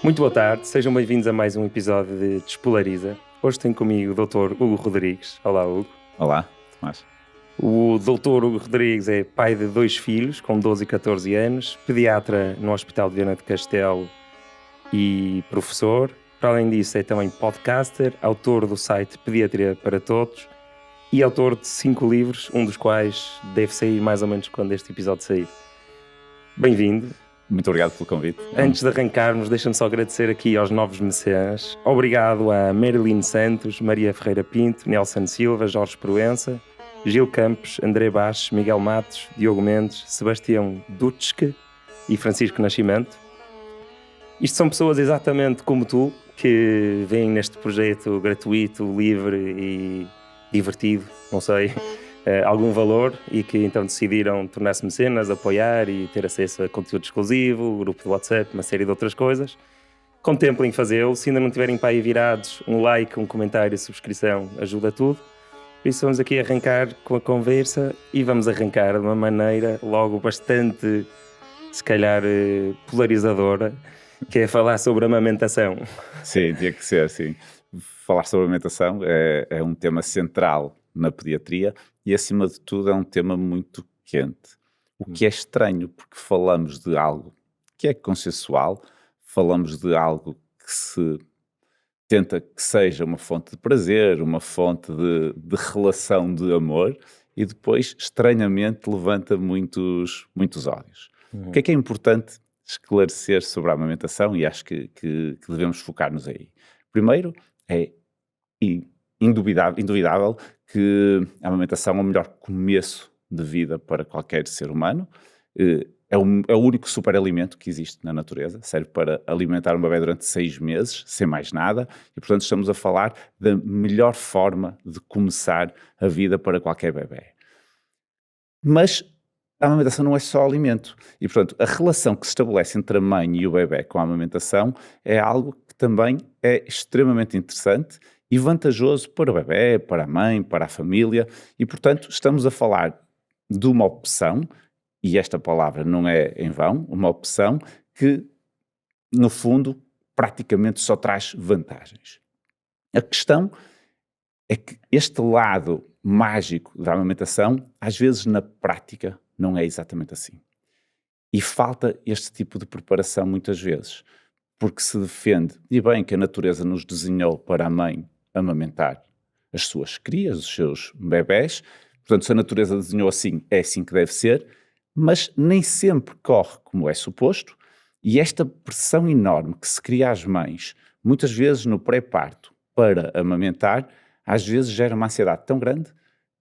Muito boa tarde, sejam bem-vindos a mais um episódio de Despolariza. Hoje tenho comigo o Dr. Hugo Rodrigues. Olá, Hugo. Olá, Tomás. O Dr. Hugo Rodrigues é pai de 2 filhos, com 12 e 14 anos, pediatra no Hospital de Viana do Castelo e professor. Para além disso, é também podcaster, autor do site Pediatria para Todos e autor de 5 livros, um dos quais deve sair mais ou menos quando este episódio sair. Bem-vindo. Muito obrigado pelo convite. Antes de arrancarmos, deixa-me só agradecer aqui aos novos mecenas. Obrigado a Marilyn Santos, Maria Ferreira Pinto, Nelson Silva, Jorge Proença, Gil Campos, André Baixo, Miguel Matos, Diogo Mendes, Sebastião Dutschke e Francisco Nascimento. Isto são pessoas exatamente como tu, que vêm neste projeto gratuito, livre e divertido, não sei, algum valor, e que então decidiram tornar-se mecenas, apoiar e ter acesso a conteúdo exclusivo, grupo de WhatsApp, uma série de outras coisas. Contemplem fazê-lo. Se ainda não tiverem para aí virados, um like, um comentário, subscrição, ajuda tudo. Por isso vamos aqui arrancar com a conversa e vamos arrancar de uma maneira logo bastante, se calhar, polarizadora, que é falar sobre a amamentação. Sim, tinha que ser assim. Falar sobre amamentação é um tema central na pediatria e, acima de tudo, é um tema muito quente. O que é estranho, porque falamos de algo que é consensual, falamos de algo que se tenta que seja uma fonte de prazer, uma fonte de relação de amor, e depois, estranhamente, levanta muitos ódios. O que é importante esclarecer sobre a amamentação, e acho que devemos focar-nos aí? Primeiro, é indubitável que a amamentação é o melhor começo de vida para qualquer ser humano. É o único superalimento que existe na natureza, serve para alimentar um bebê durante 6 meses, sem mais nada, e portanto estamos a falar da melhor forma de começar a vida para qualquer bebê. Mas a amamentação não é só alimento, e portanto a relação que se estabelece entre a mãe e o bebê com a amamentação é algo que também é extremamente interessante e vantajoso para o bebê, para a mãe, para a família, e portanto estamos a falar de uma opção, e esta palavra não é em vão, uma opção que, no fundo, praticamente só traz vantagens. A questão é que este lado mágico da amamentação, às vezes na prática, não é exatamente assim. E falta este tipo de preparação muitas vezes, porque se defende, e bem, que a natureza nos desenhou para a mãe amamentar as suas crias, os seus bebés, portanto, se a natureza desenhou assim, é assim que deve ser, mas nem sempre corre como é suposto, e esta pressão enorme que se cria às mães, muitas vezes no pré-parto, para amamentar, às vezes gera uma ansiedade tão grande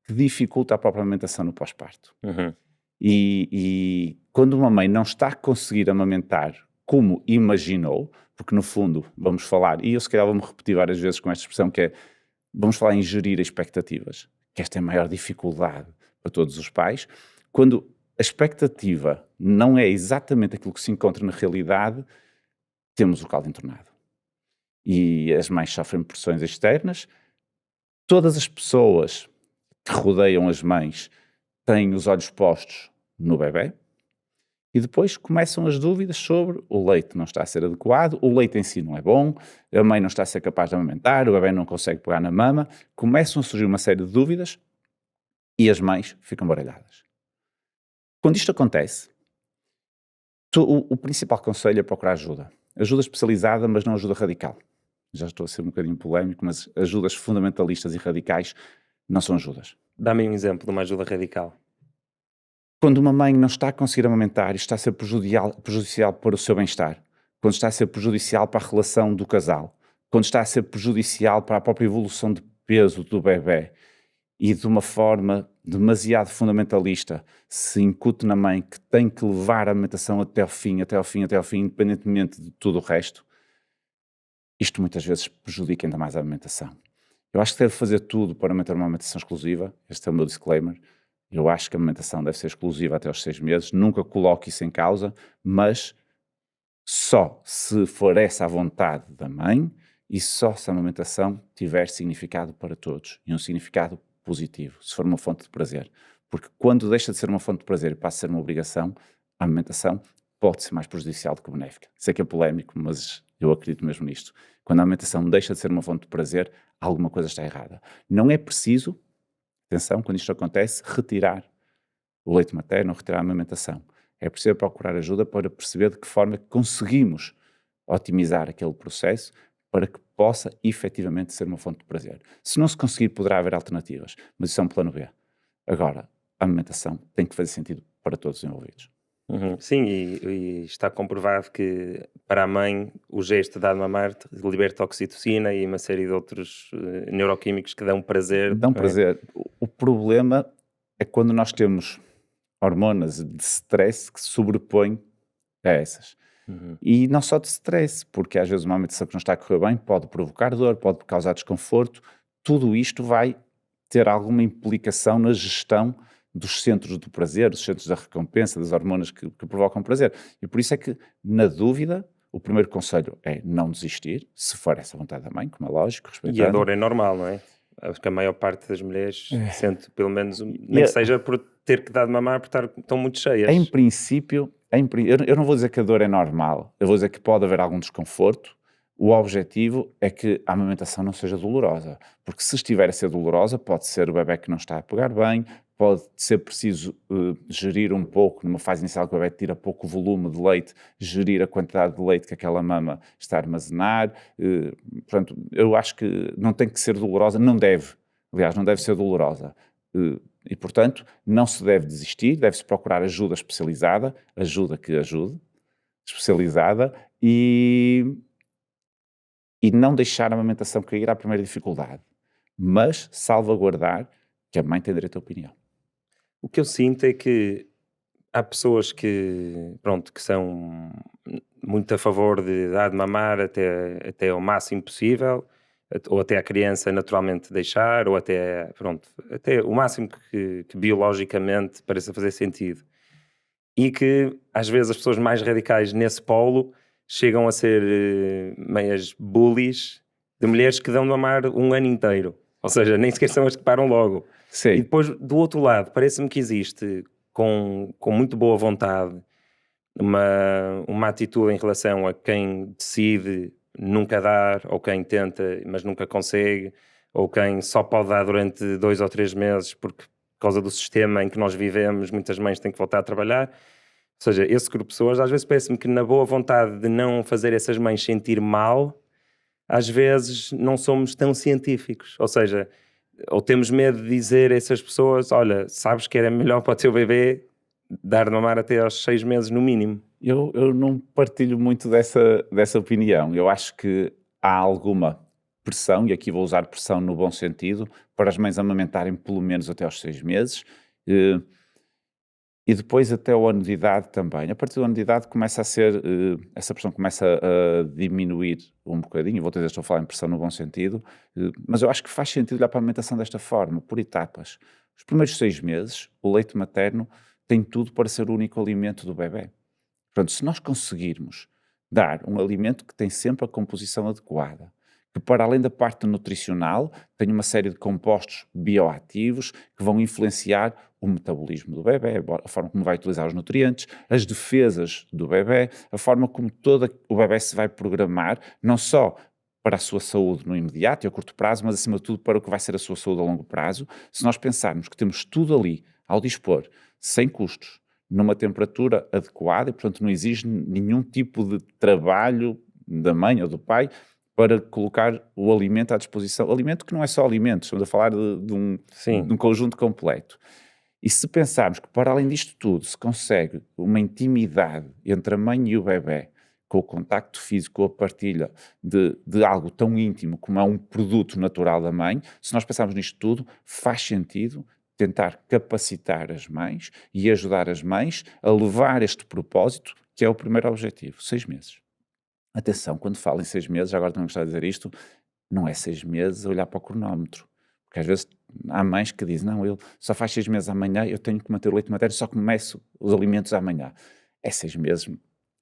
que dificulta a própria amamentação no pós-parto. E quando uma mãe não está a conseguir amamentar como imaginou, porque no fundo, vamos falar, e eu se calhar vou-me repetir várias vezes com esta expressão, que é, vamos falar em gerir expectativas, que esta é a maior dificuldade para todos os pais, quando a expectativa não é exatamente aquilo que se encontra na realidade, temos o caldo entornado. E as mães sofrem pressões externas, todas as pessoas que rodeiam as mães têm os olhos postos no bebê, e depois começam as dúvidas sobre o leite não está a ser adequado, o leite em si não é bom, a mãe não está a ser capaz de amamentar, o bebê não consegue pegar na mama, começam a surgir uma série de dúvidas e as mães ficam baralhadas. Quando isto acontece, o principal conselho é procurar ajuda. Ajuda especializada, mas não ajuda radical. Já estou a ser um bocadinho polémico, mas ajudas fundamentalistas e radicais não são ajudas. Dá-me um exemplo de uma ajuda radical. Quando uma mãe não está a conseguir amamentar e está a ser prejudicial para o seu bem-estar, quando está a ser prejudicial para a relação do casal, quando está a ser prejudicial para a própria evolução de peso do bebê, e de uma forma demasiado fundamentalista se incute na mãe que tem que levar a amamentação até ao fim, independentemente de tudo o resto, isto muitas vezes prejudica ainda mais a amamentação. Eu acho que deve fazer tudo para manter uma amamentação exclusiva, este é o meu disclaimer. Eu acho que a amamentação deve ser exclusiva até aos 6 meses, nunca coloque isso em causa, mas só se for essa a vontade da mãe e só se a amamentação tiver significado para todos, e um significado positivo, se for uma fonte de prazer. Porque quando deixa de ser uma fonte de prazer e passa a ser uma obrigação, a amamentação pode ser mais prejudicial do que benéfica. Sei que é polémico, mas eu acredito mesmo nisto. Quando a alimentação deixa de ser uma fonte de prazer, alguma coisa está errada. Não é preciso, atenção, quando isto acontece, retirar o leite materno, retirar a amamentação. É preciso procurar ajuda para perceber de que forma conseguimos otimizar aquele processo para que possa efetivamente ser uma fonte de prazer. Se não se conseguir, poderá haver alternativas, mas isso é um plano B. Agora, a amamentação tem que fazer sentido para todos os envolvidos. Sim, e está comprovado que para a mãe o gesto de dar de mamar liberta oxitocina e uma série de outros neuroquímicos que dão prazer. Dão não é? prazer. O problema é quando nós temos hormonas de stress que se sobrepõem a essas. E não só de stress, porque às vezes uma amamentação que não está a correr bem pode provocar dor, pode causar desconforto. Tudo isto vai ter alguma implicação na gestão dos centros do prazer, dos centros da recompensa, das hormonas que provocam prazer. E por isso é que, na dúvida, o primeiro conselho é não desistir, se for essa vontade da mãe, como é lógico, E respeitando. a dor é normal, não é? Acho que a maior parte das mulheres sente pelo menos, nem que seja por ter que dar de mamar, porque estão muito cheias. Em princípio, eu não vou dizer que a dor é normal, eu vou dizer que pode haver algum desconforto. O objetivo é que a amamentação não seja dolorosa, porque se estiver a ser dolorosa, pode ser o bebé que não está a pegar bem, pode ser preciso gerir um pouco, numa fase inicial que o bebé tira pouco volume de leite, gerir a quantidade de leite que aquela mama está a armazenar. Portanto, eu acho que não tem que ser dolorosa, não deve ser dolorosa. E, portanto, não se deve desistir, deve-se procurar ajuda especializada, ajuda que ajude, especializada, e não deixar a amamentação cair à primeira dificuldade, mas salvaguardar que a mãe tem direito à opinião. O que eu sinto é que há pessoas que, pronto, que são muito a favor de dar de mamar até ao máximo possível, ou até a criança naturalmente deixar, ou até, pronto, até o máximo que biologicamente pareça fazer sentido. E que às vezes as pessoas mais radicais nesse polo chegam a ser meias bullies de mulheres que dão de mamar um ano inteiro. Ou seja, nem sequer são as que param logo. Sim. E depois, do outro lado, parece-me que existe, com muito boa vontade, uma atitude em relação a quem decide nunca dar, ou quem tenta, mas nunca consegue, ou quem só pode dar durante 2 ou 3 meses, porque por causa do sistema em que nós vivemos, muitas mães têm que voltar a trabalhar. Ou seja, esse grupo de pessoas, às vezes parece-me que na boa vontade de não fazer essas mães sentir mal, às vezes não somos tão científicos. Ou seja, ou temos medo de dizer a essas pessoas, olha, sabes que era melhor para o teu bebê dar de mamar até aos 6 meses no mínimo. Eu não partilho muito dessa opinião. Eu acho que há alguma pressão, e aqui vou usar pressão no bom sentido, para as mães amamentarem pelo menos até aos 6 meses, e depois até o ano de idade também. A partir do ano de idade começa a ser, essa pressão começa a diminuir um bocadinho, vou dizer, estou a falar em pressão no bom sentido, mas eu acho que faz sentido olhar para a alimentação desta forma, por etapas. Os primeiros 6 meses, o leite materno tem tudo para ser o único alimento do bebé. Portanto, se nós conseguirmos dar um alimento que tem sempre a composição adequada, que para além da parte nutricional tem uma série de compostos bioativos que vão influenciar o metabolismo do bebé, a forma como vai utilizar os nutrientes, as defesas do bebé, a forma como todo o bebé se vai programar, não só para a sua saúde no imediato e a curto prazo, mas acima de tudo para o que vai ser a sua saúde a longo prazo. Se nós pensarmos que temos tudo ali ao dispor, sem custos, numa temperatura adequada e, portanto, não exige nenhum tipo de trabalho da mãe ou do pai para colocar o alimento à disposição. Alimento que não é só alimento, estamos a falar de um conjunto completo. E se pensarmos que, para além disto tudo, se consegue uma intimidade entre a mãe e o bebé, com o contacto físico, com a partilha de algo tão íntimo como é um produto natural da mãe, se nós pensarmos nisto tudo, faz sentido tentar capacitar as mães e ajudar as mães a levar este propósito, que é o primeiro objetivo, 6 meses. Atenção, quando falo em 6 meses, agora também gostava de dizer isto, não é 6 meses a olhar para o cronómetro. Porque às vezes há mães que dizem, não, ele só faz 6 meses amanhã, eu tenho que manter o leite materno, só começo os alimentos amanhã. É 6 meses,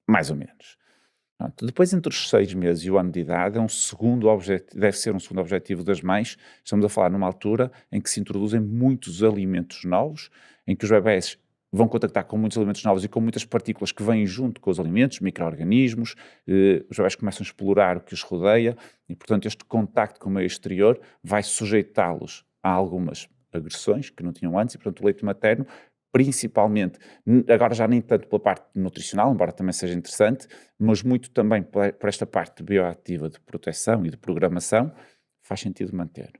mais ou menos. Pronto. Depois, entre os 6 meses e o ano de idade, deve ser um segundo objetivo das mães. Estamos a falar numa altura em que se introduzem muitos alimentos novos, em que os bebés vão contactar com muitos alimentos novos e com muitas partículas que vêm junto com os alimentos, micro-organismos, os bebés começam a explorar o que os rodeia e, portanto, este contacto com o meio exterior vai sujeitá-los a algumas agressões que não tinham antes e, portanto, o leite materno, principalmente, agora já nem tanto pela parte nutricional, embora também seja interessante, mas muito também por esta parte bioativa de proteção e de programação, faz sentido manter.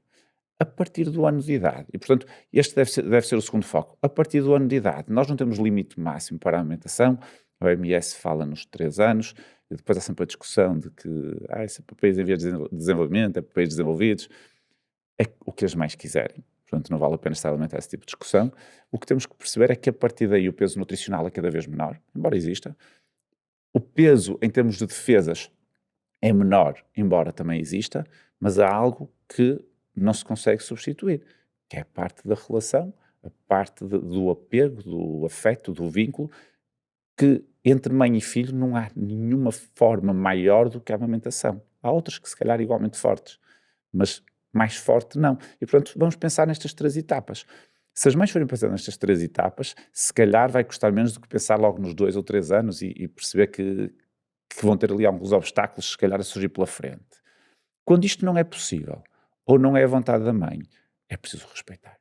A partir do ano de idade, e portanto este deve ser o segundo foco, a partir do ano de idade, nós não temos limite máximo para a alimentação, a OMS fala nos 3 anos, e depois há sempre a discussão de que isso é para países em vias de desenvolvimento, é para países desenvolvidos, é o que as mães quiserem, portanto não vale a pena estar a alimentar esse tipo de discussão. O que temos que perceber é que a partir daí o peso nutricional é cada vez menor, embora exista, o peso em termos de defesas é menor, embora também exista, mas há algo que não se consegue substituir, que é a parte da relação, a parte do apego, do afeto, do vínculo, que entre mãe e filho não há nenhuma forma maior do que a amamentação. Há outras que se calhar igualmente fortes, mas mais forte não. E portanto vamos pensar nestas 3 etapas. Se as mães forem pensar nestas 3 etapas, se calhar vai custar menos do que pensar logo nos 2 ou 3 anos e perceber que vão ter ali alguns obstáculos, se calhar, a surgir pela frente. Quando isto não é possível, ou não é a vontade da mãe, é preciso respeitar.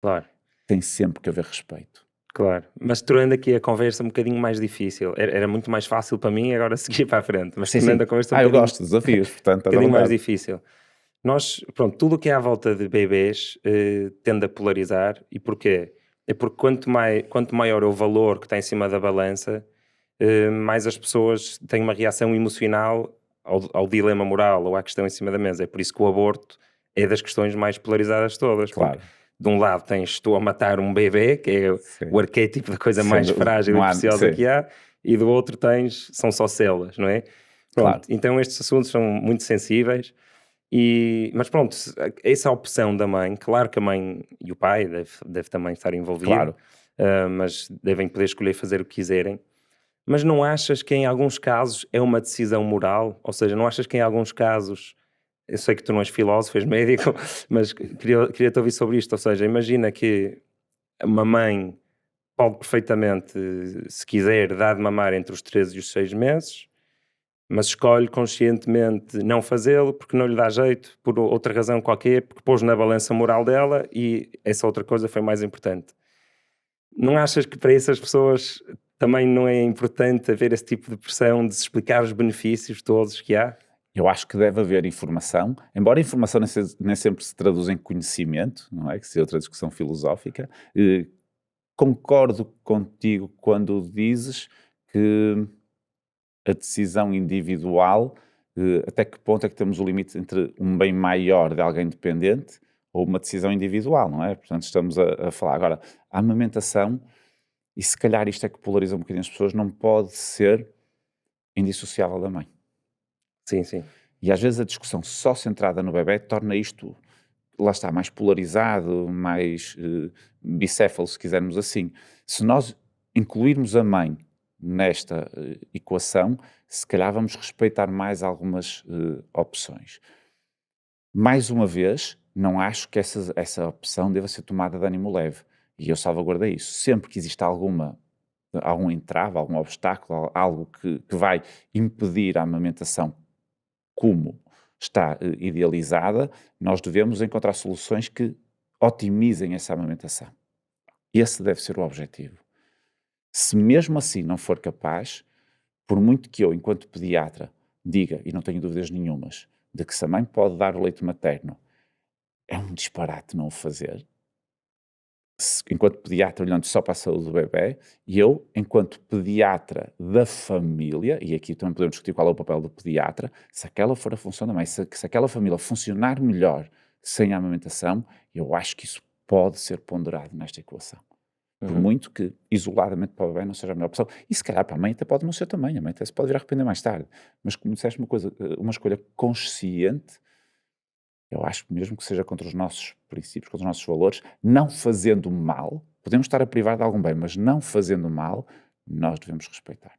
Claro. Tem sempre que haver respeito. Claro, mas tornando aqui a conversa um bocadinho mais difícil, era muito mais fácil para mim agora seguir para a frente, mas tornando a conversa um eu bocadinho, gosto de desafios, portanto, um bocadinho mais difícil. Nós, pronto, tudo o que é à volta de bebês tende a polarizar, e porquê? É porque quanto maior é o valor que está em cima da balança, mais as pessoas têm uma reação emocional ao dilema moral ou à questão em cima da mesa. É por isso que o aborto é das questões mais polarizadas todas. Claro. De um lado tens estou a matar um bebê, que é o arquétipo da coisa mais frágil e preciosa que há, e do outro tens, são só células, não é? Pronto, claro. Então estes assuntos são muito sensíveis, mas pronto, essa opção da mãe, claro que a mãe e o pai deve também estar envolvido, claro. Mas devem poder escolher fazer o que quiserem. Mas não achas que em alguns casos é uma decisão moral? Ou seja, não achas que em alguns casos... Eu sei que tu não és filósofo, és médico, mas queria-te ouvir sobre isto. Ou seja, imagina que uma mãe pode perfeitamente, se quiser, dar de mamar entre os 13 e os 6 meses, mas escolhe conscientemente não fazê-lo porque não lhe dá jeito, por outra razão qualquer, porque pôs na balança moral dela e essa outra coisa foi mais importante. Não achas que para essas pessoas também não é importante haver esse tipo de pressão de se explicar os benefícios todos que há? Eu acho que deve haver informação, embora a informação nem sempre se traduz em conhecimento, não é? Que seja outra discussão filosófica. Concordo contigo quando dizes que a decisão individual, até que ponto é que temos o limite entre um bem maior de alguém dependente ou uma decisão individual, não é? Portanto, estamos a falar agora, a amamentação, e se calhar isto é que polariza um bocadinho as pessoas, não pode ser indissociável da mãe. Sim, sim. E às vezes a discussão só centrada no bebê torna isto, lá está, mais polarizado, mais bicéfalo, se quisermos assim. Se nós incluirmos a mãe nesta equação, se calhar vamos respeitar mais algumas opções. Mais uma vez, não acho que essa opção deva ser tomada de ânimo leve. E eu salvaguardei isso. Sempre que existe algum entrave, algum obstáculo, algo que vai impedir a amamentação como está idealizada, nós devemos encontrar soluções que otimizem essa amamentação. Esse deve ser o objetivo. Se mesmo assim não for capaz, por muito que eu, enquanto pediatra, diga, e não tenho dúvidas nenhumas, de que se a mãe pode dar o leite materno, é um disparate não o fazer. Enquanto pediatra, olhando só para a saúde do bebê, e eu, enquanto pediatra da família, e aqui também podemos discutir qual é o papel do pediatra, se aquela for a função da mãe, se aquela família funcionar melhor sem a amamentação, eu acho que isso pode ser ponderado nesta equação. Por muito que, isoladamente para o bebê, não seja a melhor opção. E se calhar para a mãe até pode não ser também, a mãe até se pode vir a arrepender mais tarde. Mas como disseste uma escolha consciente, eu acho mesmo que seja contra os nossos princípios, contra os nossos valores, não fazendo mal, podemos estar a privar de algum bem, mas não fazendo mal, nós devemos respeitar.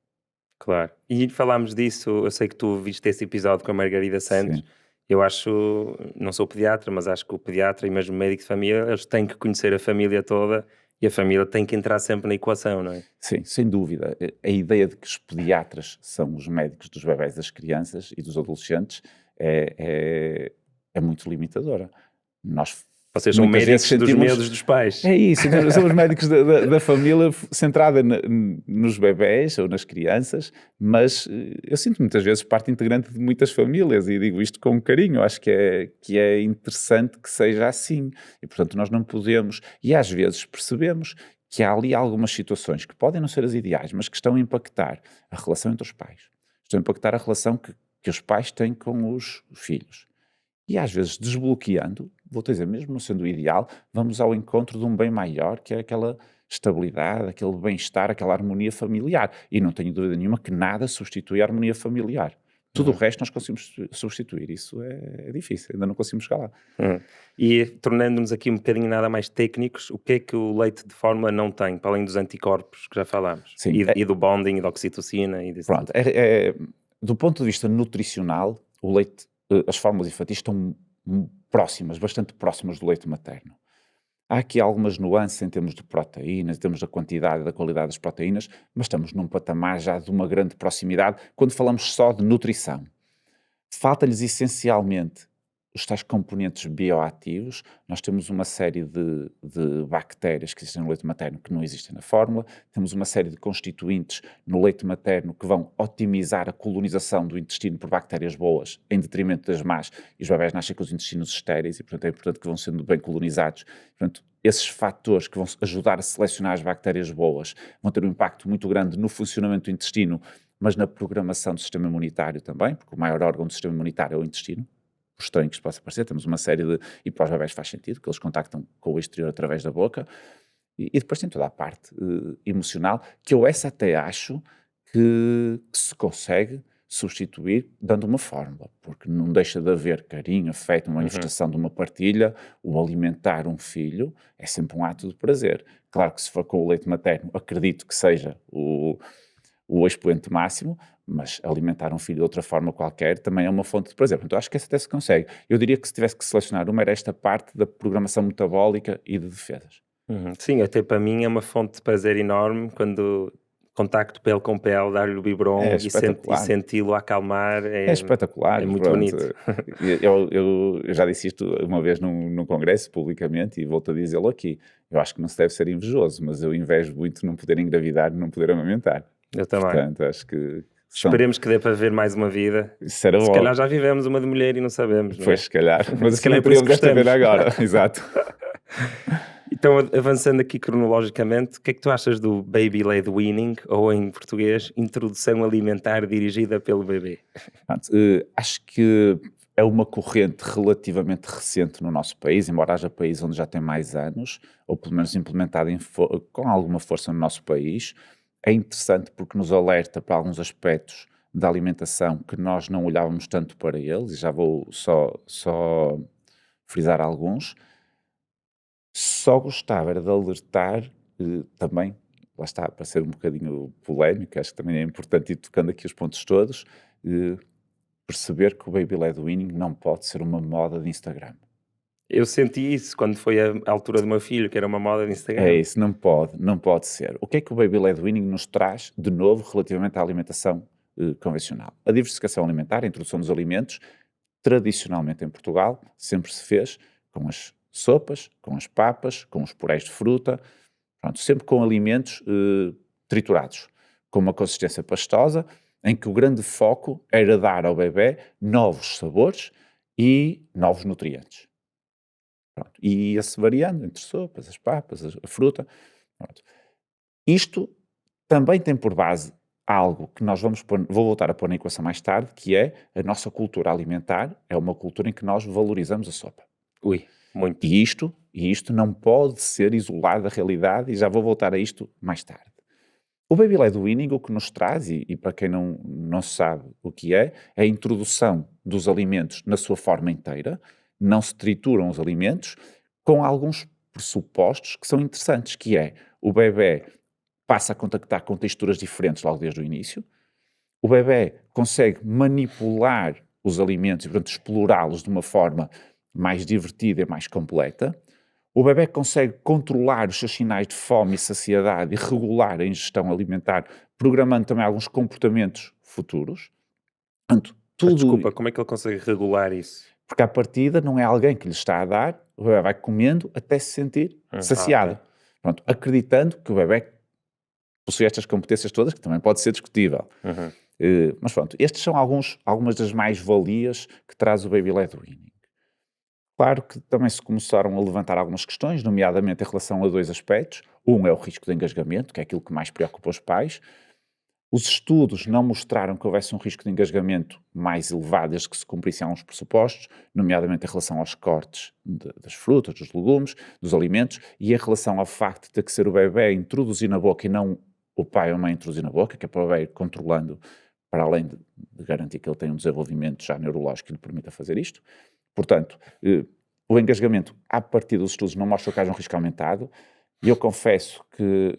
Claro. E falámos disso, eu sei que tu viste esse episódio com a Margarida Santos. Sim. Eu acho, não sou pediatra, mas acho que o pediatra e mesmo o médico de família, eles têm que conhecer a família toda E a família tem que entrar sempre na equação, não é? Sim, sem dúvida. A ideia de que os pediatras são os médicos dos bebés, das crianças e dos adolescentes é muito limitadora. Nós Vocês são muitas vezes médicos dos sentimos... medos dos pais. É isso, nós somos médicos da família centrada nos bebés ou nas crianças, mas eu sinto muitas vezes parte integrante de muitas famílias e digo isto com carinho, acho que é interessante que seja assim e portanto nós não podemos, e às vezes percebemos que há ali algumas situações que podem não ser as ideais, mas que estão a impactar a relação entre os pais, estão a impactar a relação que os pais têm com os filhos. E às vezes desbloqueando, vou-te dizer, mesmo não sendo o ideal, vamos ao encontro de um bem maior, que é aquela estabilidade, aquele bem-estar, aquela harmonia familiar. E não tenho dúvida nenhuma que nada substitui a harmonia familiar. Tudo o resto nós conseguimos substituir. Isso é difícil, ainda não conseguimos chegar lá. E tornando-nos aqui um bocadinho nada mais técnicos, o que é que o leite de fórmula não tem, para além dos anticorpos que já falámos? Sim, E do bonding, e da oxitocina e disso Pronto, tudo. do ponto de vista nutricional, o leite, as fórmulas infantis estão próximas, bastante próximas do leite materno. Há aqui algumas nuances em termos de proteínas, em termos da quantidade e da qualidade das proteínas, mas estamos num patamar já de uma grande proximidade quando falamos só de nutrição. Falta-lhes essencialmente os tais componentes bioativos. Nós temos uma série de bactérias que existem no leite materno que não existem na fórmula, temos uma série de constituintes no leite materno que vão otimizar a colonização do intestino por bactérias boas em detrimento das más, e os bebés nascem com os intestinos estéreis e portanto é importante que vão sendo bem colonizados. Portanto, esses fatores que vão ajudar a selecionar as bactérias boas vão ter um impacto muito grande no funcionamento do intestino, mas na programação do sistema imunitário também, porque o maior órgão do sistema imunitário é o intestino. Por estranho que isto possa parecer, temos uma série de... E para os bebés faz sentido, que eles contactam com o exterior através da boca. E depois tem toda a parte emocional, que eu essa até acho que se consegue substituir dando uma fórmula, porque não deixa de haver carinho, afeto, uma manifestação de uma partilha. O alimentar um filho é sempre um ato de prazer. Claro que se for com o leite materno, acredito que seja o expoente máximo, mas alimentar um filho de outra forma qualquer também é uma fonte de prazer. Portanto, eu acho que essa até se consegue. Eu diria que se tivesse que selecionar uma, era esta parte da programação metabólica e de defesas. Sim, até para mim é uma fonte de prazer enorme quando contacto pele com pele, dar-lhe o biberon e senti-lo a acalmar. É espetacular. É muito pronto. bonito. Eu já disse isto uma vez num congresso publicamente e volto a dizê-lo aqui. Eu acho que não se deve ser invejoso, mas eu invejo muito não poder engravidar e não poder amamentar. Eu também. Portanto, acho que... Esperemos que dê para ver mais uma vida. Isso era se calhar já vivemos uma de mulher e não sabemos. Pois, se calhar. Mas se calhar não podíamos esta ver agora. Exato. Então, avançando aqui cronologicamente, o que é que tu achas do Baby Led Weaning, ou em português, introdução alimentar dirigida pelo bebê? Acho que é uma corrente relativamente recente no nosso país, embora haja países onde já tem mais anos, ou pelo menos implementada com alguma força no nosso país. É interessante porque nos alerta para alguns aspectos da alimentação que nós não olhávamos tanto para eles, e já vou só frisar alguns. Só gostava era de alertar também, lá está, para ser um bocadinho polémico, acho que também é importante ir tocando aqui os pontos todos, perceber que o Baby Led Weaning não pode ser uma moda de Instagram. Eu senti isso quando foi a altura do meu filho, que era uma moda de Instagram. É isso, não pode ser. O que é que o Baby Led Weaning nos traz, de novo, relativamente à alimentação convencional? A diversificação alimentar, a introdução dos alimentos, tradicionalmente em Portugal, sempre se fez com as sopas, com as papas, com os purés de fruta, pronto, sempre com alimentos triturados, com uma consistência pastosa, em que o grande foco era dar ao bebê novos sabores e novos nutrientes. Pronto. E ia-se variando entre sopas, as papas, a fruta. Pronto. Isto também tem por base algo que nós vou voltar a pôr na equação mais tarde, que é a nossa cultura alimentar, é uma cultura em que nós valorizamos a sopa. Muito. E isto não pode ser isolado da realidade, e já vou voltar a isto mais tarde. O Baby Led Weaning, o que nos traz, e para quem não sabe o que é a introdução dos alimentos na sua forma inteira. Não se trituram os alimentos, com alguns pressupostos que são interessantes, que é o bebê passa a contactar com texturas diferentes logo desde o início, o bebê consegue manipular os alimentos e, portanto, explorá-los de uma forma mais divertida e mais completa, O bebê consegue controlar os seus sinais de fome e saciedade e regular a ingestão alimentar, programando também alguns comportamentos futuros. Portanto, Mas tudo, desculpa, como é que ele consegue regular isso? porque à partida não é alguém que lhe está a dar, o bebê vai comendo até se sentir saciado. Ok. Pronto, acreditando que o bebê possui estas competências todas, que também pode ser discutível. Uhum. Mas pronto, estes são algumas das mais-valias que traz o Baby-led Weaning. Claro que também se começaram a levantar algumas questões, nomeadamente em relação a 2 aspectos. Um é o risco de engasgamento, que é aquilo que mais preocupa os pais. Os estudos não mostraram que houvesse um risco de engasgamento mais elevado desde que se cumprissem alguns pressupostos, nomeadamente em relação aos cortes das frutas, dos legumes, dos alimentos, e em relação ao facto de ter que ser o bebê a introduzir na boca e não o pai ou a mãe a introduzir na boca, que é para o bebê ir controlando, para além de garantir que ele tem um desenvolvimento já neurológico que lhe permita fazer isto. Portanto, o engasgamento, a partir dos estudos, não mostra que haja um risco aumentado. E eu confesso que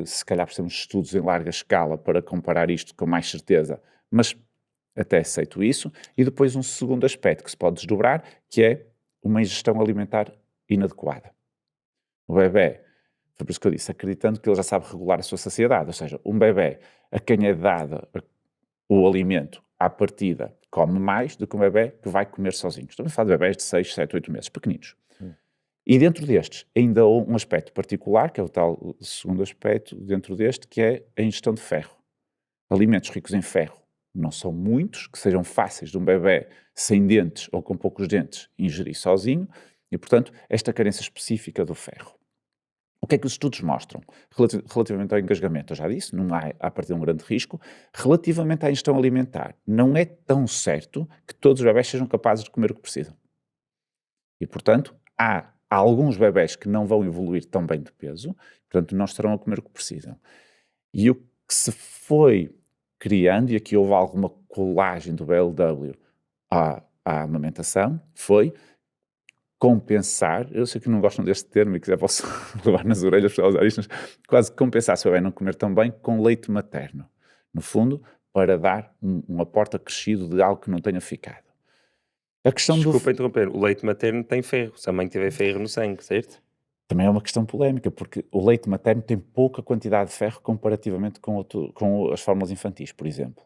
se calhar precisamos de estudos em larga escala para comparar isto com mais certeza, mas até aceito isso. E depois um segundo aspecto que se pode desdobrar, que é uma ingestão alimentar inadequada. O bebê, foi por isso que eu disse, acreditando que ele já sabe regular a sua saciedade, ou seja, um bebê a quem é dado o alimento à partida come mais do que um bebê que vai comer sozinho. Estamos a falar de bebés de 6, 7, 8 meses, pequeninos. E dentro destes, ainda há um aspecto particular, que é o tal segundo aspecto dentro deste, que é a ingestão de ferro. Alimentos ricos em ferro não são muitos, que sejam fáceis de um bebê sem dentes ou com poucos dentes ingerir sozinho, e portanto esta carência específica do ferro. O que é que os estudos mostram? Relativamente ao engasgamento, eu já disse, não há a partir de um grande risco. Relativamente à ingestão alimentar, não é tão certo que todos os bebés sejam capazes de comer o que precisam. E portanto, há alguns bebés que não vão evoluir tão bem de peso, portanto não estarão a comer o que precisam. E o que se foi criando, e aqui houve alguma colagem do BLW à amamentação, foi compensar, eu sei que não gostam deste termo e quiser posso levar nas orelhas para usar isto, mas quase compensar se o bebê não comer tão bem com leite materno. No fundo, para dar um aporte acrescido de algo que não tenha ficado. A questão Desculpa interromper, o leite materno tem ferro, se a mãe tiver ferro no sangue, certo? Também é uma questão polémica, porque o leite materno tem pouca quantidade de ferro comparativamente com as fórmulas infantis, por exemplo.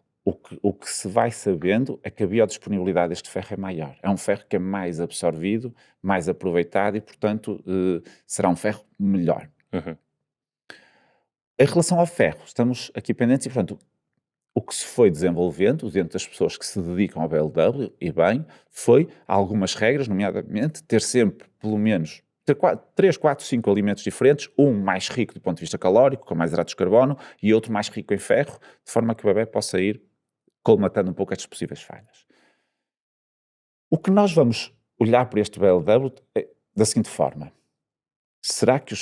O que se vai sabendo é que a biodisponibilidade deste ferro é maior. É um ferro que é mais absorvido, mais aproveitado e, portanto, será um ferro melhor. Uhum. Em relação ao ferro, estamos aqui pendentes e, portanto, o que se foi desenvolvendo dentro das pessoas que se dedicam ao BLW, e bem, foi algumas regras, nomeadamente ter sempre, pelo menos, ter 3, 4, 5 alimentos diferentes, um mais rico do ponto de vista calórico, com mais hidratos de carbono, e outro mais rico em ferro, de forma que o bebê possa ir colmatando um pouco estas possíveis falhas. O que nós vamos olhar para este BLW é da seguinte forma. Será que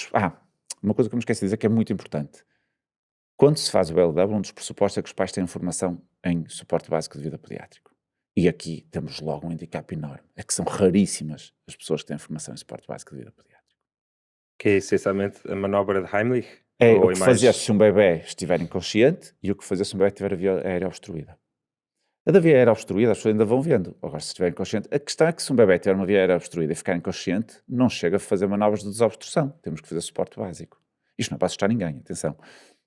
uma coisa que eu me esqueci de dizer que é muito importante. Quando se faz o BLW, um dos pressupostos é que os pais têm formação em suporte básico de vida pediátrico. E aqui temos logo um handicap enorme. É que são raríssimas as pessoas que têm formação em suporte básico de vida pediátrico. Que é essencialmente a manobra de Heimlich? É Ou o que fazer se um bebê estiver inconsciente e o que fazer se um bebê tiver a via aérea obstruída. A da via aérea obstruída, as pessoas ainda vão vendo. Agora, se estiver inconsciente, a questão é que se um bebê tiver uma via aérea obstruída e ficar inconsciente, não chega a fazer manobras de desobstrução. Temos que fazer suporte básico. Isto não é para assustar ninguém, atenção.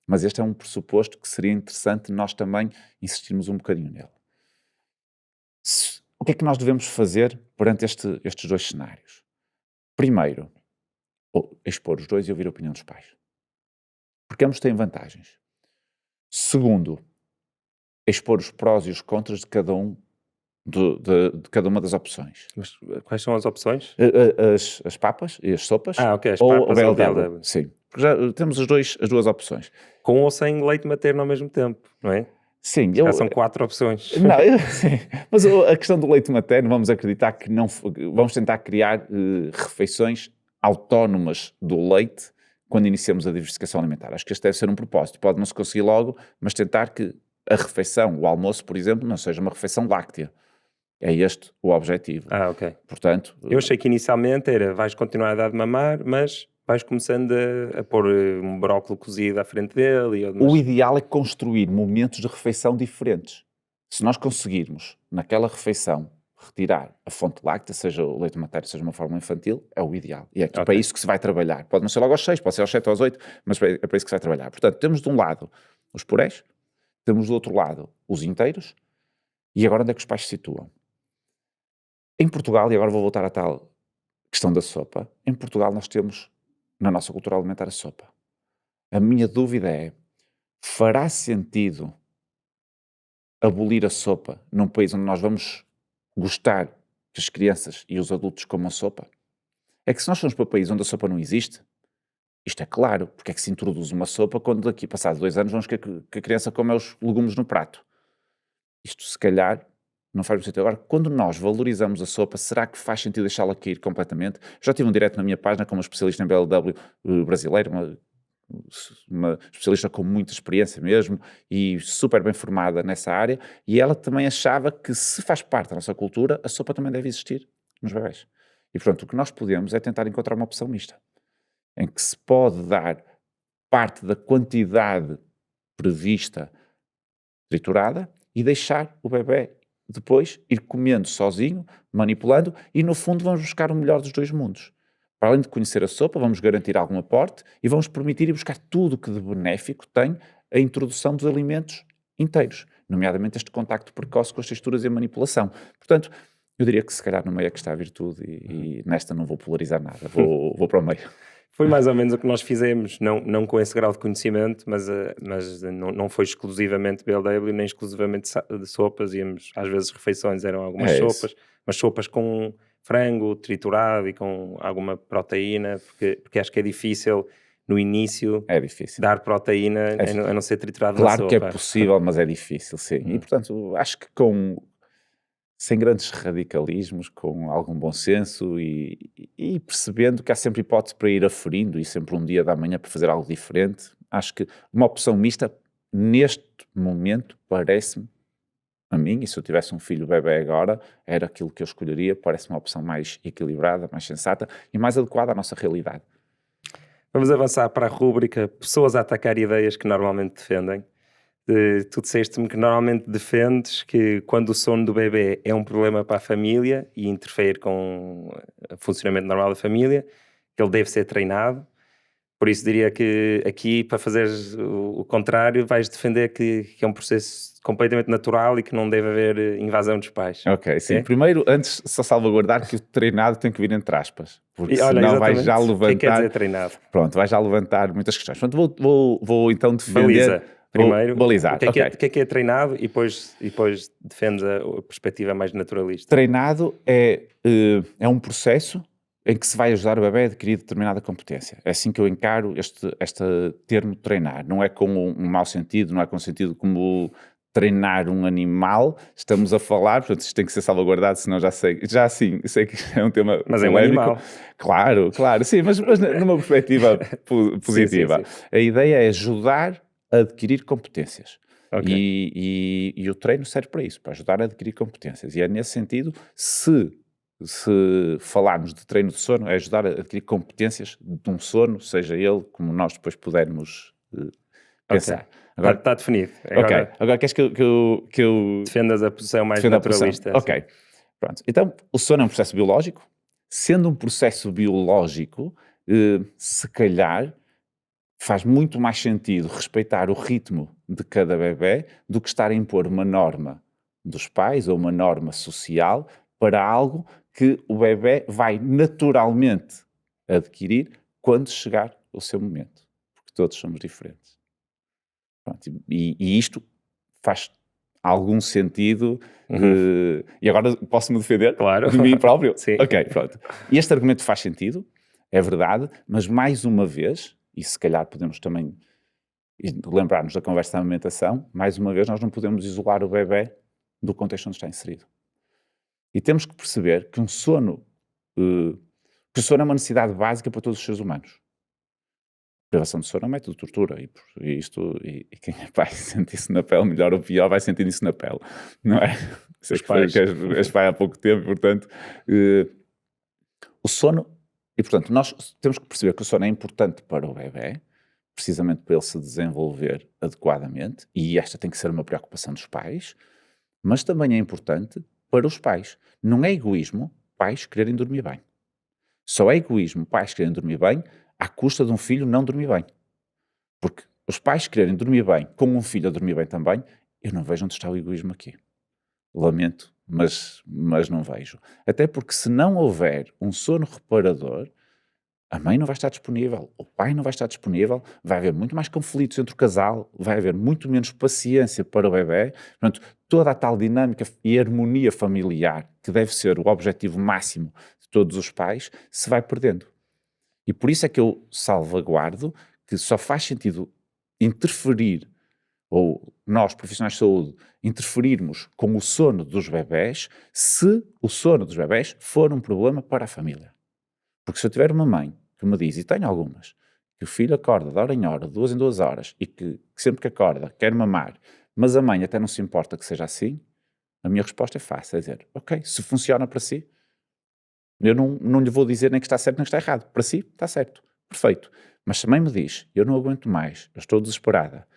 Mas este é um pressuposto que seria interessante nós também insistirmos um bocadinho nele. O que é que nós devemos fazer perante estes dois cenários? Primeiro, expor os dois e ouvir a opinião dos pais. Porque ambos têm vantagens. Segundo, expor os prós e os contras de cada de cada uma das opções. Mas quais são as opções? As papas e as sopas. Ok, as ou papas o ou o BLW. BLW. Sim. Porque já temos as duas opções. Com ou sem leite materno ao mesmo tempo, não é? Sim. Já são 4 opções. Não, sim. Mas a questão do leite materno, vamos acreditar que não... Vamos tentar criar refeições autónomas do leite quando iniciamos a diversificação alimentar. Acho que este deve ser um propósito. Pode não se conseguir logo, mas tentar que a refeição, o almoço, por exemplo, não seja uma refeição láctea. É este o objetivo. Ok. Portanto... Eu achei que inicialmente era, vais continuar a dar de mamar, mas vais começando a pôr um brócolis cozido à frente dele. O ideal é construir momentos de refeição diferentes. Se nós conseguirmos, naquela refeição, retirar a fonte láctea, seja o leite materno, seja uma fórmula infantil, é o ideal. E é para isso que se vai trabalhar. Pode não ser logo aos 6, pode ser aos 7 ou aos 8, mas é para isso que se vai trabalhar. Portanto, temos de um lado os purés, temos do outro lado os inteiros, e agora onde é que os pais se situam? Em Portugal, e agora vou voltar à tal questão da sopa, em Portugal nós temos, na nossa cultura alimentar, a sopa. A minha dúvida é, fará sentido abolir a sopa num país onde nós vamos gostar que as crianças e os adultos comam sopa? É que se nós formos para um país onde a sopa não existe, isto é claro, porque é que se introduz uma sopa quando daqui, passados 2 anos, vamos querer que a criança coma os legumes no prato? Isto, se calhar, não faz muito sentido. Agora, quando nós valorizamos a sopa, será que faz sentido deixá-la cair completamente? Já tive um direto na minha página com uma especialista em BLW brasileira, uma especialista com muita experiência mesmo e super bem formada nessa área, e ela também achava que, se faz parte da nossa cultura, a sopa também deve existir nos bebés. E, portanto, o que nós podemos é tentar encontrar uma opção mista, em que se pode dar parte da quantidade prevista triturada e deixar o bebé depois ir comendo sozinho, manipulando, e no fundo vamos buscar o melhor dos 2 mundos. Para além de conhecer a sopa, vamos garantir algum aporte e vamos permitir ir buscar tudo o que de benéfico tem a introdução dos alimentos inteiros, nomeadamente este contacto precoce com as texturas e a manipulação. Portanto, eu diria que se calhar no meio é que está a virtude e nesta não vou polarizar nada, vou para o meio. Foi mais ou menos o que nós fizemos, não com esse grau de conhecimento, mas não foi exclusivamente BLW, nem exclusivamente de sopas. Íamos, às vezes, refeições eram algumas sopas, mas sopas com frango triturado e com alguma proteína, porque acho que é difícil no início dar proteína a não ser triturado na sopa. Claro que é possível, mas é difícil, sim. E, portanto, acho que sem grandes radicalismos, com algum bom senso e percebendo que há sempre hipótese para ir aferindo e sempre um dia da manhã para fazer algo diferente. Acho que uma opção mista, neste momento, parece-me, a mim, e se eu tivesse um filho bebé agora, era aquilo que eu escolheria, parece uma opção mais equilibrada, mais sensata e mais adequada à nossa realidade. Vamos avançar para a rúbrica pessoas a atacar ideias que normalmente defendem. Tu disseste-me que normalmente defendes que quando o sono do bebê é um problema para a família e interfere com o funcionamento normal da família, que ele deve ser treinado. Por isso diria que aqui, para fazer o contrário, vais defender que é um processo completamente natural e que não deve haver invasão dos pais. Ok, sim. É? Primeiro, antes, só salvaguardar que o treinado tem que vir entre aspas, porque senão vai já levantar... O que quer dizer treinado? Pronto, vai já levantar muitas questões. Portanto, vou então defender... Baliza. Primeiro, balizar. O que é treinado e depois defendes a perspectiva mais naturalista? Treinado é um processo em que se vai ajudar o bebê a adquirir determinada competência. É assim que eu encaro este termo treinar. Não é com um mau sentido, não é com sentido como treinar um animal. Estamos a falar, portanto isto tem que ser salvaguardado, senão sei que é um tema mas polémico. É um animal. Claro, sim, mas numa perspectiva positiva. Sim. A ideia é ajudar a adquirir competências. Okay. E o treino serve para isso, para ajudar a adquirir competências. E é nesse sentido, se falarmos de treino de sono, é ajudar a adquirir competências de um sono, seja ele como nós depois pudermos pensar. Okay. Agora está definido. Agora queres que eu... defendas a posição mais naturalista. Ok. Pronto. Então, o sono é um processo biológico. Sendo um processo biológico, se calhar faz muito mais sentido respeitar o ritmo de cada bebê do que estar a impor uma norma dos pais ou uma norma social para algo que o bebê vai naturalmente adquirir quando chegar o seu momento. Porque todos somos diferentes. Pronto, e isto faz algum sentido. E agora posso-me defender de mim próprio? Sim. Ok, pronto. E este argumento faz sentido, é verdade, mas mais uma vez, e se calhar podemos também lembrar-nos da conversa da amamentação, mais uma vez nós não podemos isolar o bebê do contexto onde está inserido. E temos que perceber que o sono é uma necessidade básica para todos os seres humanos. A privação de sono é um método de tortura e quem é pai sente isso na pele, melhor ou pior, vai sentir isso na pele, não é? Sei que és pai há pouco tempo, portanto, o sono, e portanto nós temos que perceber que o sono é importante para o bebê, precisamente para ele se desenvolver adequadamente, e esta tem que ser uma preocupação dos pais, mas também é importante para os pais. Não é egoísmo pais quererem dormir bem. Só é egoísmo pais quererem dormir bem à custa de um filho não dormir bem. Porque os pais quererem dormir bem com um filho a dormir bem também, eu não vejo onde está o egoísmo aqui. Lamento, mas não vejo. Até porque se não houver um sono reparador, a mãe não vai estar disponível, o pai não vai estar disponível, vai haver muito mais conflitos entre o casal, vai haver muito menos paciência para o bebé. Portanto, toda a tal dinâmica e harmonia familiar, que deve ser o objetivo máximo de todos os pais, se vai perdendo. E por isso é que eu salvaguardo que só faz sentido interferir, ou nós, profissionais de saúde, interferirmos com o sono dos bebés, se o sono dos bebés for um problema para a família. Porque se eu tiver uma mãe que me diz, e tenho algumas, que o filho acorda de hora em hora, de 2 em 2 horas, e que sempre que acorda quer mamar, mas a mãe até não se importa que seja assim, a minha resposta é fácil, é dizer, ok, se funciona para si, eu não lhe vou dizer nem que está certo nem que está errado. Para si, está certo. Perfeito. Mas se a mãe me diz, eu não aguento mais, eu estou desesperada,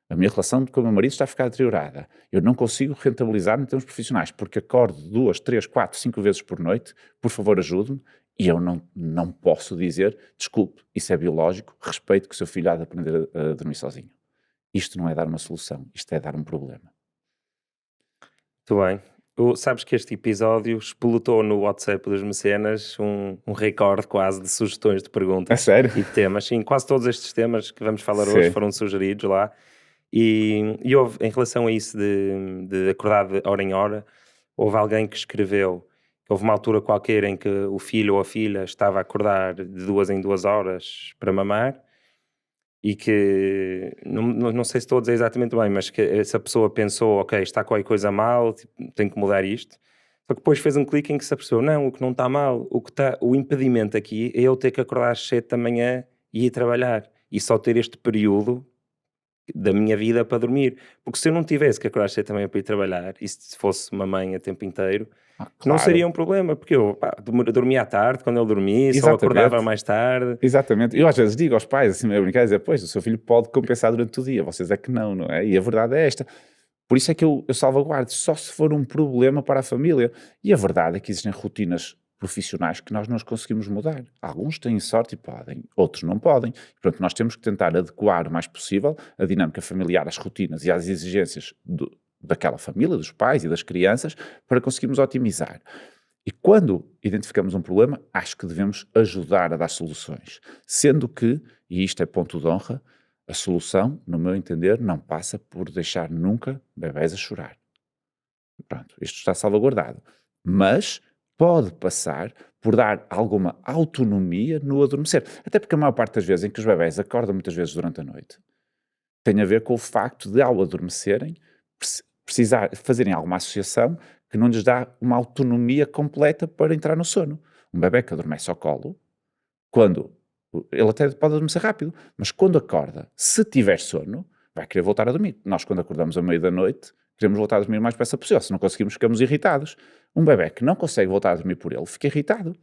a minha relação com o meu marido está a ficar deteriorada, eu não consigo rentabilizar em termos profissionais, porque acordo 2, 3, 4, 5 vezes por noite, por favor ajude-me, e eu não posso dizer, desculpe, isso é biológico, respeito que o seu filho há de aprender a dormir sozinho. Isto não é dar uma solução, isto é dar um problema. Muito bem. Sabes que este episódio explotou no WhatsApp dos mecenas um recorde quase de sugestões de É perguntas sério? e de temas. Sim, quase todos estes temas que vamos falar hoje Sim. foram sugeridos lá. E houve, em relação a isso de acordar de hora em hora, houve alguém que escreveu que houve uma altura qualquer em que o filho ou a filha estava a acordar de 2 em 2 horas para mamar e que, não sei se estou a dizer exatamente bem, mas que essa pessoa pensou, ok, está qualquer coisa mal, tipo, tenho que mudar isto. Só que depois fez um clique em que se apercebeu, não, o que não está mal, o impedimento aqui é eu ter que acordar às 7 da manhã e ir trabalhar. E só ter este período da minha vida para dormir. Porque se eu não tivesse que acordar às 7 da manhã para ir trabalhar, e se fosse uma mãe a tempo inteiro, não seria Claro. um problema, porque eu dormia à tarde, quando ele dormisse, ou acordava Exatamente. mais tarde. Exatamente. Eu às vezes digo aos pais, assim, a brincar, dizer, pois, o seu filho pode compensar durante o dia, vocês é que não é? E a verdade é esta. Por isso é que eu salvaguardo, só se for um problema para a família. E a verdade é que existem rotinas profissionais que nós não as conseguimos mudar. Alguns têm sorte e podem, outros não podem. Portanto, nós temos que tentar adequar o mais possível a dinâmica familiar às rotinas e às exigências daquela família, dos pais e das crianças, para conseguirmos otimizar. E quando identificamos um problema, acho que devemos ajudar a dar soluções. Sendo que, e isto é ponto de honra, a solução, no meu entender, não passa por deixar nunca bebés a chorar. Pronto, isto está salvaguardado. Mas pode passar por dar alguma autonomia no adormecer. Até porque a maior parte das vezes em que os bebés acordam muitas vezes durante a noite, tem a ver com o facto de, ao adormecerem, precisar fazerem alguma associação que não lhes dá uma autonomia completa para entrar no sono. Um bebé que adormece ao colo, quando ele até pode adormecer rápido, mas quando acorda, se tiver sono, vai querer voltar a dormir. Nós, quando acordamos à meia da noite, queremos voltar a dormir mais depressa possível. Se não conseguimos, ficamos irritados. Um bebé que não consegue voltar a dormir por ele, fica irritado.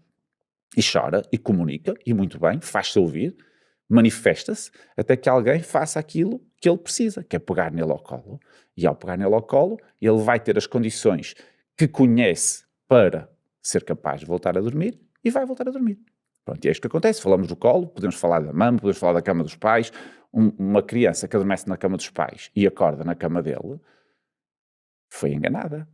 E chora, e comunica, e muito bem, faz-se ouvir, manifesta-se, até que alguém faça aquilo que ele precisa, que é pegar nele ao colo. E ao pegar nele ao colo, ele vai ter as condições que conhece para ser capaz de voltar a dormir e vai voltar a dormir. Pronto, e é isto que acontece. Falamos do colo, podemos falar da mama, podemos falar da cama dos pais. Uma criança que adormece na cama dos pais e acorda na cama dele, foi enganada.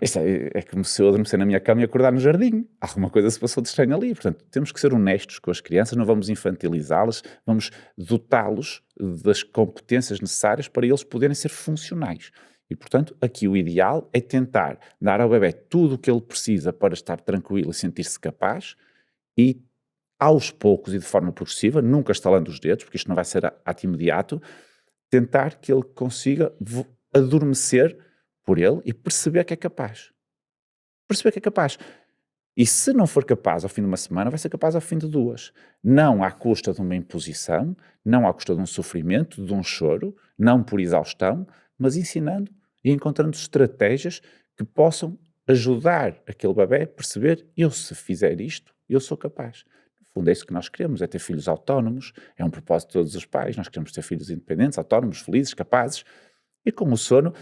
Isto é como se eu adormecer na minha cama e acordar no jardim. Alguma coisa se passou de estranho ali. Portanto, temos que ser honestos com as crianças, não vamos infantilizá-las, vamos dotá-los das competências necessárias para eles poderem ser funcionais. E, portanto, aqui o ideal é tentar dar ao bebé tudo o que ele precisa para estar tranquilo e sentir-se capaz e, aos poucos e de forma progressiva, nunca estalando os dedos, porque isto não vai ser ato imediato, tentar que ele consiga adormecer por ele e perceber que é capaz. Perceber que é capaz. E se não for capaz ao fim de uma semana, vai ser capaz ao fim de 2. Não à custa de uma imposição, não à custa de um sofrimento, de um choro, não por exaustão, mas ensinando e encontrando estratégias que possam ajudar aquele bebé a perceber, eu se fizer isto, eu sou capaz. No fundo é isso que nós queremos, é ter filhos autónomos, é um propósito de todos os pais, nós queremos ter filhos independentes, autónomos, felizes, capazes, e com o sono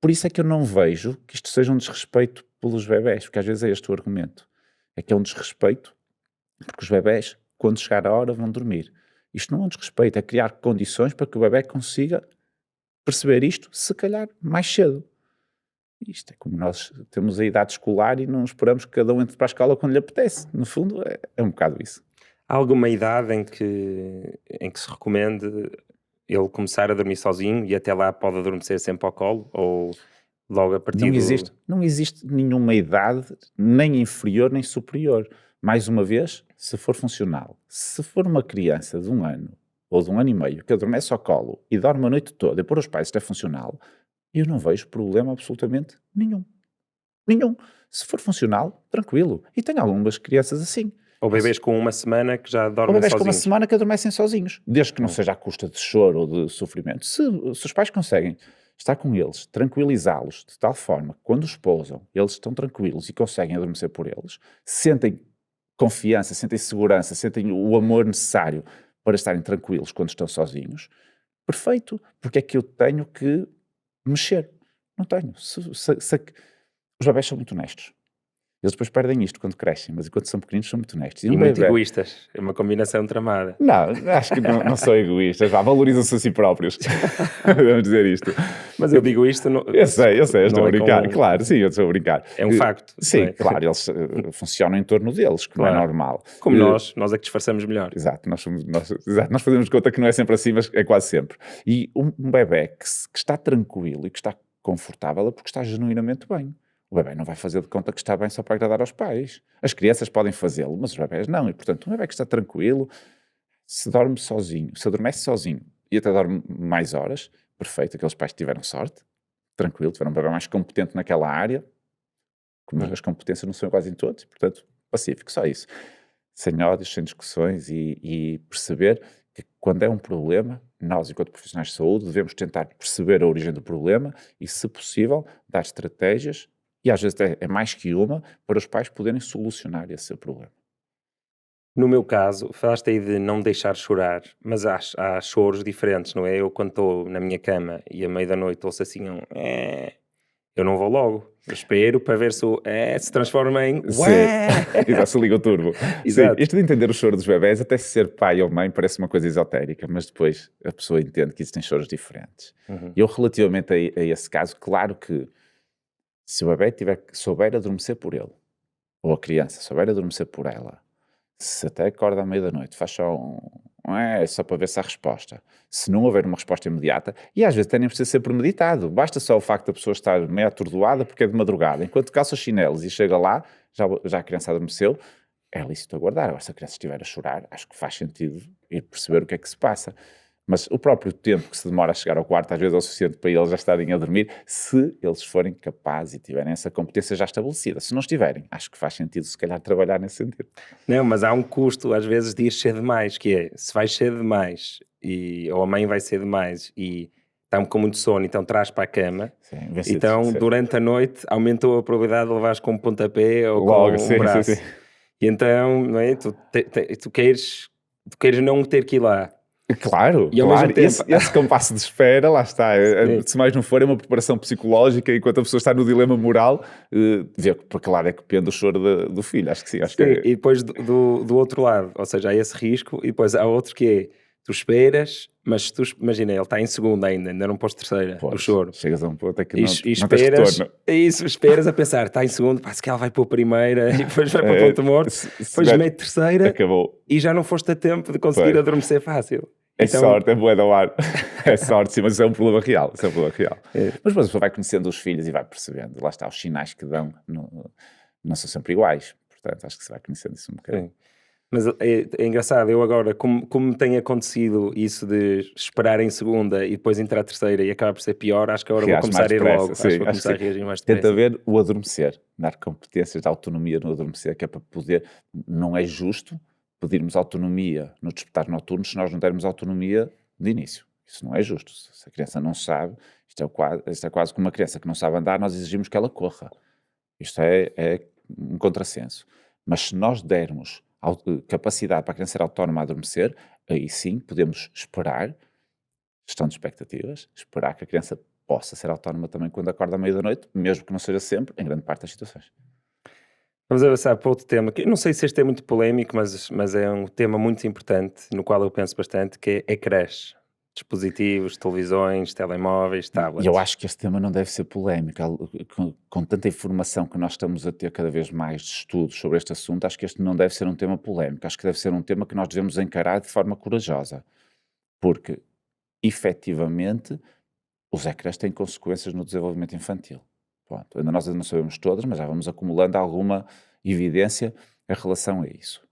Por isso é que eu não vejo que isto seja um desrespeito pelos bebés, porque às vezes é este o argumento. É que é um desrespeito, porque os bebés, quando chegar a hora, vão dormir. Isto não é um desrespeito, é criar condições para que o bebé consiga perceber isto, se calhar, mais cedo. Isto é como nós temos a idade escolar e não esperamos que cada um entre para a escola quando lhe apetece. No fundo, é um bocado isso. Há alguma idade em que se recomende ele começar a dormir sozinho e até lá pode adormecer sempre ao colo? Ou logo a partir Não existe nenhuma idade, nem inferior nem superior. Mais uma vez, se for funcional. Se for uma criança de 1 ano ou de 1 ano e meio que adormece ao colo e dorme a noite toda e por os pais isto é funcional, eu não vejo problema absolutamente nenhum. Nenhum. Se for funcional, tranquilo. E tenho algumas crianças assim. Ou bebês com 1 semana que já Ou dormem bebés com uma sozinhos? semana que adormecem sozinhos. Desde que não seja à custa de choro ou de sofrimento. Se os pais conseguem estar com eles, tranquilizá-los de tal forma que quando os pousam, eles estão tranquilos e conseguem adormecer por eles, sentem confiança, sentem segurança, sentem o amor necessário para estarem tranquilos quando estão sozinhos, perfeito. Porque é que eu tenho que mexer? Não tenho. Os bebés são muito honestos. Eles depois perdem isto quando crescem, mas enquanto são pequeninos são muito honestos. E muito egoístas. É uma combinação tramada. Não, acho que não são egoístas. Valorizam-se a si próprios. Vamos dizer isto. Mas eu digo isto... Eu sei, estou a brincar. com... Claro, sim, eu estou a brincar. É um facto. Sim, é? claro, eles funcionam em torno deles, como é normal. Como nós é que disfarçamos melhor. Exato, nós fazemos conta que não é sempre assim, mas é quase sempre. E um bebé que está tranquilo e que está confortável é porque está genuinamente bem. O bebé não vai fazer de conta que está bem só para agradar aos pais. As crianças podem fazê-lo, mas os bebés não. E, portanto, um bebé que está tranquilo, se dorme sozinho, se adormece sozinho e até dorme mais horas, perfeito, aqueles pais que tiveram sorte, tranquilo, tiveram um bebé mais competente naquela área, como as competências não são iguais em todos, portanto, pacífico, só isso. Sem ódios, sem discussões e perceber que quando é um problema, nós, enquanto profissionais de saúde, devemos tentar perceber a origem do problema e, se possível, dar estratégias, e às vezes é mais que uma, para os pais poderem solucionar esse problema. No meu caso, falaste aí de não deixar chorar, mas há choros diferentes, não é? Eu quando estou na minha cama e à meia da noite ouço assim eu não vou logo. Eu espero para ver se se transforma em Exato, se liga o turbo. Exato. Sim, isto de entender os choros dos bebés, até ser pai ou mãe, parece uma coisa esotérica, mas depois a pessoa entende que existem choros diferentes. Eu, relativamente a esse caso, claro que se o bebé souber adormecer por ele, ou a criança souber adormecer por ela, se até acorda à meia da noite, faz só só para ver se há resposta. Se não houver uma resposta imediata, e às vezes até nem precisa ser premeditado, basta só o facto da pessoa estar meio atordoada porque é de madrugada, enquanto calça os chinelos e chega lá, já a criança adormeceu, é lícito aguardar. Agora, se a criança estiver a chorar, acho que faz sentido ir perceber o que é que se passa. Mas o próprio tempo que se demora a chegar ao quarto, às vezes é o suficiente para eles já estarem a dormir, se eles forem capazes e tiverem essa competência já estabelecida. Se não estiverem, acho que faz sentido, se calhar, trabalhar nesse sentido. Não, mas há um custo, às vezes, de ir cedo demais, que é, se vais cedo demais, ou a mãe vai cedo demais, e está com muito sono, então traz para a cama, Sim, então, durante a noite, aumentou a probabilidade de levares com um pontapé ou logo, com um braço. Sim. E então, não é? Tu queres não ter que ir lá. Claro, e ao mesmo tempo... esse compasso de espera, lá está, se mais não for, é uma preparação psicológica, enquanto a pessoa está no dilema moral, ver para que lado é que pende o choro do filho, acho que sim. Que é... E depois do outro lado, ou seja, há esse risco, e depois há outro que é, tu esperas, mas imagina, ele está em segunda ainda não pôs terceira, o choro. Chegas a um ponto é que não tens retorno. Esperas a pensar, está em segundo, se que ela vai para a primeira, e depois vai para o ponto morto, depois mete terceira, acabou. E já não foste a tempo de conseguir adormecer fácil. É então... sorte, é boa do ar. É sorte, sim, mas isso é um problema real. Mas depois a pessoa vai conhecendo os filhos e vai percebendo. Lá está, os sinais que dão não são sempre iguais. Portanto, acho que se vai conhecendo isso um bocadinho. Sim. Mas é engraçado, eu agora, como tem acontecido isso de esperar em segunda e depois entrar a terceira e acaba por ser pior, acho que agora vou começar a ir logo. Acho que vou começar a reagir mais depressa. Tenta ver o adormecer, dar competências de autonomia no adormecer, que é para poder... Não é justo pedirmos autonomia no despertar noturno se nós não dermos autonomia de início. Isso não é justo. Se a criança não sabe, isto é quase como uma criança que não sabe andar, nós exigimos que ela corra. Isto é um contrassenso. Mas se nós dermos capacidade para a criança ser autónoma a adormecer, aí sim podemos esperar, gestão de expectativas, esperar que a criança possa ser autónoma também quando acorda à meia da noite, mesmo que não seja sempre, em grande parte das situações. Vamos avançar para outro tema, que eu não sei se este é muito polémico, mas é um tema muito importante, no qual eu penso bastante, que é ecrãs. Dispositivos, televisões, telemóveis, E tablets. eu acho que este tema não deve ser polémico. Com tanta informação que nós estamos a ter cada vez mais de estudos sobre este assunto, acho que este não deve ser um tema polémico. Acho que deve ser um tema que nós devemos encarar de forma corajosa. Porque, efetivamente, os ecrãs têm consequências no desenvolvimento infantil. Pronto, nós ainda não sabemos todas, mas já vamos acumulando alguma evidência em relação a isso.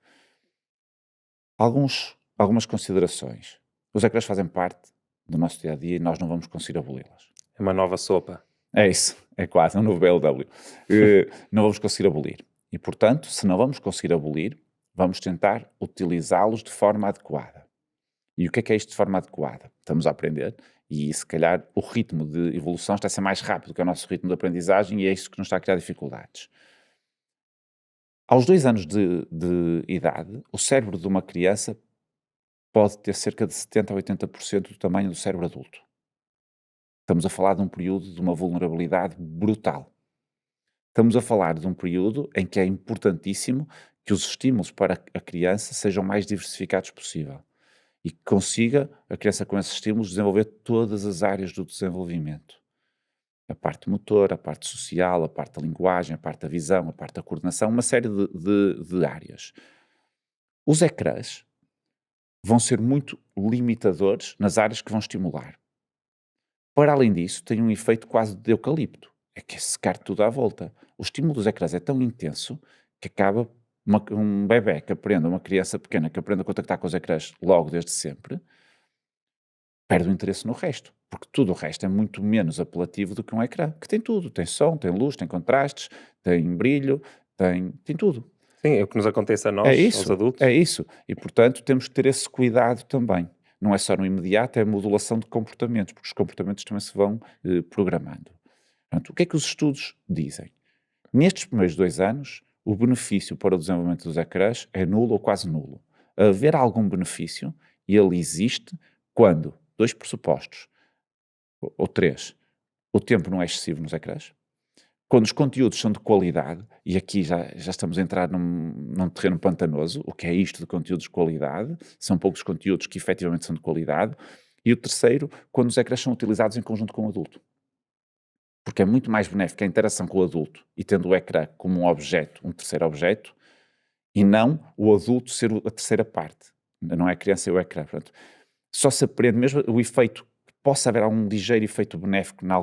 Algumas considerações. Os ecrãs fazem parte do nosso dia-a-dia e nós não vamos conseguir aboli-las. É uma nova sopa. É isso, é quase, é um novo BLW. Não vamos conseguir abolir. E, portanto, se não vamos conseguir abolir, vamos tentar utilizá-los de forma adequada. E o que é isto de forma adequada? Estamos a aprender e, se calhar, o ritmo de evolução está a ser mais rápido que o nosso ritmo de aprendizagem e é isso que nos está a criar dificuldades. Aos 2 anos de idade, o cérebro de uma criança pode ter cerca de 70% a 80% do tamanho do cérebro adulto. Estamos a falar de um período de uma vulnerabilidade brutal. Estamos a falar de um período em que é importantíssimo que os estímulos para a criança sejam o mais diversificados possível e que consiga a criança com esses estímulos desenvolver todas as áreas do desenvolvimento. A parte motora, a parte social, a parte da linguagem, a parte da visão, a parte da coordenação, uma série de áreas. Os ecrãs vão ser muito limitadores nas áreas que vão estimular. Para além disso, tem um efeito quase de eucalipto, é que é secar tudo à volta. O estímulo dos ecrãs é tão intenso que acaba um bebé que aprenda, uma criança pequena que aprenda a contactar com os ecrãs logo desde sempre, perde o interesse no resto, porque tudo o resto é muito menos apelativo do que um ecrã, que tem tudo, tem som, tem luz, tem contrastes, tem brilho, tem tudo. Sim, é o que nos acontece a nós, aos adultos. É isso, e portanto temos que ter esse cuidado também. Não é só no imediato, é a modulação de comportamentos, porque os comportamentos também se vão programando. Portanto, o que é que os estudos dizem? Nestes primeiros 2 anos, o benefício para o desenvolvimento dos ecrãs é nulo ou quase nulo. Haver algum benefício, e ele existe quando 2 pressupostos, ou 3, o tempo não é excessivo nos ecrãs, quando os conteúdos são de qualidade, e aqui já estamos a entrar num terreno pantanoso, o que é isto de conteúdos de qualidade, são poucos conteúdos que efetivamente são de qualidade, e o terceiro, quando os ecrãs são utilizados em conjunto com o adulto. Porque é muito mais benéfica a interação com o adulto e tendo o ecrã como um objeto, um terceiro objeto, e não o adulto ser a terceira parte. Não é a criança, é o ecrã. Portanto, só se aprende mesmo o efeito, possa haver algum ligeiro efeito benéfico na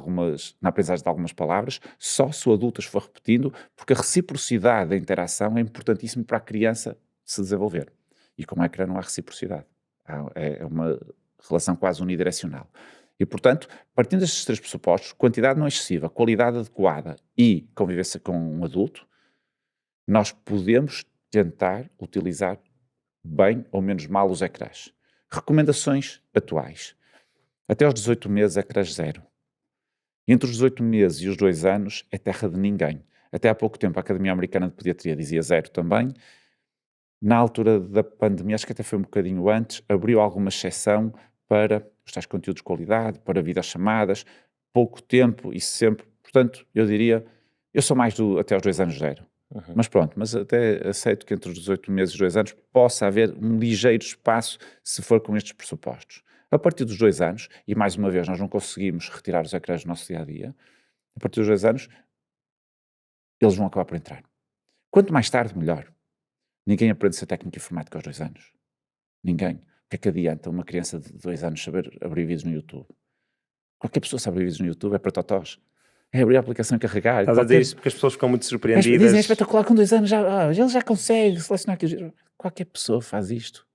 aprendizagem de algumas palavras, só se o adulto as for repetindo, porque a reciprocidade da interação é importantíssima para a criança se desenvolver. E com o ecrã não há reciprocidade. É uma relação quase unidirecional. E, portanto, partindo destes 3 pressupostos, quantidade não excessiva, qualidade adequada e convivência com um adulto, nós podemos tentar utilizar bem ou menos mal os ecrãs. Recomendações atuais. Até aos 18 meses, ecrãs 0. Entre os 18 meses e os 2 anos, é terra de ninguém. Até há pouco tempo, a Academia Americana de Pediatria dizia 0 também. Na altura da pandemia, acho que até foi um bocadinho antes, abriu alguma exceção para os tais conteúdos de qualidade, para videochamadas, pouco tempo e sempre. Portanto, eu diria, eu sou mais até aos 2 anos 0. Uhum. Mas pronto, mas até aceito que entre os 18 meses e os 2 anos possa haver um ligeiro espaço se for com estes pressupostos. A partir dos 2 anos, e mais uma vez nós não conseguimos retirar os ecrãs do nosso dia-a-dia, a partir dos 2 anos eles vão acabar por entrar. Quanto mais tarde, melhor. Ninguém aprende a ser técnico informático aos 2 anos. Ninguém. O que é que adianta uma criança de 2 anos saber abrir vídeos no YouTube? Qualquer pessoa sabe abrir vídeos no YouTube, é para totós. É abrir a aplicação e carregar. Estás a dizer isto porque as pessoas ficam muito surpreendidas. Dizem, é espetacular, com 2 anos ele já consegue selecionar aquilo. Qualquer pessoa faz isto.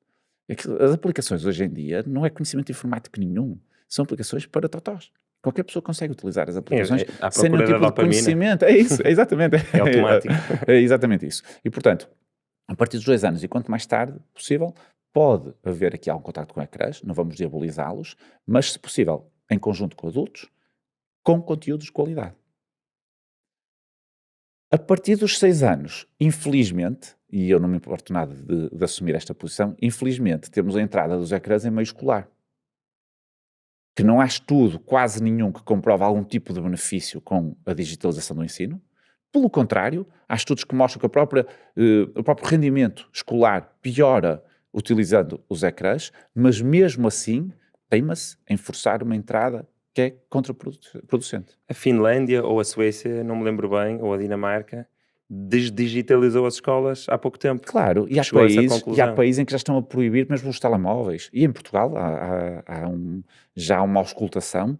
As aplicações hoje em dia não é conhecimento informático nenhum. São aplicações para totós. Qualquer pessoa consegue utilizar as aplicações sem nenhum tipo de conhecimento. É isso, é exatamente. É automático. É exatamente isso. E, portanto, a partir dos 2 anos e quanto mais tarde possível, pode haver aqui algum contacto com ecrãs, não vamos diabolizá-los, mas, se possível, em conjunto com adultos, com conteúdos de qualidade. A partir dos 6 anos, infelizmente, e eu não me importo nada de assumir esta posição, infelizmente temos a entrada dos ecrãs em meio escolar. que não há estudo quase nenhum que comprove algum tipo de benefício com a digitalização do ensino. Pelo contrário, há estudos que mostram que o próprio rendimento escolar piora utilizando os ecrãs, mas mesmo assim teima-se em forçar uma entrada que é contraproducente. A Finlândia ou a Suécia, não me lembro bem, ou a Dinamarca, desdigitalizou as escolas há pouco tempo. Claro, e Chegou a essa há conclusão. países em que já estão a proibir mesmo os telemóveis. E em Portugal já há uma auscultação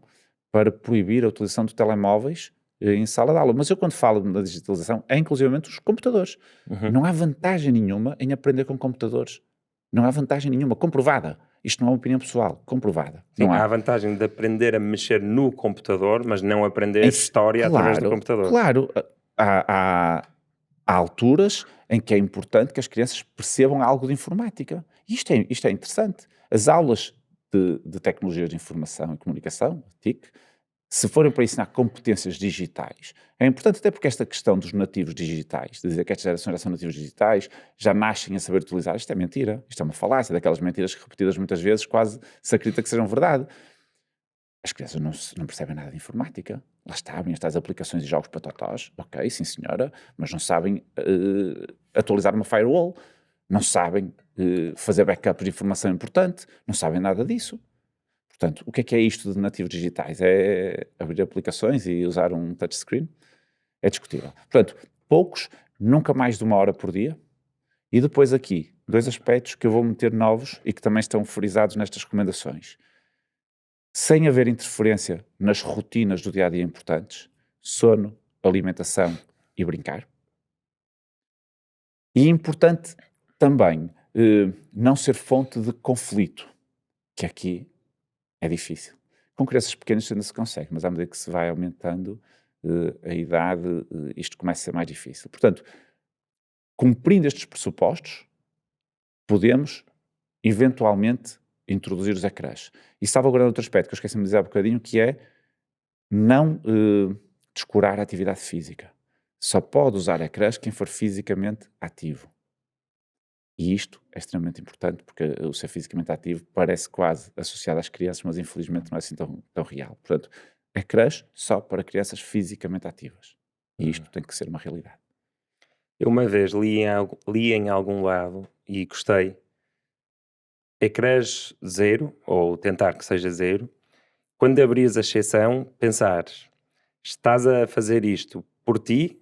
para proibir a utilização de telemóveis em sala de aula. Mas eu quando falo da digitalização, é inclusivamente os computadores. Uhum. Não há vantagem nenhuma em aprender com computadores. Não há vantagem nenhuma, comprovada. Isto não é uma opinião pessoal, comprovada. Sim, Não há há. a vantagem de aprender a mexer no computador, mas não aprender história através do computador. Claro, há alturas em que é importante que as crianças percebam algo de informática. Isto é interessante. As aulas de tecnologias de informação e comunicação, TIC, se forem para ensinar competências digitais, é importante até porque esta questão dos nativos digitais, de dizer que estas gerações já são nativos digitais, já nascem a saber utilizar, isto é mentira, isto é uma falácia, daquelas mentiras repetidas muitas vezes, quase se acredita que sejam verdade. As crianças não percebem nada de informática. Lá está, abrem estas aplicações e jogos para totós, ok, sim senhora, mas não sabem atualizar uma firewall, não sabem fazer backup de informação importante, não sabem nada disso. Portanto, o que é isto de nativos digitais? É abrir aplicações e usar um touchscreen? É discutível. Portanto, poucos, nunca mais de 1 hora por dia. E depois aqui, 2 aspectos que eu vou meter novos e que também estão frisados nestas recomendações. Sem haver interferência nas rotinas do dia-a-dia importantes, sono, alimentação e brincar. E importante também não ser fonte de conflito, que aqui é difícil. Com crianças pequenas ainda se consegue, mas à medida que se vai aumentando a idade, isto começa a ser mais difícil. Portanto, cumprindo estes pressupostos, podemos eventualmente introduzir os ecrãs. E salvaguardando outro aspecto que eu esqueci-me de dizer há bocadinho, que é não descurar a atividade física. Só pode usar ecrãs quem for fisicamente ativo. E isto é extremamente importante, porque o ser fisicamente ativo parece quase associado às crianças, mas infelizmente não é assim tão real. Portanto, ecrãs só para crianças fisicamente ativas. E isto tem que ser uma realidade. Eu uma vez li em algum lado e gostei. Ecrãs zero, ou tentar que seja zero, quando abrires a exceção, pensares, estás a fazer isto por ti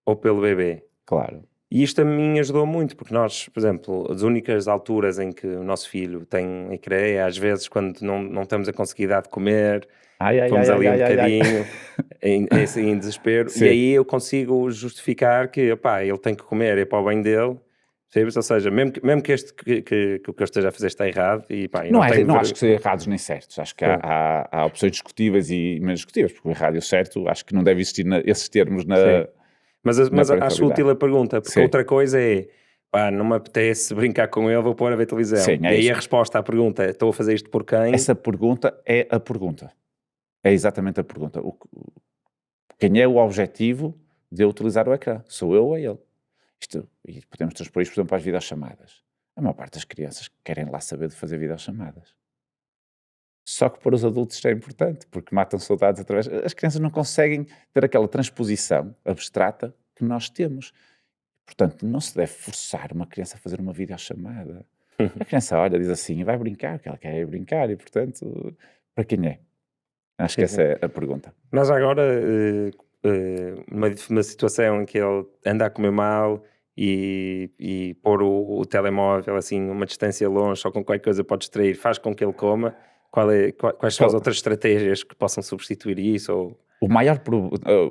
ou pelo bebê? Claro. E isto a mim ajudou muito, porque nós, por exemplo, as únicas alturas em que o nosso filho tem ecrã é às vezes quando não estamos a conseguir dar de comer, fomos ali um bocadinho em desespero, Sim. e aí eu consigo justificar que, opá, ele tem que comer, é para o bem dele, percebes? Ou seja, mesmo que o que eu esteja a fazer está errado, e pá, eu Não tenho acho que sejam errados nem certos. Acho que há opções discutíveis e menos discutíveis, porque o errado e o certo, acho que não deve existir esses termos na... Sim. Mas acho parentalidade. útil a pergunta, porque Sim. outra coisa é, pá, não me apetece brincar com ele, vou pôr a ver televisão. Sim, E é aí isso. a resposta à pergunta é, estou a fazer isto por quem? Essa pergunta é a pergunta. É exatamente a pergunta. Quem é o objetivo de eu utilizar o ecrã? Sou eu ou é ele? E podemos transpor isto, por exemplo, para as videochamadas. A maior parte das crianças querem lá saber de fazer videochamadas. Só que para os adultos isto é importante, porque matam saudades através... As crianças não conseguem ter aquela transposição abstrata que nós temos. Portanto, não se deve forçar uma criança a fazer uma videochamada. A criança olha, diz assim, e vai brincar, que ela quer brincar, e portanto, para quem é? Acho que essa é a pergunta. Mas agora, numa situação em que ele anda a comer mal e pôr o telemóvel assim uma distância longe, só com qualquer coisa pode distrair, faz com que ele coma, quais são as outras estratégias que possam substituir isso? Ou...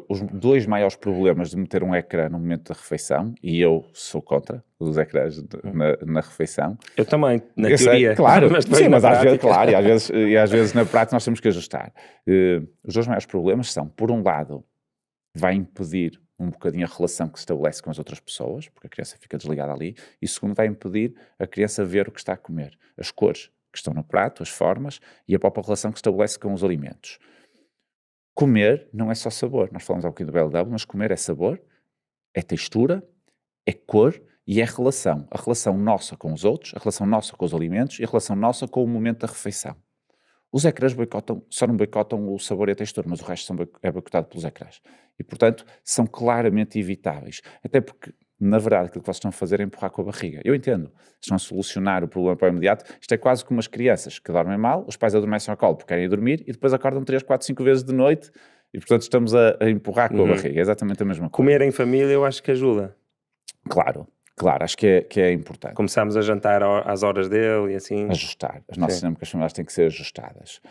Os 2 maiores problemas de meter um ecrã no momento da refeição, e eu sou contra os ecrãs na refeição. Eu também, na teoria. Claro, mas sim, mas às vezes, prática. claro, e às vezes na prática nós temos que ajustar. Os 2 maiores problemas são, por um lado, vai impedir um bocadinho a relação que se estabelece com as outras pessoas, porque a criança fica desligada ali, e segundo, vai impedir a criança ver o que está a comer, as cores que estão no prato, as formas e a própria relação que se estabelece com os alimentos. Comer não é só sabor, nós falamos há um bocadinho do BLW, mas comer é sabor, é textura, é cor e é relação. A relação nossa com os outros, a relação nossa com os alimentos e a relação nossa com o momento da refeição. Os ecrãs só não boicotam o sabor e a textura, mas o resto é boicotado pelos ecrãs. E, portanto, são claramente evitáveis. Até porque, na verdade, aquilo que vocês estão a fazer é empurrar com a barriga. Eu entendo. Estão a solucionar o problema para o imediato. Isto é quase como as crianças que dormem mal, os pais adormecem ao colo porque querem ir dormir e depois acordam 3, 4, 5 vezes de noite e, portanto, estamos a empurrar com a barriga. É exatamente a mesma coisa. Comer em família eu acho que ajuda. Claro, acho que é importante. Começamos a jantar às horas dele e assim. Ajustar. As nossas dinâmicas familiares têm que ser ajustadas.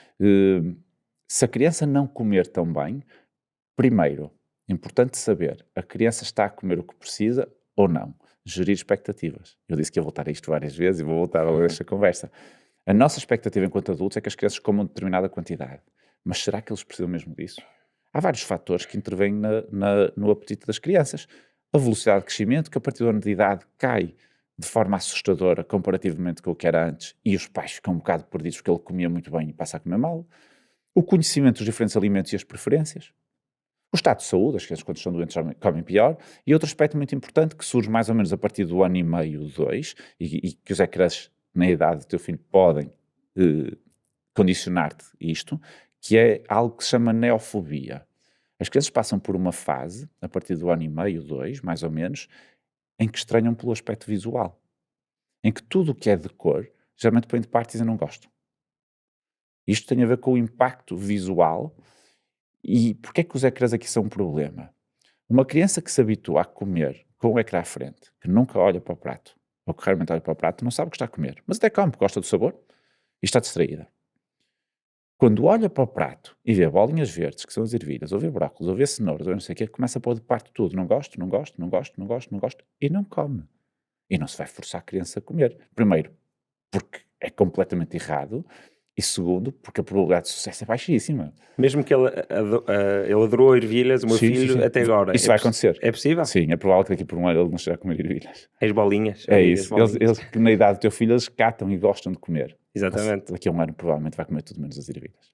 Se a criança não comer tão bem, primeiro, importante saber, a criança está a comer o que precisa ou não. Gerir expectativas. Eu disse que ia voltar a isto várias vezes e vou voltar a esta conversa. A nossa expectativa enquanto adultos é que as crianças comam determinada quantidade. Mas será que eles precisam mesmo disso? Há vários fatores que intervêm no apetite das crianças. A velocidade de crescimento, que a partir do ano de idade cai de forma assustadora comparativamente com o que era antes, e os pais ficam um bocado perdidos porque ele comia muito bem e passa a comer mal. O conhecimento dos diferentes alimentos e as preferências. O estado de saúde, as crianças quando estão doentes comem pior. E outro aspecto muito importante que surge mais ou menos a partir do ano e meio, 2, e que os ecrãs na idade do teu filho podem condicionar-te isto, que é algo que se chama neofobia. As crianças passam por uma fase, a partir do ano e meio, 2, mais ou menos, em que estranham pelo aspecto visual. Em que tudo o que é de cor, geralmente põe de parte e dizem não gosto. Isto tem a ver com o impacto visual. E porquê é que os ecrãs aqui são um problema? Uma criança que se habitua a comer com o ecrã à frente, que nunca olha para o prato, ou que raramente olha para o prato, não sabe o que está a comer. Mas até come, gosta do sabor e está distraída. Quando olha para o prato e vê bolinhas verdes, que são as ervilhas, ou vê brócolis, ou vê cenouras, ou não sei o quê, começa a pôr de parte tudo. Não gosto, não gosto, não gosto, não gosto, não gosto. E não come. E não se vai forçar a criança a comer. Primeiro, porque é completamente errado. E segundo, porque a probabilidade de sucesso é baixíssima. Mesmo que ele adorou ervilhas, o meu filho, sim. até agora. Isso vai acontecer. É possível? Sim, é provável que daqui por um ano ele não esteja a comer ervilhas. As bolinhas. É isso. Eles, que na idade do teu filho, eles catam e gostam de comer. Exatamente. Mas daqui a um ano provavelmente vai comer tudo menos as ervilhas.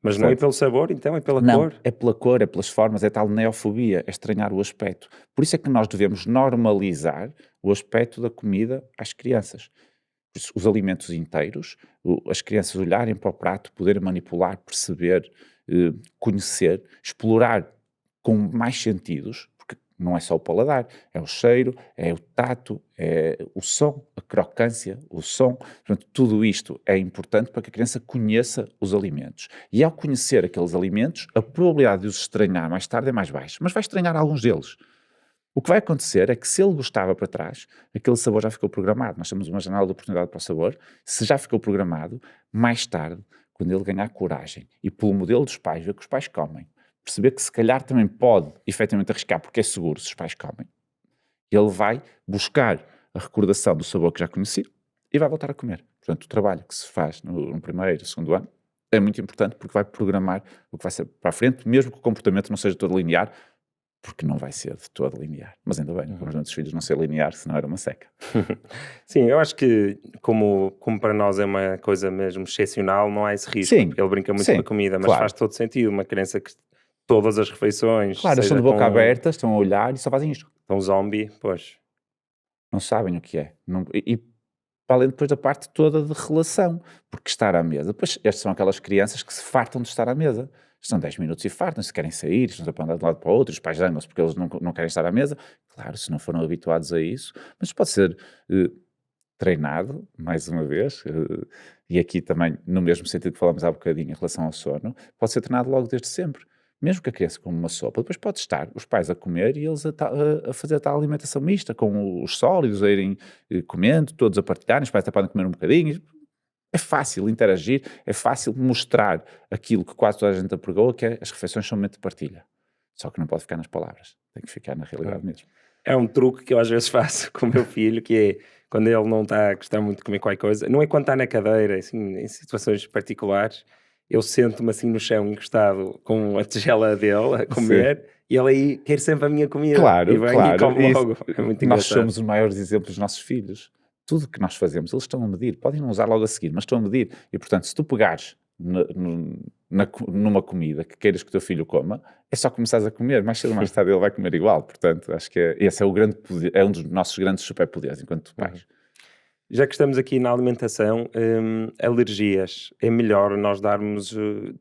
Mas não é pelo sabor, então? É pela cor? É pela cor, é pelas formas, é tal neofobia, é estranhar o aspecto. Por isso é que nós devemos normalizar o aspecto da comida às crianças. Os alimentos inteiros, as crianças olharem para o prato, poderem manipular, perceber, conhecer, explorar com mais sentidos, porque não é só o paladar, é o cheiro, é o tato, é o som, a crocância, o som. Portanto, tudo isto é importante para que a criança conheça os alimentos. E ao conhecer aqueles alimentos, a probabilidade de os estranhar mais tarde é mais baixa, mas vai estranhar alguns deles. O que vai acontecer é que se ele gostava para trás, aquele sabor já ficou programado. Nós temos uma janela de oportunidade para o sabor. Se já ficou programado, mais tarde, quando ele ganhar coragem e pelo modelo dos pais, ver que os pais comem, perceber que se calhar também pode efetivamente arriscar porque é seguro se os pais comem, ele vai buscar a recordação do sabor que já conhecia e vai voltar a comer. Portanto, o trabalho que se faz no primeiro, segundo ano é muito importante porque vai programar o que vai ser para a frente, mesmo que o comportamento não seja todo linear, porque não vai ser de todo linear. Mas ainda bem, com os nossos filhos não ser linear, senão era uma seca. Sim, eu acho que como para nós é uma coisa mesmo excepcional, não há esse risco. Sim, porque ele brinca muito sim, com a comida, mas claro. faz todo sentido. Uma criança que todas as refeições... Claro, eles estão de boca aberta, estão a olhar e só fazem isto. Estão zombie, pois. Não sabem o que é. E para além depois da parte toda de relação, porque estar à mesa, pois estas são aquelas crianças que se fartam de estar à mesa. Estão 10 minutos e fartam-se, querem sair, estão a andar de um lado para o outro, os pais zangam-se porque eles não querem estar à mesa. Claro, se não foram habituados a isso, mas pode ser treinado, mais uma vez, e aqui também, no mesmo sentido que falamos há bocadinho em relação ao sono, pode ser treinado logo desde sempre. Mesmo que a criança coma uma sopa, depois pode estar os pais a comer e eles a fazer a tal alimentação mista, com os sólidos a irem comendo, todos a partilharem, os pais até podem comer um bocadinho. É fácil interagir, é fácil mostrar aquilo que quase toda a gente apregou, que é as refeições são momento de partilha. Só que não pode ficar nas palavras, tem que ficar na realidade mesmo. É um truque que eu às vezes faço com o meu filho, que é quando ele não está a gostar muito de comer qualquer coisa, não é quando está na cadeira, assim, em situações particulares, eu sento-me assim no chão encostado com a tigela dele a comer. Sim. E ele aí quer sempre a minha comida. Claro, e vem claro. E come logo. É muito nós engraçado. somos os maiores exemplos dos nossos filhos. Tudo que nós fazemos, eles estão a medir. Podem não usar logo a seguir, mas estão a medir. E, portanto, se tu pegares numa comida que queiras que o teu filho coma, é só começares a comer. Mais cedo ou mais tarde ele vai comer igual. Portanto, acho que esse é o grande poder, é um dos nossos grandes superpoderes enquanto pais. Já que estamos aqui na alimentação, alergias, é melhor nós darmos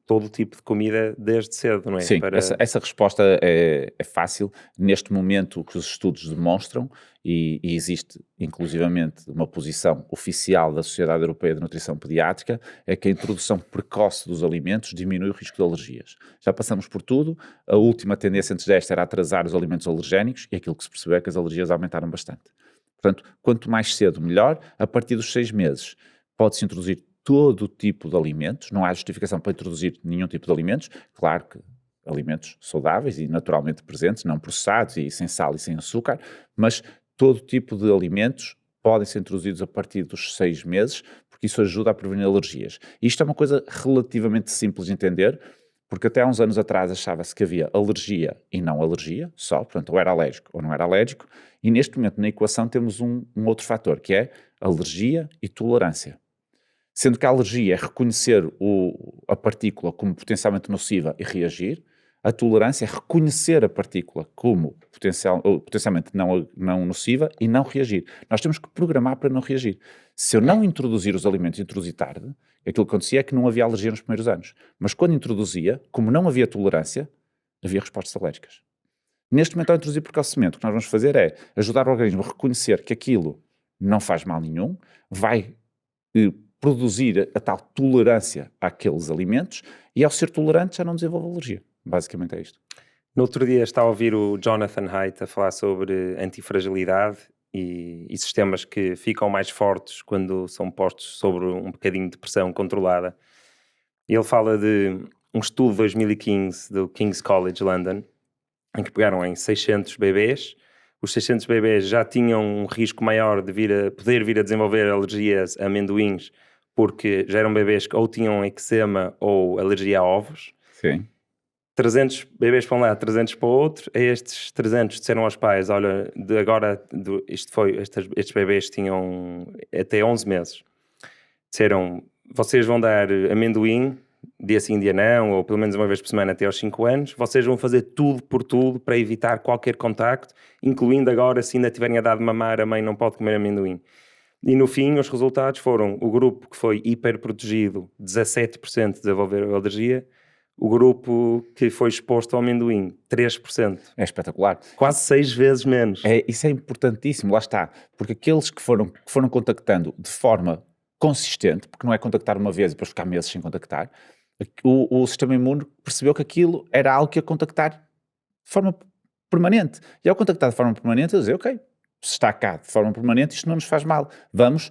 todo tipo de comida desde cedo, não é? Sim, essa resposta é fácil. Neste momento, o que os estudos demonstram, e existe inclusivamente uma posição oficial da Sociedade Europeia de Nutrição Pediátrica, é que a introdução precoce dos alimentos diminui o risco de alergias. Já passamos por tudo, a última tendência antes desta era atrasar os alimentos alergénicos, e aquilo que se percebeu é que as alergias aumentaram bastante. Portanto, quanto mais cedo, melhor. A partir dos 6 meses, pode-se introduzir todo o tipo de alimentos, não há justificação para introduzir nenhum tipo de alimentos. Claro que alimentos saudáveis e naturalmente presentes, não processados e sem sal e sem açúcar, mas todo tipo de alimentos podem ser introduzidos a partir dos 6 meses, porque isso ajuda a prevenir alergias. E isto é uma coisa relativamente simples de entender, porque até há uns anos atrás achava-se que havia alergia e não alergia, só, portanto, ou era alérgico ou não era alérgico, e neste momento na equação temos um outro fator, que é alergia e tolerância. Sendo que a alergia é reconhecer a partícula como potencialmente nociva e reagir, a tolerância é reconhecer a partícula como potencialmente não nociva e não reagir. Nós temos que programar para não reagir. Se eu não introduzir os alimentos, introduzir tarde, aquilo que acontecia é que não havia alergia nos primeiros anos. Mas quando introduzia, como não havia tolerância, havia respostas alérgicas. Neste momento, ao introduzir precocemente, o que nós vamos fazer é ajudar o organismo a reconhecer que aquilo não faz mal nenhum, vai produzir a tal tolerância àqueles alimentos e, ao ser tolerante, já não desenvolve alergia. Basicamente é isto. No outro dia estava a ouvir o Jonathan Haidt a falar sobre antifragilidade e sistemas que ficam mais fortes quando são postos sobre um bocadinho de pressão controlada. E ele fala de um estudo de 2015 do King's College London, em que pegaram em 600 bebês. Os 600 bebês já tinham um risco maior de poder vir a desenvolver alergias a amendoins, porque já eram bebês que ou tinham eczema ou alergia a ovos. Sim. 300 bebês para um lado, 300 para o outro. A estes 300 disseram aos pais, olha, estes bebês tinham até 11 meses. Disseram, vocês vão dar amendoim, dia sim, dia não, ou pelo menos uma vez por semana até aos 5 anos. Vocês vão fazer tudo por tudo para evitar qualquer contacto, incluindo agora, se ainda tiverem a dar de mamar, a mãe não pode comer amendoim. E no fim, os resultados foram o grupo que foi hiperprotegido, 17% desenvolveu alergia. O grupo que foi exposto ao amendoim, 3%. É espetacular. Quase 6 vezes menos. Isso é importantíssimo, lá está. Porque aqueles que foram contactando de forma consistente, porque não é contactar uma vez e depois ficar meses sem contactar, o sistema imune percebeu que aquilo era algo que ia contactar de forma permanente. E ao contactar de forma permanente, eu dizer, ok, se está cá de forma permanente, isto não nos faz mal. Vamos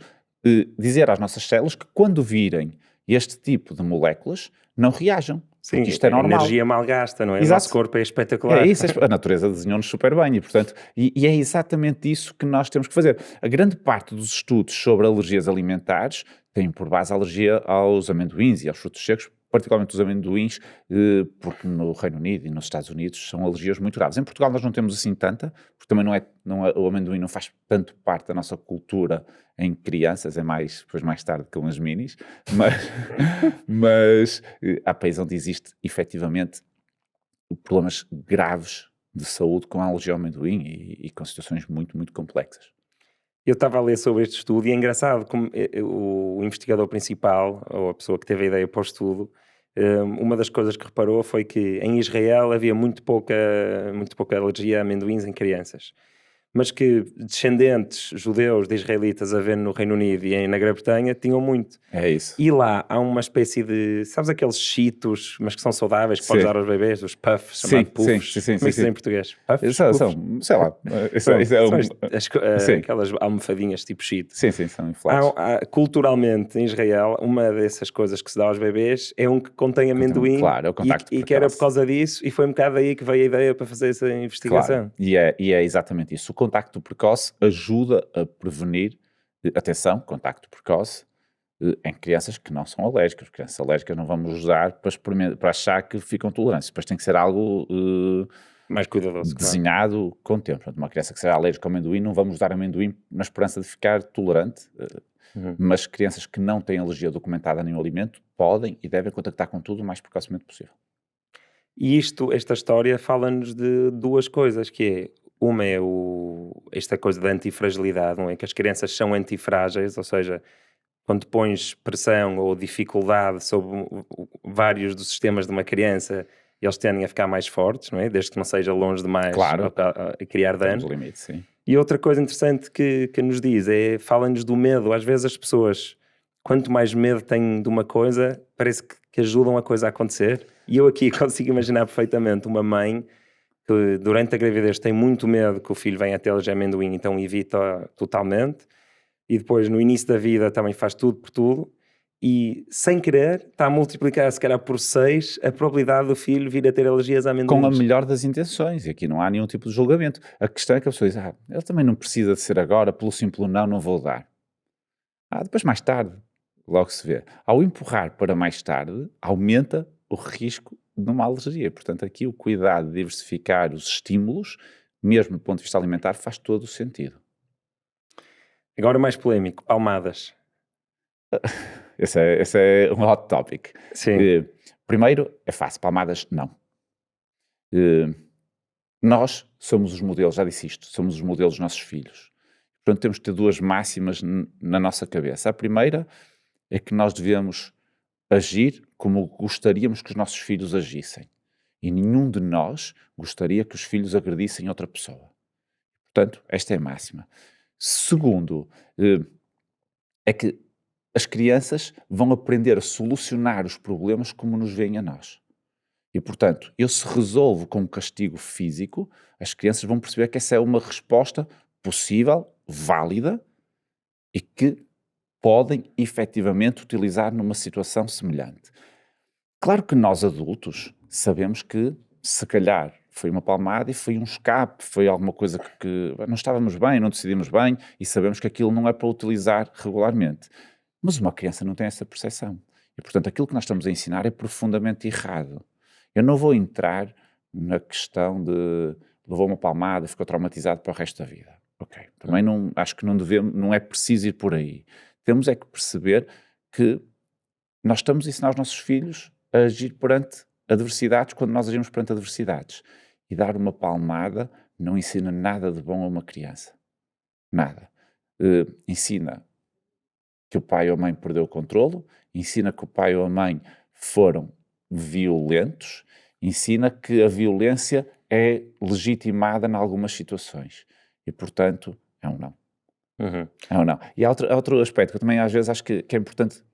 dizer às nossas células que quando virem este tipo de moléculas, não reajam. Sim, porque isto é normal. A energia mal gasta, não é? Exato. O nosso corpo é espetacular. É isso, a natureza desenhou-nos super bem e, portanto, e é exatamente isso que nós temos que fazer. A grande parte dos estudos sobre alergias alimentares tem por base a alergia aos amendoins e aos frutos secos, particularmente os amendoins, porque no Reino Unido e nos Estados Unidos são alergias muito graves. Em Portugal nós não temos assim tanta, porque também o amendoim não faz tanto parte da nossa cultura em crianças, é depois mais tarde com as minis, mas há países onde existe efetivamente problemas graves de saúde com a alergia ao amendoim e com situações muito, muito complexas. Eu estava a ler sobre este estudo e é engraçado como o investigador principal, ou a pessoa que teve a ideia para o estudo, uma das coisas que reparou foi que em Israel havia muito pouca alergia a amendoins em crianças, mas que descendentes judeus de israelitas a ver no Reino Unido e na Grã-Bretanha tinham muito. É isso. E lá há uma espécie de, sabes aqueles cheetos, mas que são saudáveis, que podes dar aos bebês, os puffs, chamados puffs. Sim, como é que se diz em português? Puffs? São, sei lá. Aquelas almofadinhas tipo cheat. Sim, são inflados. Culturalmente, em Israel, uma dessas coisas que se dá aos bebês é um que contém amendoim. Claro, é o contacto e que era por causa disso, e foi um bocado aí que veio a ideia para fazer essa investigação. Claro, e é exatamente isso. O contacto precoce ajuda a prevenir, atenção, contacto precoce, em crianças que não são alérgicas. Crianças alérgicas não vamos usar para achar que ficam tolerantes. Depois tem que ser algo mais cuidadoso, desenhado com o tempo. Portanto, uma criança que seja alérgica ao amendoim, não vamos dar amendoim na esperança de ficar tolerante. Mas crianças que não têm alergia documentada a nenhum alimento podem e devem contactar com tudo o mais precocemente possível. E esta história fala-nos de duas coisas, que é Uma é esta coisa da antifragilidade, não é? Que as crianças são antifrágeis, ou seja, quando pões pressão ou dificuldade sobre vários dos sistemas de uma criança, eles tendem a ficar mais fortes, não é? Desde que não seja longe demais Claro. a criar Temos dano. limites, sim. E outra coisa interessante que nos diz fala-nos do medo. Às vezes as pessoas, quanto mais medo têm de uma coisa, parece que ajudam a coisa a acontecer. E eu aqui consigo imaginar perfeitamente uma mãe que durante a gravidez tem muito medo que o filho venha a ter alergia a amendoim, então evita totalmente. E depois no início da vida também faz tudo por tudo. E sem querer está a multiplicar se calhar por 6 a probabilidade do filho vir a ter alergias a amendoins. Com a melhor das intenções, e aqui não há nenhum tipo de julgamento. A questão é que a pessoa diz, ele também não precisa de ser agora, pelo simples não vou dar. Depois mais tarde, logo se vê. Ao empurrar para mais tarde, aumenta o risco de uma alergia. Portanto, aqui o cuidado de diversificar os estímulos, mesmo do ponto de vista alimentar, faz todo o sentido. Agora mais polémico, palmadas. Esse é um hot topic. Sim. Primeiro, é fácil, palmadas não. Nós somos os modelos, já disse isto, somos os modelos dos nossos filhos. Portanto, temos que ter duas máximas na nossa cabeça. A primeira é que nós devemos agir como gostaríamos que os nossos filhos agissem. E nenhum de nós gostaria que os filhos agredissem outra pessoa. Portanto, esta é a máxima. Segundo, é que as crianças vão aprender a solucionar os problemas como nos veem a nós. E, portanto, eu se resolvo com um castigo físico, as crianças vão perceber que essa é uma resposta possível, válida e que podem efetivamente utilizar numa situação semelhante. Claro que nós adultos sabemos que, se calhar, foi uma palmada e foi um escape, foi alguma coisa que não estávamos bem, não decidimos bem e sabemos que aquilo não é para utilizar regularmente. Mas uma criança não tem essa percepção. E, portanto, aquilo que nós estamos a ensinar é profundamente errado. Eu não vou entrar na questão de levou uma palmada, ficou traumatizado para o resto da vida. Ok, também não, acho que não é preciso ir por aí. Temos é que perceber que nós estamos a ensinar os nossos filhos a agir perante adversidades quando nós agimos perante adversidades. E dar uma palmada não ensina nada de bom a uma criança. Nada. Ensina que o pai ou a mãe perdeu o controlo, ensina que o pai ou a mãe foram violentos, ensina que a violência é legitimada em algumas situações. E, portanto, é um não. É um não. E há outro aspecto que eu também às vezes acho que é importante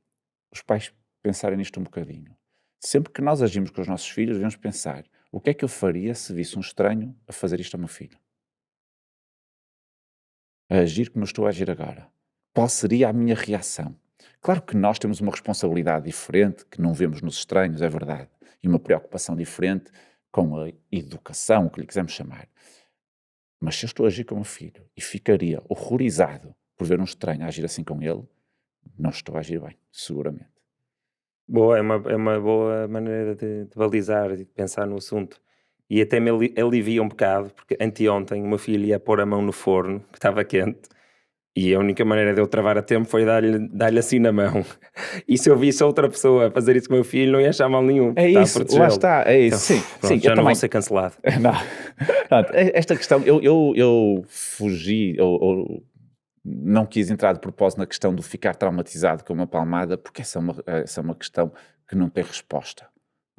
os pais pensarem nisto um bocadinho. Sempre que nós agimos com os nossos filhos, devemos pensar, o que é que eu faria se visse um estranho a fazer isto ao meu filho? A agir como eu estou a agir agora. Qual seria a minha reação? Claro que nós temos uma responsabilidade diferente, que não vemos nos estranhos, é verdade, e uma preocupação diferente com a educação, o que lhe quisermos chamar. Mas se eu estou a agir com o meu filho e ficaria horrorizado por ver um estranho a agir assim com ele, não estou a agir bem, seguramente. Boa, é uma boa maneira de balizar e de pensar no assunto. E até me alivia um bocado, porque anteontem o meu filho ia pôr a mão no forno, que estava quente, e a única maneira de eu travar a tempo foi dar-lhe assim na mão. E se eu visse outra pessoa a fazer isso com o meu filho, não ia achar mal nenhum. É isso, lá está, é isso. Então, sim, pronto, sim, já eu não também. vou ser cancelado. Não. Pronto, esta questão, eu fugi, ou não quis entrar de propósito na questão do ficar traumatizado com uma palmada, porque essa é uma questão que não tem resposta,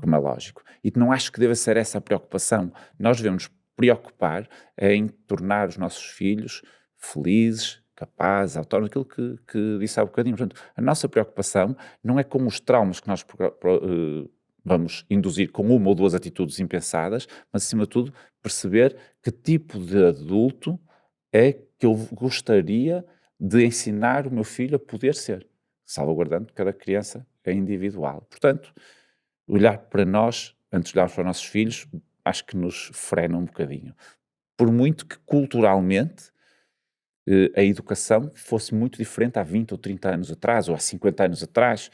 como é lógico. E não acho que deva ser essa a preocupação. Nós devemos preocupar em tornar os nossos filhos felizes, capazes, autónomos, aquilo que disse há bocadinho. Portanto, a nossa preocupação não é com os traumas que nós vamos induzir com uma ou duas atitudes impensadas, mas, acima de tudo, perceber que tipo de adulto é que eu gostaria de ensinar o meu filho a poder ser, salvaguardando que cada criança é individual. Portanto, olhar para nós, antes de olhar para os nossos filhos, acho que nos frena um bocadinho. Por muito que culturalmente a educação fosse muito diferente há 20 ou 30 anos atrás, ou há 50 anos atrás,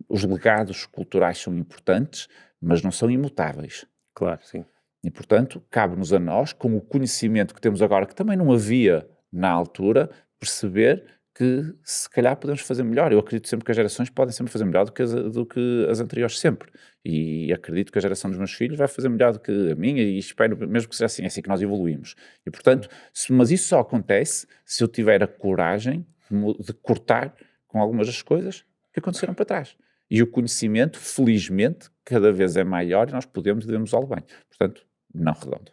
os legados culturais são importantes, mas não são imutáveis. Claro, sim. E, portanto, cabe-nos a nós, com o conhecimento que temos agora, que também não havia na altura, perceber que se calhar podemos fazer melhor. Eu acredito sempre que as gerações podem sempre fazer melhor do que as anteriores sempre. E acredito que a geração dos meus filhos vai fazer melhor do que a minha e espero mesmo que seja assim, é assim que nós evoluímos. E portanto, mas isso só acontece se eu tiver a coragem de cortar com algumas das coisas que aconteceram para trás. E o conhecimento, felizmente, cada vez é maior e nós podemos e devemos usá-lo bem. Portanto, não redondo.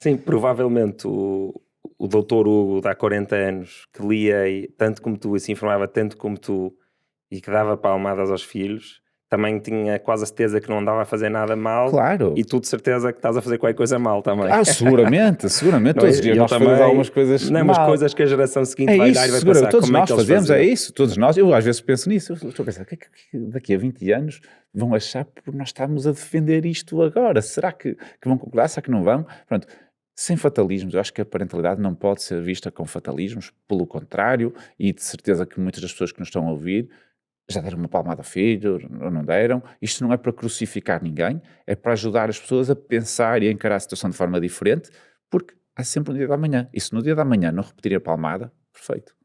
Sim, provavelmente o doutor Hugo, de há 40 anos, que lia tanto como tu e se informava tanto como tu e que dava palmadas aos filhos, também tinha quase a certeza que não andava a fazer nada mal. Claro. E tu de certeza que estás a fazer qualquer coisa mal também. Seguramente. Todos os dias nós fazemos algumas coisas não, mal. Mas coisas que a geração seguinte vai dar e vai pensar todos como nós é que eles fazemos, faziam. é isso. Todos nós, eu às vezes penso nisso, eu estou a pensar, o que é que daqui a 20 anos vão achar por nós estarmos a defender isto agora? Será que vão concordar? Será que não vão? Pronto. Sem fatalismos, eu acho que a parentalidade não pode ser vista com fatalismos, pelo contrário, e de certeza que muitas das pessoas que nos estão a ouvir já deram uma palmada ao filho, ou não deram. Isto não é para crucificar ninguém, é para ajudar as pessoas a pensar e a encarar a situação de forma diferente, porque há sempre um dia da manhã. E se no dia da manhã não repetirem a palmada, perfeito.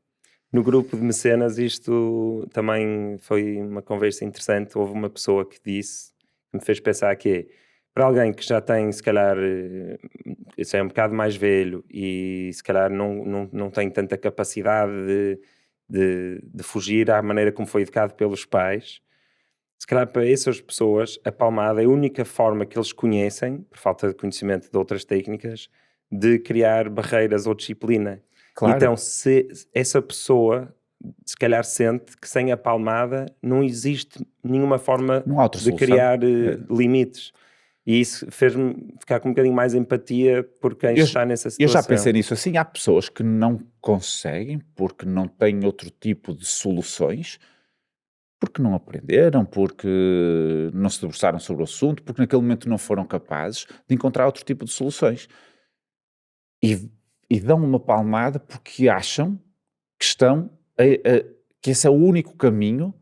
No grupo de mecenas isto também foi uma conversa interessante. Houve uma pessoa que disse, que me fez pensar que para alguém que já tem, se calhar, isso é um bocado mais velho e se calhar não tem tanta capacidade de fugir à maneira como foi educado pelos pais, se calhar para essas pessoas a palmada é a única forma que eles conhecem, por falta de conhecimento de outras técnicas, de criar barreiras ou disciplina. Claro. Então se essa pessoa se calhar sente que sem a palmada não existe nenhuma forma de criar limites. E isso fez-me ficar com um bocadinho mais empatia por quem está nessa situação. Eu já pensei nisso assim, há pessoas que não conseguem porque não têm outro tipo de soluções, porque não aprenderam, porque não se debruçaram sobre o assunto, porque naquele momento não foram capazes de encontrar outro tipo de soluções. E dão uma palmada porque acham que que esse é o único caminho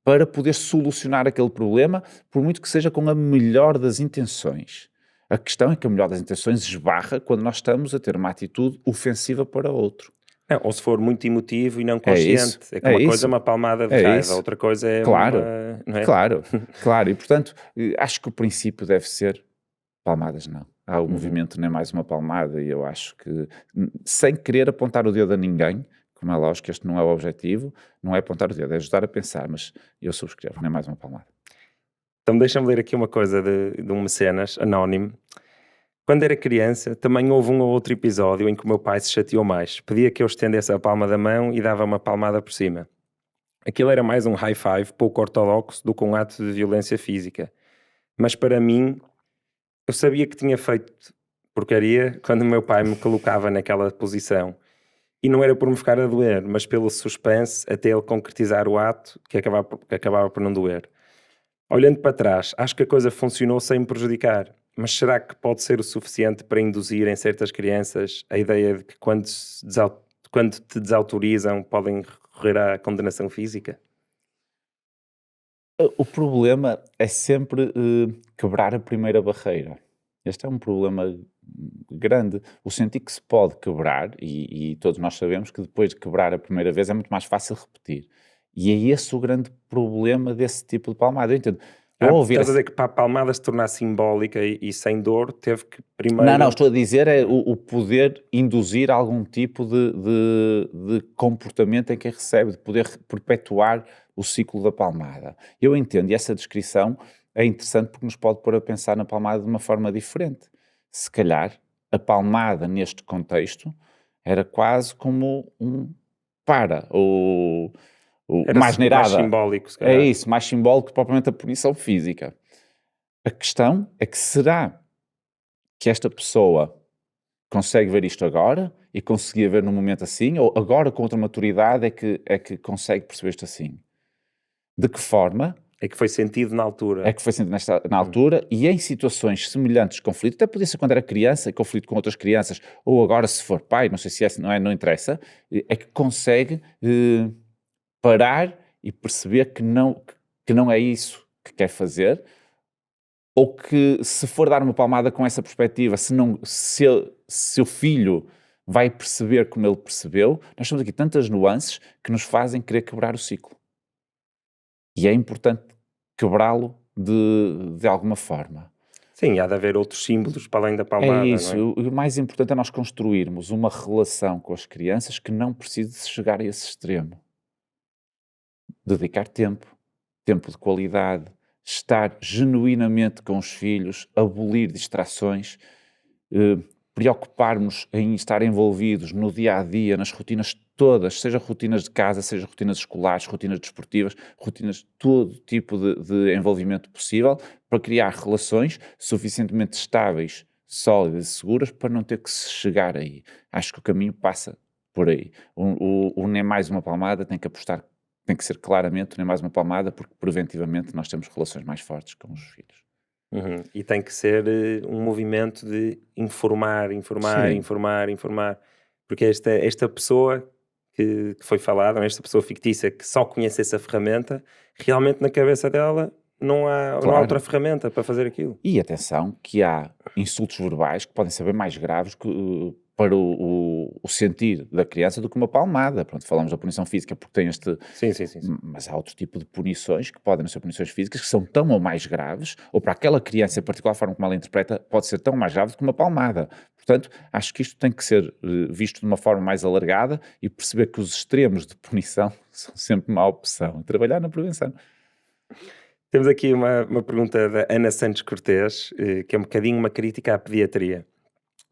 para poder solucionar aquele problema, por muito que seja com a melhor das intenções. A questão é que a melhor das intenções esbarra quando nós estamos a ter uma atitude ofensiva para outro. Não, ou se for muito emotivo e não consciente. É que uma coisa é uma palmada de raiva, outra coisa é não é? Claro. E, portanto, acho que o princípio deve ser palmadas não. Há o movimento nem mais uma palmada e eu acho que, sem querer apontar o dedo a ninguém, como é lógico que este não é o objetivo, não é apontar o dedo, é ajudar a pensar, mas eu subscrevo, nem mais uma palmada. Então deixa-me ler aqui uma coisa de um mecenas anónimo. Quando era criança, também houve um ou outro episódio em que o meu pai se chateou mais. Pedia que eu estendesse a palma da mão e dava uma palmada por cima. Aquilo era mais um high five pouco ortodoxo do que um ato de violência física. Mas para mim, eu sabia que tinha feito porcaria quando o meu pai me colocava naquela posição. E não era por me ficar a doer, mas pelo suspense até ele concretizar o ato que acabava por não doer. Olhando para trás, acho que a coisa funcionou sem me prejudicar. Mas será que pode ser o suficiente para induzir em certas crianças a ideia de que quando te desautorizam podem recorrer à condenação física? O problema é sempre quebrar a primeira barreira. Este é um problema grande. O sentir que se pode quebrar, e todos nós sabemos que depois de quebrar a primeira vez é muito mais fácil repetir. E é esse o grande problema desse tipo de palmada. Eu entendo. Estás a dizer que para a palmada se tornar simbólica e sem dor, teve que primeiro... Não, estou a dizer é o poder induzir algum tipo de comportamento em quem recebe, de poder perpetuar o ciclo da palmada. Eu entendo, e essa descrição é interessante porque nos pode pôr a pensar na palmada de uma forma diferente. Se calhar, a palmada neste contexto era quase como era mais neirada. Mais simbólico, se calhar. É isso, mais simbólico que propriamente a punição física. A questão é que será que esta pessoa consegue ver isto agora e conseguia ver num momento assim, ou agora com outra maturidade é que consegue perceber isto assim? De que forma? É que foi sentido na altura. É que foi sentido na altura e em situações semelhantes de conflito, até podia ser quando era criança, conflito com outras crianças, ou agora se for pai, não sei se é, não interessa, é que consegue parar e perceber que não é isso que quer fazer, ou que se for dar uma palmada com essa perspectiva, se o filho vai perceber como ele percebeu. Nós temos aqui tantas nuances que nos fazem querer quebrar o ciclo. E é importante quebrá-lo de alguma forma. Sim, há de haver outros símbolos para além da É palmada, isso. não é? O mais importante é nós construirmos uma relação com as crianças que não precise de chegar a esse extremo. Dedicar tempo de qualidade, estar genuinamente com os filhos, abolir distrações, preocupar-nos em estar envolvidos no dia a dia, nas rotinas todas, seja rotinas de casa, seja rotinas escolares, rotinas desportivas, rotinas, todo tipo de envolvimento possível, para criar relações suficientemente estáveis, sólidas e seguras para não ter que se chegar aí. Acho que o caminho passa por aí. O nem mais uma palmada tem que apostar, tem que ser claramente nem mais uma palmada, porque preventivamente nós temos relações mais fortes com os filhos. Uhum. E tem que ser um movimento de informar, Sim. porque esta pessoa que foi falada, não é? Esta pessoa fictícia que só conhece essa ferramenta, realmente na cabeça dela não há outra Claro. ferramenta para fazer aquilo. E atenção que há insultos verbais que podem ser bem mais graves para o sentir da criança do que uma palmada. Pronto, falamos da punição física porque tem este... Sim. Mas há outro tipo de punições que podem não ser punições físicas, que são tão ou mais graves, ou para aquela criança em particular, a forma como ela interpreta, pode ser tão mais grave do que uma palmada. Portanto, acho que isto tem que ser visto de uma forma mais alargada e perceber que os extremos de punição são sempre uma opção. Trabalhar na prevenção. Temos aqui uma pergunta da Ana Santos Cortês, que é um bocadinho uma crítica à pediatria.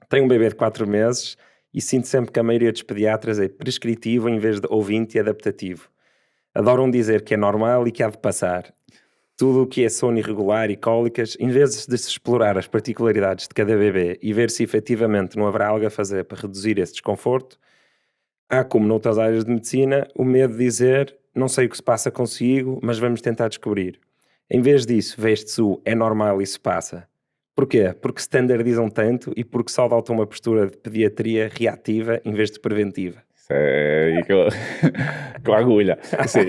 Tenho um bebê de 4 meses e sinto sempre que a maioria dos pediatras é prescritivo em vez de ouvinte e adaptativo. Adoram dizer que é normal e que há de passar. Tudo o que é sono irregular e cólicas, em vez de se explorar as particularidades de cada bebê e ver se efetivamente não haverá algo a fazer para reduzir esse desconforto, há, como noutras áreas de medicina, o medo de dizer não sei o que se passa consigo, mas vamos tentar descobrir. Em vez disso, veste-se o é normal e se passa. Porquê? Porque standardizam tanto e porque só adotam uma postura de pediatria reativa em vez de preventiva. Isso é aí com a agulha. Assim,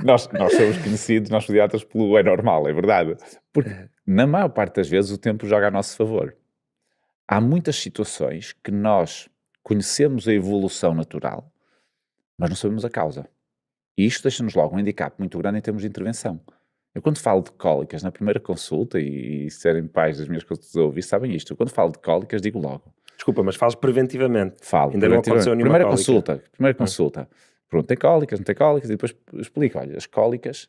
nós somos conhecidos, nós pediatras, pelo é normal, é verdade. Porque, na maior parte das vezes, o tempo joga a nosso favor. Há muitas situações que nós conhecemos a evolução natural, mas não sabemos a causa. E isto deixa-nos logo um handicap muito grande em termos de intervenção. Eu quando falo de cólicas na primeira consulta, e serem pais das minhas consultas a ouvir, sabem isto, eu quando falo de cólicas digo logo. Desculpa, mas falas preventivamente. Falo, Ainda não aconteceu nenhuma primeira consulta. Pronto, tem cólicas, não tem cólicas, e depois explico, olha, as cólicas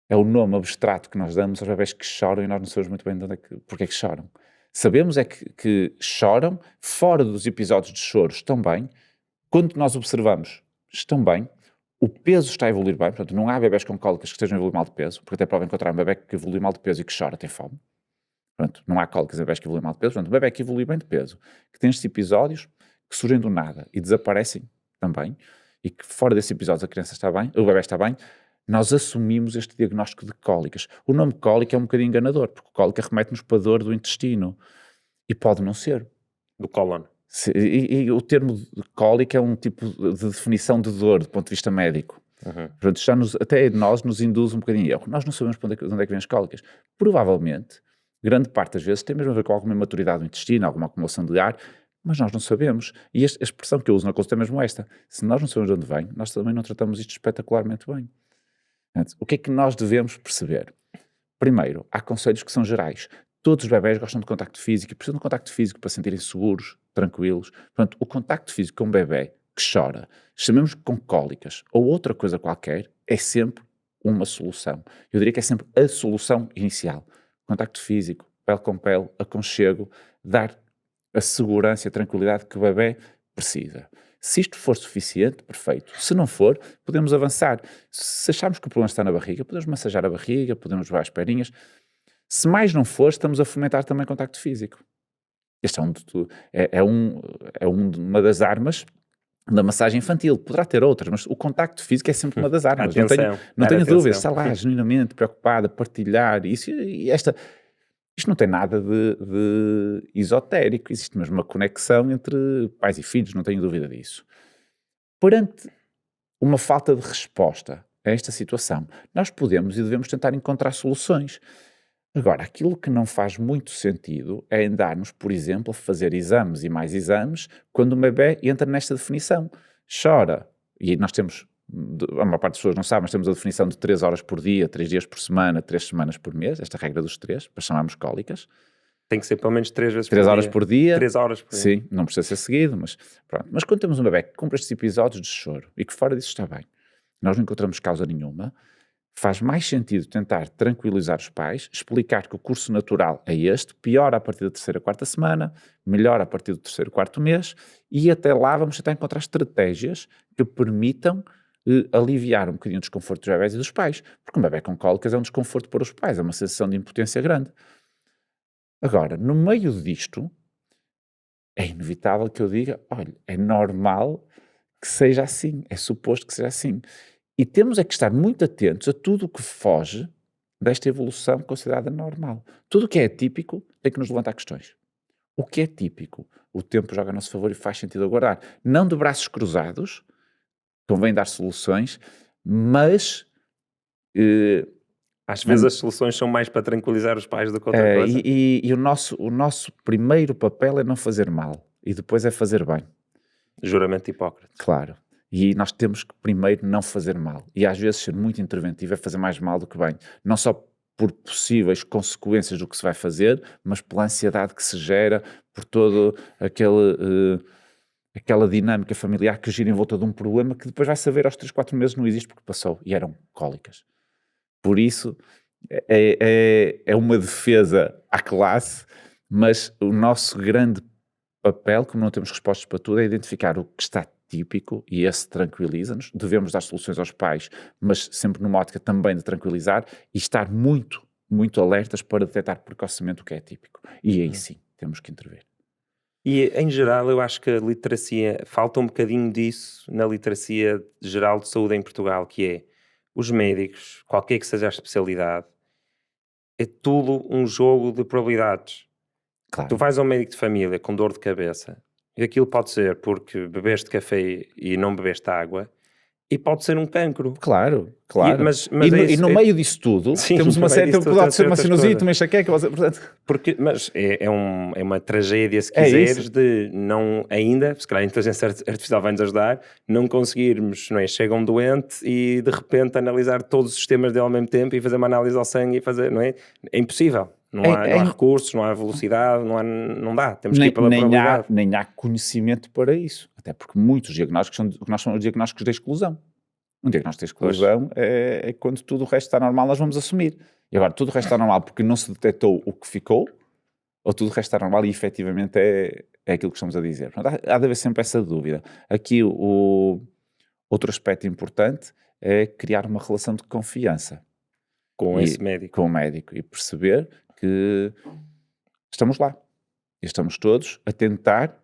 é o nome abstrato que nós damos aos bebés que choram e nós não sabemos muito bem porque é que choram. Sabemos é que choram, fora dos episódios de choro estão bem, quando nós observamos estão bem, o peso está a evoluir bem, portanto não há bebés com cólicas que estejam a evoluir mal de peso, porque até prova encontrar um bebé que evolui mal de peso e que chora, tem fome. Pronto, não há cólicas em bebés que evoluem mal de peso, portanto, o bebé que evolui bem de peso, que tem estes episódios que surgem do nada e desaparecem também, e que fora desses episódios a criança está bem, o bebé está bem, nós assumimos este diagnóstico de cólicas. O nome cólica é um bocadinho enganador, porque cólica remete-nos para dor do intestino, e pode não ser. do cólon. E o termo de cólica é um tipo de definição de dor, do ponto de vista médico. Portanto, até nós nos induz um bocadinho erro. Nós não sabemos de onde é que vêm as cólicas. Provavelmente, grande parte das vezes, tem mesmo a ver com alguma imaturidade do intestino, alguma acumulação de ar, mas nós não sabemos. E a expressão que eu uso na consulta é mesmo esta. Se nós não sabemos de onde vem, nós também não tratamos isto espetacularmente bem. Portanto, o que é que nós devemos perceber? Primeiro, há conselhos que são gerais. Todos os bebés gostam de contacto físico e precisam de contacto físico para se sentirem seguros, tranquilos. Portanto, o contacto físico com um bebé que chora, chamemos com cólicas ou outra coisa qualquer, é sempre uma solução. Eu diria que é sempre a solução inicial. Contacto físico, pele com pele, aconchego, dar a segurança e a tranquilidade que o bebé precisa. Se isto for suficiente, perfeito. Se não for, podemos avançar. Se acharmos que o problema está na barriga, podemos massajar a barriga, podemos levar as perninhas. Se mais não for, estamos a fomentar também contacto físico. Este uma das armas da massagem infantil. Poderá ter outras, mas o contacto físico é sempre uma das armas. Não tenho dúvidas. Está lá, genuinamente preocupada, partilhar. Isto não tem nada de esotérico. Existe mesmo uma conexão entre pais e filhos, não tenho dúvida disso. Perante uma falta de resposta a esta situação, nós podemos e devemos tentar encontrar soluções. Agora, aquilo que não faz muito sentido é andarmos, por exemplo, a fazer exames e mais exames quando o bebê entra nesta definição. Chora, e nós temos, a maior parte das pessoas não sabe, mas temos a definição de 3 horas por dia, 3 dias por semana, 3 semanas por mês, esta regra dos 3, para chamarmos cólicas. Tem que ser pelo menos 3 vezes 3 por horas dia. por dia. 3 horas por dia. Sim, não precisa ser seguido, mas pronto. Mas quando temos um bebê que cumpre estes episódios de choro e que fora disso está bem, nós não encontramos causa nenhuma, faz mais sentido tentar tranquilizar os pais, explicar que o curso natural é este, piora a partir da 3ª, 4ª semana, melhora a partir do 3º, 4º mês, e até lá vamos tentar encontrar estratégias que permitam aliviar um bocadinho o desconforto dos bebés e dos pais, porque um bebé com cólicas é um desconforto para os pais, é uma sensação de impotência grande. Agora, no meio disto, é inevitável que eu diga, olha, é normal que seja assim, é suposto que seja assim. E temos é que estar muito atentos a tudo o que foge desta evolução considerada normal. Tudo o que é atípico tem que nos levantar questões. O que é típico, o tempo joga a nosso favor e faz sentido aguardar. Não de braços cruzados, convém dar soluções, mas... Às vezes as soluções são mais para tranquilizar os pais do que outra coisa. E o nosso primeiro papel é não fazer mal, e depois é fazer bem. Juramento de Hipócrates. Claro. E nós temos que primeiro não fazer mal. E às vezes ser muito interventivo é fazer mais mal do que bem. Não só por possíveis consequências do que se vai fazer, mas pela ansiedade que se gera, por todo aquela dinâmica familiar que gira em volta de um problema que depois vai saber aos 3, 4 meses não existe porque passou e eram cólicas. Por isso é uma defesa à classe, mas o nosso grande papel, como não temos respostas para tudo, é identificar o que está típico e esse tranquiliza-nos. Devemos dar soluções aos pais, mas sempre numa ótica também de tranquilizar e estar muito, muito alertas para detectar precocemente o que é típico. E aí sim, temos que intervir. E em geral eu acho que a literacia, falta um bocadinho disso na literacia geral de saúde em Portugal, que é os médicos, qualquer que seja a especialidade, é tudo um jogo de probabilidades. Claro. Tu vais ao médico de família com dor de cabeça e aquilo pode ser porque bebeste café e não bebeste água e pode ser um cancro. Claro. E no meio disso tudo, sim, temos uma série, pode ser uma sinusite, uma enxaqueca, portanto... Mas é uma tragédia, se quiseres, de não ainda, se calhar a inteligência artificial vai nos ajudar, não conseguirmos, não é? Chega um doente e de repente analisar todos os sistemas dele ao mesmo tempo e fazer uma análise ao sangue e fazer, não é? É impossível. Não há recursos, não há velocidade, não dá. Temos que ir pela probabilidade. Nem há conhecimento para isso. Até porque muitos diagnósticos são o que nós chamamos de diagnósticos de exclusão. Um diagnóstico de exclusão é quando tudo o resto está normal, nós vamos assumir. E agora, tudo o resto está normal porque não se detectou o que ficou, ou tudo o resto está normal e efetivamente é aquilo que estamos a dizer. Portanto, há de haver sempre essa dúvida. Aqui, o outro aspecto importante é criar uma relação de confiança com esse médico. Com o médico e perceber que estamos lá. E estamos todos a tentar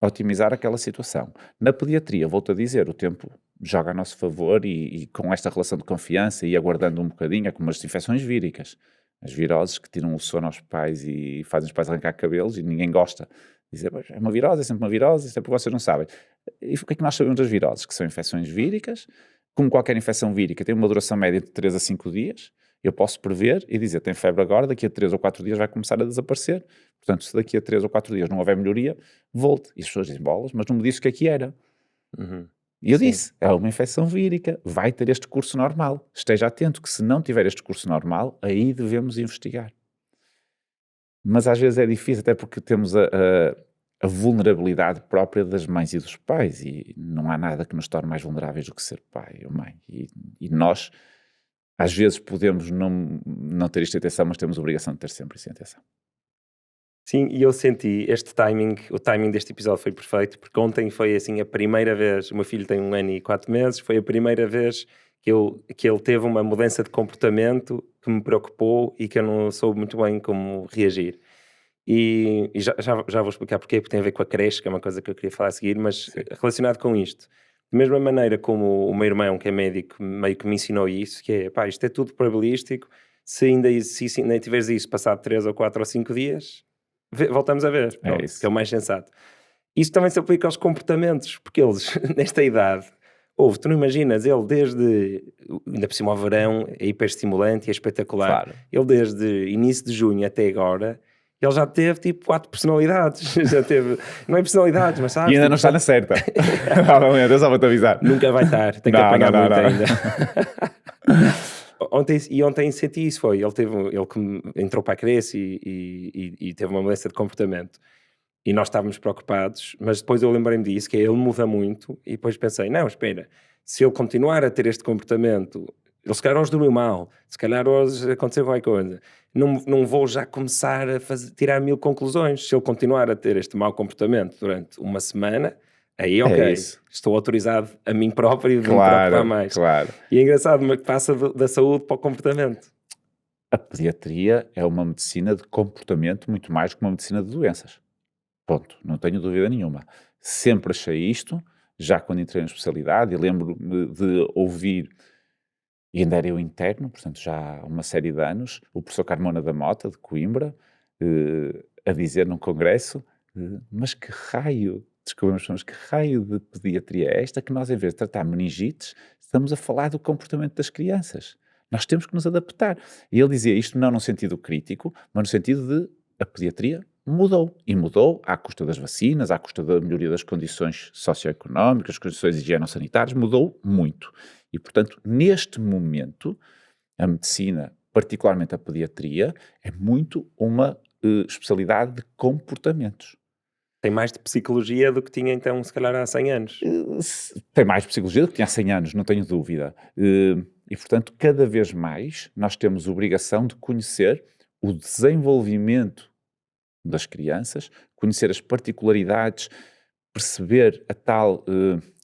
otimizar aquela situação. Na pediatria, volto a dizer, o tempo joga a nosso favor e com esta relação de confiança e aguardando um bocadinho, é como as infecções víricas. As viroses que tiram o sono aos pais e fazem os pais arrancar cabelos e ninguém gosta. Dizer, é uma virose, é sempre uma virose, isso é porque vocês não sabem. E o que é que nós sabemos das viroses? Que são infecções víricas, como qualquer infecção vírica, tem uma duração média de 3 a 5 dias. Eu posso prever e dizer, tem febre agora, daqui a 3 ou 4 dias vai começar a desaparecer. Portanto, se daqui a 3 ou 4 dias não houver melhoria, volte. E as pessoas dizem, bolas, mas não me disse o que era. E eu disse, é uma infecção vírica, vai ter este curso normal. Esteja atento que se não tiver este curso normal, aí devemos investigar. Mas às vezes é difícil, até porque temos a vulnerabilidade própria das mães e dos pais, e não há nada que nos torne mais vulneráveis do que ser pai ou mãe. E nós, às vezes, podemos não ter isto em atenção, mas temos a obrigação de ter sempre isso em atenção. Sim, e eu senti o timing deste episódio foi perfeito, porque ontem foi assim a primeira vez, o meu filho tem 1 ano e 4 meses, foi a primeira vez que ele teve uma mudança de comportamento que me preocupou e que eu não soube muito bem como reagir. E já vou explicar porquê, porque tem a ver com a creche, que é uma coisa que eu queria falar a seguir, mas sim, relacionado com isto. Da mesma maneira como o meu irmão, que é médico, meio que me ensinou isso, que é, pá, isto é tudo probabilístico, se ainda tiveres isso passado 3 ou 4 ou 5 dias, voltamos a ver, que é o mais sensato. Isso também se aplica aos comportamentos, porque eles, nesta idade, tu não imaginas, ele ainda por cima ao verão, é hiperestimulante e é espetacular. Claro. Ele desde início de junho até agora, ele já teve tipo 4 personalidades. Já teve, não é personalidades, mas sabes? E ainda tipo, não está na certa. Eu só vou-te avisar. Nunca vai estar, tem que Não, apanhar não, muito não. ainda. Ontem senti isso, ele que entrou para a Cresce e teve uma mudança de comportamento. E nós estávamos preocupados, mas depois eu lembrei-me disso, que ele muda muito, e depois pensei, não, espera, se ele continuar a ter este comportamento, ele se calhar hoje dormiu mal, se calhar hoje aconteceu qualquer coisa, não vou já começar a tirar 1000 conclusões. Se ele continuar a ter este mau comportamento durante uma semana, aí ok, isso. estou autorizado a mim próprio de me Claro, preocupar mais. claro. E é engraçado, mas passa da saúde para o comportamento. A pediatria é uma medicina de comportamento muito mais que uma medicina de doenças. Ponto, não tenho dúvida nenhuma. Sempre achei isto, já quando entrei na especialidade, e lembro-me de ouvir, e ainda era eu interno, portanto já há uma série de anos, o professor Carmona da Mota, de Coimbra, a dizer num congresso, mas que raio, desculpa-me, mas que raio de pediatria é esta que nós, em vez de tratar meningites, estamos a falar do comportamento das crianças? Nós temos que nos adaptar. E ele dizia isto não num sentido crítico, mas no sentido de a pediatria mudou. E mudou à custa das vacinas, à custa da melhoria das condições socioeconómicas, condições higieno-sanitárias, mudou muito. E, portanto, neste momento, a medicina, particularmente a pediatria, é muito uma especialidade de comportamentos. Tem mais de psicologia do que tinha então, se calhar, há 100 anos. Tem mais psicologia do que tinha há 100 anos, não tenho dúvida. E, portanto, cada vez mais nós temos obrigação de conhecer o desenvolvimento das crianças, conhecer as particularidades, perceber a tal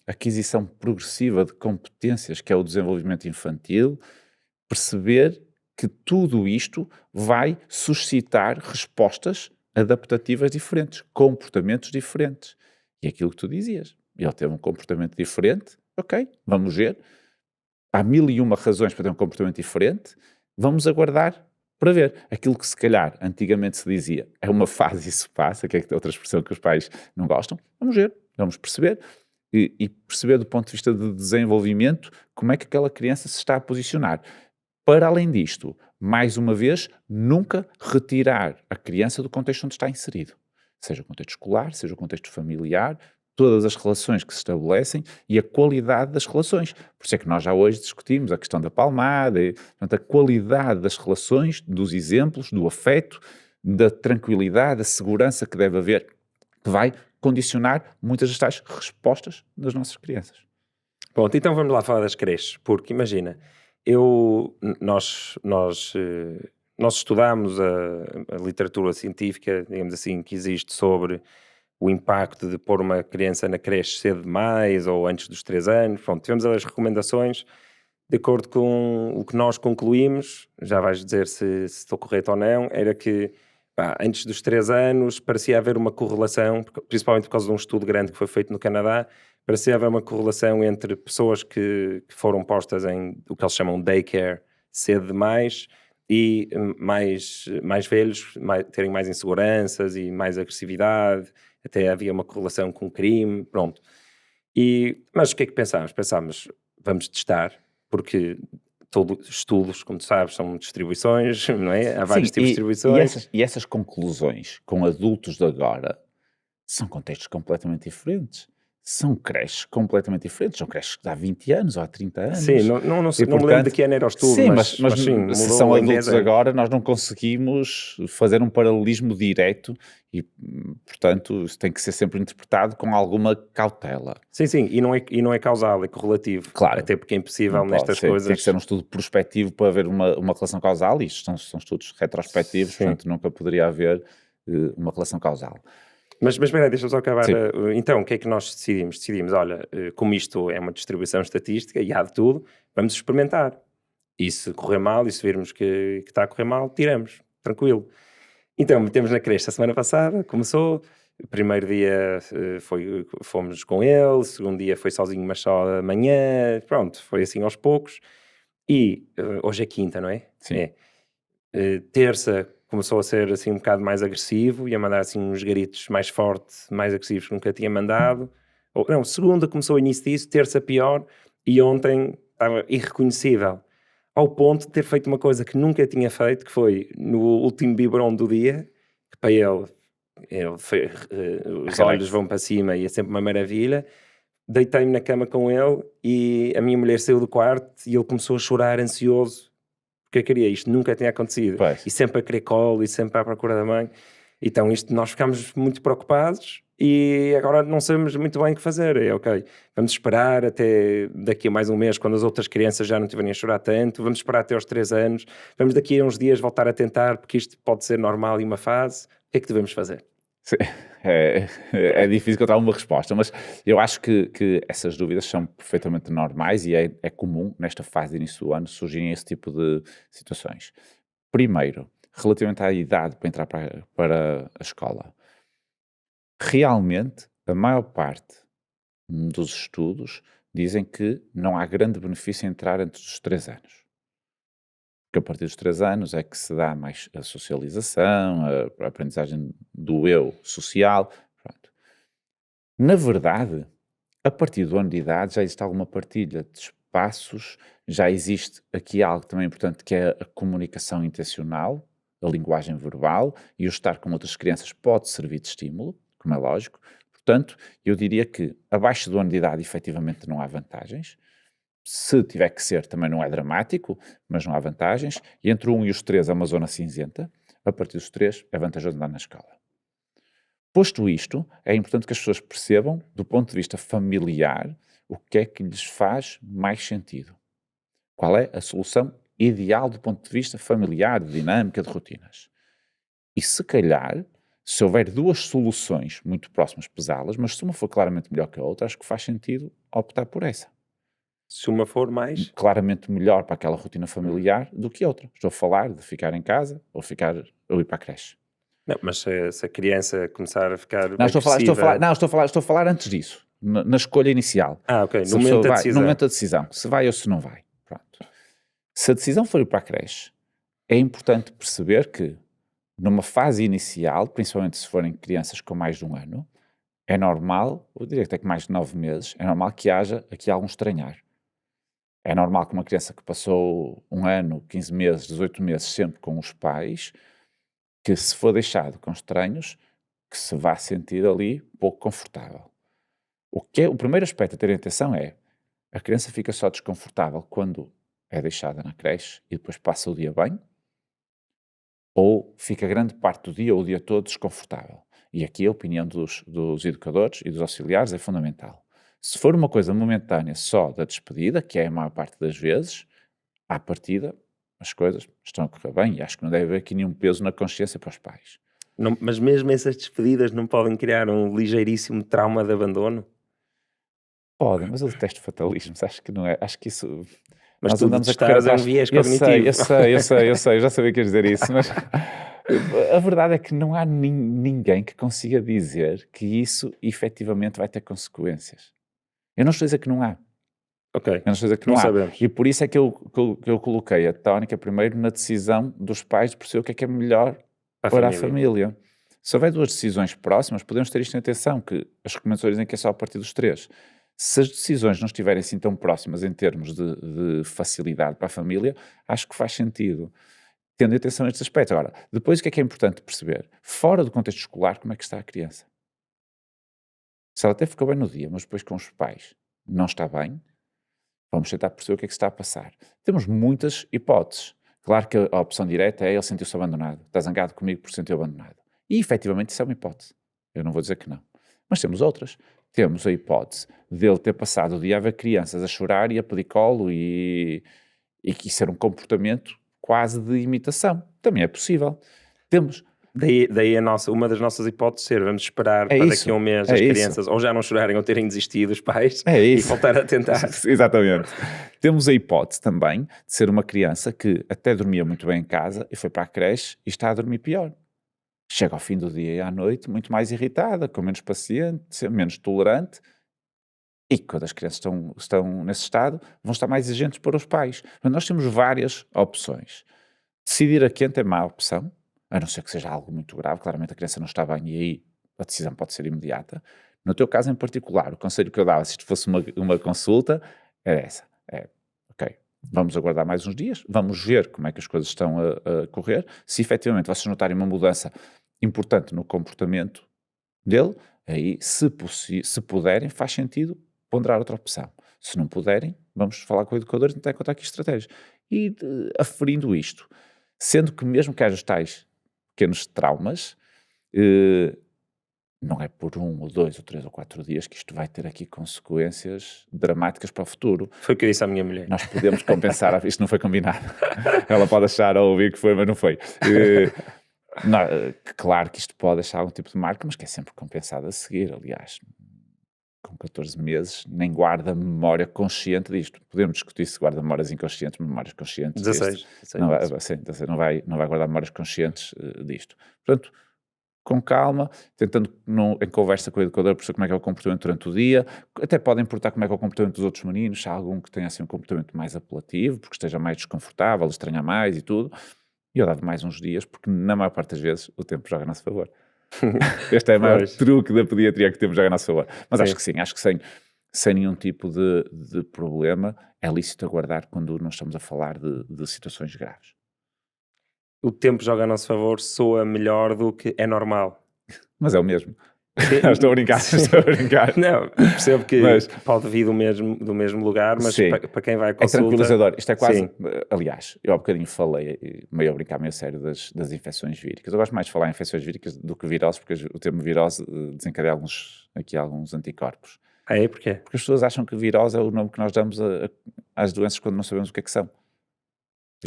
aquisição progressiva de competências que é o desenvolvimento infantil, perceber que tudo isto vai suscitar respostas adaptativas diferentes, comportamentos diferentes. E aquilo que tu dizias, ele teve um comportamento diferente, ok, vamos ver, há 1001 razões para ter um comportamento diferente, vamos aguardar para ver. Aquilo que se calhar antigamente se dizia, é uma fase e isso passa, que é outra expressão que os pais não gostam, vamos ver, vamos perceber, e perceber do ponto de vista de desenvolvimento como é que aquela criança se está a posicionar. Para além disto, mais uma vez, nunca retirar a criança do contexto onde está inserido. Seja o contexto escolar, seja o contexto familiar, todas as relações que se estabelecem e a qualidade das relações. Por isso é que nós já hoje discutimos a questão da palmada, portanto, a qualidade das relações, dos exemplos, do afeto, da tranquilidade, da segurança que deve haver, que vai condicionar muitas das tais respostas das nossas crianças. Pronto, então vamos lá falar das creches, porque imagina, nós estudámos a literatura científica, digamos assim, que existe sobre o impacto de pôr uma criança na creche cedo demais ou antes dos 3 anos. Pronto, tivemos as recomendações de acordo com o que nós concluímos, já vais dizer se estou correto ou não, era que antes dos 3 anos parecia haver uma correlação, principalmente por causa de um estudo grande que foi feito no Canadá, parecia haver uma correlação entre pessoas que foram postas em o que eles chamam daycare cedo demais e mais velhos terem mais inseguranças e mais agressividade, até havia uma correlação com crime, pronto. Mas o que é que pensámos? Pensámos, vamos testar, porque todos estudos, como tu sabes, são distribuições, não é? Há vários tipos de distribuições. E essas conclusões com adultos de agora são contextos completamente diferentes. São creches completamente diferentes. São creches de há 20 anos ou há 30 anos. Sim, não me lembro de que ano era o estudo, sim, mas sim, se mudou são em 10 adultos anos. agora, nós não conseguimos fazer um paralelismo direto e, portanto, isso tem que ser sempre interpretado com alguma cautela. Sim, e não é causal, é correlativo. Claro. Até porque é impossível Não nestas pode ser, coisas. tem que ser um estudo prospectivo para haver uma relação causal, e isto são estudos retrospectivos, Sim. portanto nunca poderia haver uma relação causal. Mas espera, deixa-me só acabar. Sim. Então, o que é que nós decidimos? Decidimos, olha, como isto é uma distribuição estatística e há de tudo, vamos experimentar. E se correr mal, e se virmos que está a correr mal, tiramos, tranquilo. Então, metemos na creche a semana passada, começou, o primeiro dia fomos com ele, o segundo dia foi sozinho, mas só amanhã, pronto, foi assim aos poucos. E hoje é quinta, não é? Sim. Terça começou a ser assim um bocado mais agressivo e a mandar assim uns gritos mais fortes, mais agressivos que nunca tinha mandado. Segunda começou o início disso, terça pior, e ontem estava irreconhecível, ao ponto de ter feito uma coisa que nunca tinha feito, que foi no último biberon do dia, que para ele foi, os olhos vão para cima e é sempre uma maravilha. Deitei-me na cama com ele e a minha mulher saiu do quarto e ele começou a chorar ansioso, porque eu queria isto, nunca tinha acontecido. Pois. E sempre a querer colo e sempre à procura da mãe. Então isto, nós ficámos muito preocupados e agora não sabemos muito bem o que fazer. É ok, vamos esperar até daqui a mais um mês, quando as outras crianças já não tiverem a chorar tanto, vamos esperar até aos 3 anos, vamos daqui a uns dias voltar a tentar, porque isto pode ser normal em uma fase. O que é que devemos fazer? Sim, é difícil encontrar uma resposta, mas eu acho que essas dúvidas são perfeitamente normais e é comum nesta fase de início do ano surgirem esse tipo de situações. Primeiro, relativamente à idade para entrar para a escola, realmente a maior parte dos estudos dizem que não há grande benefício em entrar antes dos 3 anos. Porque a partir dos 3 anos é que se dá mais a socialização, a aprendizagem do eu social. Pronto. Na verdade, a partir do ano de idade já existe alguma partilha de espaços, já existe aqui algo também importante que é a comunicação intencional, a linguagem verbal, e o estar com outras crianças pode servir de estímulo, como é lógico. Portanto, eu diria que abaixo do ano de idade efetivamente não há vantagens. Se tiver que ser, também não é dramático, mas não há vantagens. E entre o 1 e os 3 é uma zona cinzenta. A partir dos 3 é vantajoso andar na escola. Posto isto, é importante que as pessoas percebam, do ponto de vista familiar, o que é que lhes faz mais sentido. Qual é a solução ideal do ponto de vista familiar, de dinâmica, de rotinas. E se calhar, se houver duas soluções muito próximas, pesá-las, mas se uma for claramente melhor que a outra, acho que faz sentido optar por essa. Se uma for mais... Claramente melhor para aquela rotina familiar do que outra. Estou a falar de ficar em casa ou ir para a creche. Não, mas se a criança começar a ficar Não, estou a falar antes disso, na escolha inicial. Ok, no momento da decisão. No momento da decisão, se vai ou se não vai. Pronto. Se a decisão for ir para a creche, é importante perceber que numa fase inicial, principalmente se forem crianças com mais de 1 ano, é normal, eu diria até que mais de 9 meses, é normal que haja aqui algum estranhar. É normal que uma criança que passou 1 ano, 15 meses, 18 meses sempre com os pais, que se for deixado com estranhos, que se vá sentir ali pouco confortável. O primeiro aspecto a ter atenção é, a criança fica só desconfortável quando é deixada na creche e depois passa o dia bem, ou fica grande parte do dia ou o dia todo desconfortável. E aqui a opinião dos educadores e dos auxiliares é fundamental. Se for uma coisa momentânea só da despedida, que é a maior parte das vezes, à partida, as coisas estão a correr bem e acho que não deve haver aqui nenhum peso na consciência para os pais. Não, mas mesmo essas despedidas não podem criar um ligeiríssimo trauma de abandono? Podem, mas eu detesto fatalismos, acho que não é, acho que isso... Mas nós tu andamos a correr detestares é um atrás... viés cognitivo. Eu sei, já sabia que ias dizer isso, mas a verdade é que não há ninguém que consiga dizer que isso efetivamente vai ter consequências. Eu não estou a dizer que não há. Ok, Eu não estou a dizer que não não há. sabemos. E por isso é que eu coloquei a tónica primeiro na decisão dos pais de perceber o que é melhor para a família. Se houver duas decisões próximas, podemos ter isto em atenção, que as recomendações dizem que é só a partir dos 3. Se as decisões não estiverem assim tão próximas em termos de facilidade para a família, acho que faz sentido, tendo atenção a estes aspectos. Agora, depois o que é importante perceber? Fora do contexto escolar, como é que está a criança? Se ela até ficou bem no dia, mas depois com os pais não está bem, vamos tentar perceber o que é que se está a passar. Temos muitas hipóteses. Claro que a opção direta é ele sentiu-se abandonado. Está zangado comigo por sentir abandonado. E efetivamente isso é uma hipótese. Eu não vou dizer que não. Mas temos outras. Temos a hipótese dele ter passado o dia a ver crianças a chorar e a pedir colo e que ser um comportamento quase de imitação. Também é possível. Temos... Daí uma das nossas hipóteses ser, vamos esperar para daqui a um mês as crianças ou já não chorarem ou terem desistido os pais e voltar a tentar. Exatamente. Temos a hipótese também de ser uma criança que até dormia muito bem em casa e foi para a creche e está a dormir pior. Chega ao fim do dia e à noite muito mais irritada, com menos paciente, menos tolerante, e quando as crianças estão nesse estado, vão estar mais exigentes para os pais. Mas nós temos várias opções. Decidir a quente é má opção, a não ser que seja algo muito grave, claramente a criança não está bem e aí a decisão pode ser imediata. No teu caso em particular, o conselho que eu dava, se isto fosse uma consulta, era essa. Ok, vamos aguardar mais uns dias, vamos ver como é que as coisas estão a correr. Se efetivamente vocês notarem uma mudança importante no comportamento dele, aí, se puderem, faz sentido ponderar outra opção. Se não puderem, vamos falar com o educador e tentar encontrar aqui estratégias. E aferindo isto, sendo que mesmo que haja os tais pequenos traumas, não é por 1 ou 2 ou 3 ou 4 dias que isto vai ter aqui consequências dramáticas para o futuro. Foi o que eu disse à minha mulher. Nós podemos compensar, isto não foi combinado. Ela pode achar ou ouvir que foi, mas não foi. Claro que isto pode deixar algum tipo de marca, mas que é sempre compensado a seguir. Aliás, com 14 meses, nem guarda memória consciente disto. Podemos discutir se guarda memórias inconscientes, memórias conscientes. 16. Não vai guardar memórias conscientes disto. Portanto, com calma, tentando em conversa com o educador perceber como é que é o comportamento durante o dia. Até pode importar como é que é o comportamento dos outros meninos, se há algum que tenha assim um comportamento mais apelativo, porque esteja mais desconfortável, estranha mais e tudo. E eu dava mais uns dias, porque na maior parte das vezes o tempo joga a nosso favor. Este é o maior truque da pediatria, que o tempo joga a nosso favor. Mas acho que sim, acho que sem nenhum tipo de problema é lícito aguardar quando não estamos a falar de situações graves. O tempo joga a nosso favor soa melhor do que é normal. Mas é o mesmo. Estou a brincar. Não, percebo que pode vir do mesmo lugar, mas para quem vai à consulta... É tranquilizador. Isto é quase... Aliás, eu há bocadinho falei, meio a brincar, meio a sério, das infecções víricas. Eu gosto mais de falar em infecções víricas do que virose, porque o termo virose desencadeia alguns anticorpos. Ah, é? Porquê? Porque as pessoas acham que virose é o nome que nós damos às doenças quando não sabemos o que é que são.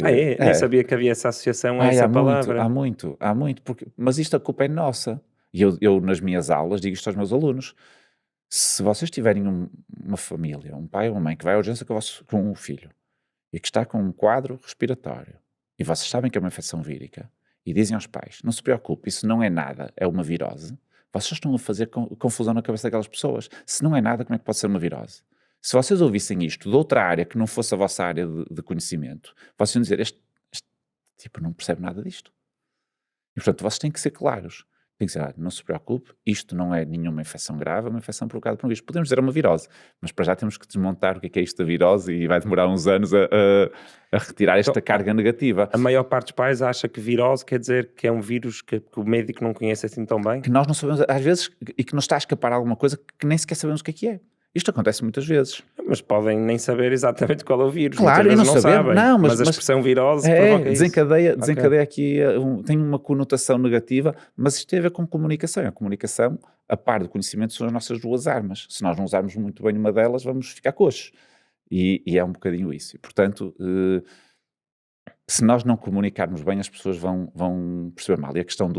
Nem sabia que havia essa associação a essa palavra. Há muito, mas isto a culpa é nossa. E eu nas minhas aulas digo isto aos meus alunos: se vocês tiverem uma família, um pai ou uma mãe que vai à urgência com um filho e que está com um quadro respiratório e vocês sabem que é uma infecção vírica e dizem aos pais, não se preocupe, isso não é nada, é uma virose, vocês estão a fazer confusão na cabeça daquelas pessoas. Se não é nada, como é que pode ser uma virose? Se vocês ouvissem isto de outra área que não fosse a vossa área de conhecimento, vocês iam dizer, este tipo não percebe nada disto. E portanto, vocês têm que ser claros. Tem que dizer, não se preocupe, isto não é nenhuma infecção grave, é uma infecção provocada por um vírus. Podemos dizer uma virose, mas para já temos que desmontar o que é isto da virose e vai demorar uns anos a retirar esta carga negativa. A maior parte dos pais acha que virose quer dizer que é um vírus que o médico não conhece assim tão bem. Que nós não sabemos, às vezes, e que nos está a escapar alguma coisa que nem sequer sabemos o que é. Isto acontece muitas vezes. Mas podem nem saber exatamente qual é o vírus. Claro, e não sabem. Não, mas a expressão virose provoca desencadeia aqui, tem uma conotação negativa, mas isto tem a ver com comunicação. A comunicação, a par do conhecimento, são as nossas duas armas. Se nós não usarmos muito bem uma delas, vamos ficar coxos. E é um bocadinho isso. E, portanto, se nós não comunicarmos bem, as pessoas vão perceber mal. E a questão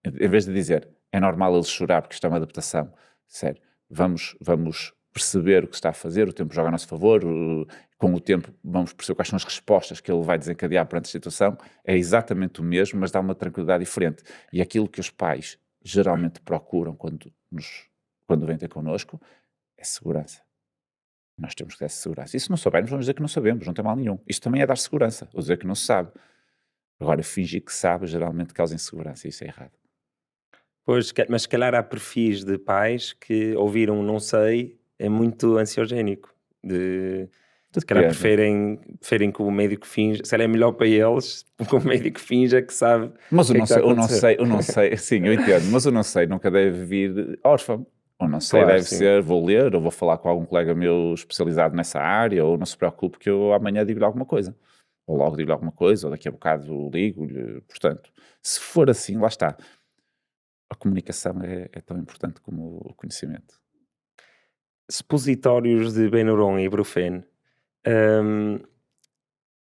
em vez de dizer, é normal ele chorar porque isto é uma adaptação, sério, vamos perceber o que está a fazer, o tempo joga a nosso favor, com o tempo vamos perceber quais são as respostas que ele vai desencadear perante a situação, é exatamente o mesmo, mas dá uma tranquilidade diferente. E aquilo que os pais geralmente procuram quando vêm ter connosco é segurança. Nós temos que dar segurança. E se não soubermos, vamos dizer que não sabemos, não tem mal nenhum. Isto também é dar segurança, ou dizer que não se sabe. Agora, fingir que sabe geralmente causa insegurança, e isso é errado. Pois, mas se calhar há perfis de pais que ouviram não sei, é muito ansiogénico. Se calhar preferem que o médico finja, se calhar é melhor para eles que o médico finja que sabe. Mas eu não sei, sim, eu entendo, mas eu não sei, nunca deve vir órfão. Ou não sei, claro, deve ser, vou ler, ou vou falar com algum colega meu especializado nessa área, ou não se preocupe que eu amanhã digo-lhe alguma coisa. Ou logo digo-lhe alguma coisa, ou daqui a bocado ligo-lhe. Portanto, se for assim, lá está. A comunicação é tão importante como o conhecimento. Supositórios de Benuron e Ibuprofeno.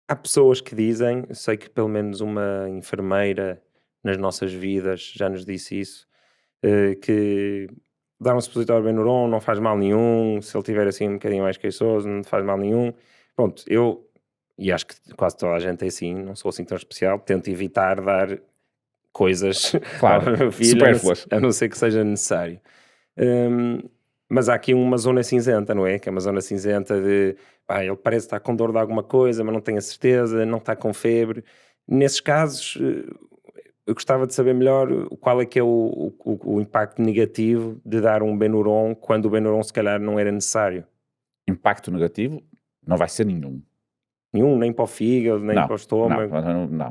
Há pessoas que dizem, eu sei que pelo menos uma enfermeira nas nossas vidas já nos disse isso, que dar um supositório de Benuron não faz mal nenhum, se ele tiver assim um bocadinho mais queixoso não faz mal nenhum. Pronto, e acho que quase toda a gente é assim, não sou assim tão especial, tento evitar dar coisas claro, supérfluas, a não ser que seja necessário. Mas há aqui uma zona cinzenta, não é? Que é uma zona cinzenta de ele parece estar com dor de alguma coisa, mas não tenho a certeza, não está com febre. Nesses casos, eu gostava de saber melhor qual é que é o impacto negativo de dar um Benuron quando o Benuron se calhar não era necessário. Impacto negativo? Não vai ser nenhum. Nenhum, nem para o fígado, nem para o estômago.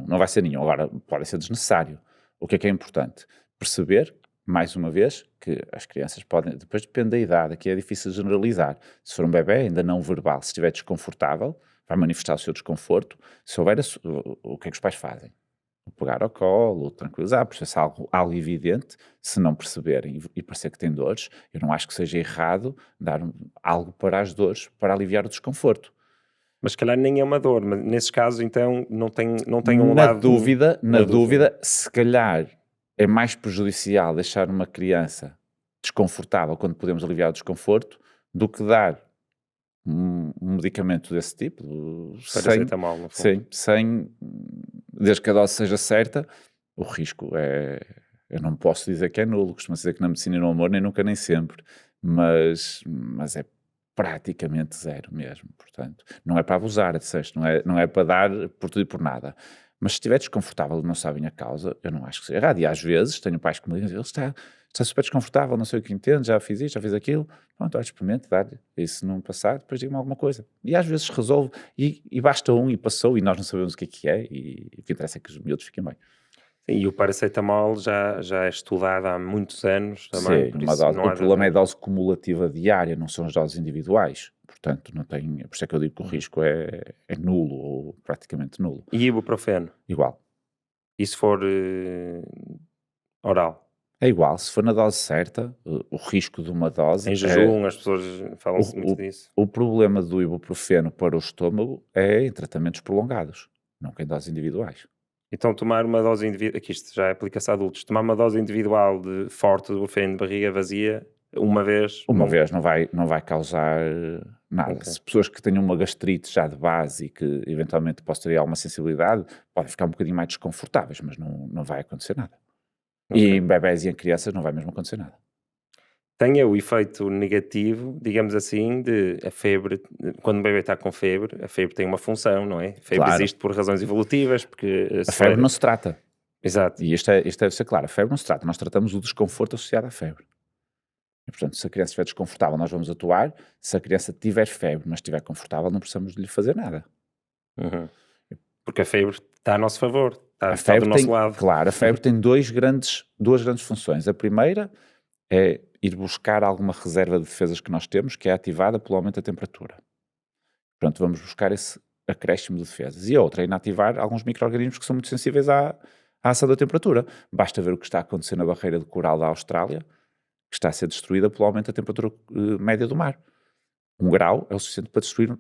Não vai ser nenhum. Agora, pode ser desnecessário. O que é importante? Perceber, mais uma vez, que as crianças podem, depois depende da idade, aqui é difícil generalizar. Se for um bebê ainda não verbal, se estiver desconfortável, vai manifestar o seu desconforto. Se houver, o que é que os pais fazem? Pegar ao colo, tranquilizar, perceber se há algo evidente. Se não perceberem e parecer que tem dores, eu não acho que seja errado dar algo para as dores, para aliviar o desconforto. Mas se calhar nem é uma dor, mas nesses casos então não tem um Na lado... dúvida, se calhar é mais prejudicial deixar uma criança desconfortável quando podemos aliviar o desconforto do que dar um medicamento desse tipo, Paracetamol, no fundo. desde que a dose seja certa, o risco é, eu não posso dizer que é nulo, costumo dizer que na medicina e no amor nem nunca nem sempre, mas é praticamente zero mesmo, portanto, não é para abusar, disseste, não é para dar por tudo e por nada. Mas se estiver desconfortável e não sabem a causa, eu não acho que seja errado. E às vezes tenho pais que me dizem, ele está super desconfortável, não sei o que entende, já fiz isto, já fiz aquilo. Pronto, experimente, dá-lhe. E se não passar, depois diga-me alguma coisa. E às vezes resolve, e basta e passou, e nós não sabemos o que é, e o que interessa é que os miúdos fiquem bem. E o paracetamol já é estudado há muitos anos também. Sim, por isso não há o problema é a dose cumulativa diária, não são as doses individuais. Portanto, não tem, por isso é que eu digo que o risco é nulo, ou praticamente nulo. E ibuprofeno? Igual. E se for oral? É igual, se for na dose certa, o risco de uma dose... Em jejum, as pessoas falam-se muito disso. O problema do ibuprofeno para o estômago é em tratamentos prolongados, não em doses individuais. Então tomar uma dose individual, aqui isto já aplica-se a adultos, tomar uma dose individual de forte de ibuprofeno de barriga vazia, uma vez não vai causar nada. Okay. Se pessoas que tenham uma gastrite já de base e que eventualmente possam ter alguma sensibilidade, podem ficar um bocadinho mais desconfortáveis, mas não vai acontecer nada. Okay. E em bebés e em crianças não vai mesmo acontecer nada. Tenha o efeito negativo, digamos assim, de a febre, quando o bebê está com febre, a febre tem uma função, não é? A febre existe por razões evolutivas, porque... A febre não se trata. Exato. E isto deve ser claro, a febre não se trata, nós tratamos o desconforto associado à febre. E, portanto, se a criança estiver desconfortável, nós vamos atuar. Se a criança tiver febre, mas estiver confortável, não precisamos de lhe fazer nada. Uhum. Porque a febre está a nosso favor, está do nosso lado. Claro, a febre tem duas grandes funções. A primeira é ir buscar alguma reserva de defesas que nós temos, que é ativada pelo aumento da temperatura. Portanto, vamos buscar esse acréscimo de defesas. E a outra é inativar alguns micro-organismos que são muito sensíveis à ação da temperatura. Basta ver o que está a acontecer na barreira de coral da Austrália, que está a ser destruída pelo aumento da temperatura média do mar. 1 grau é o suficiente para destruir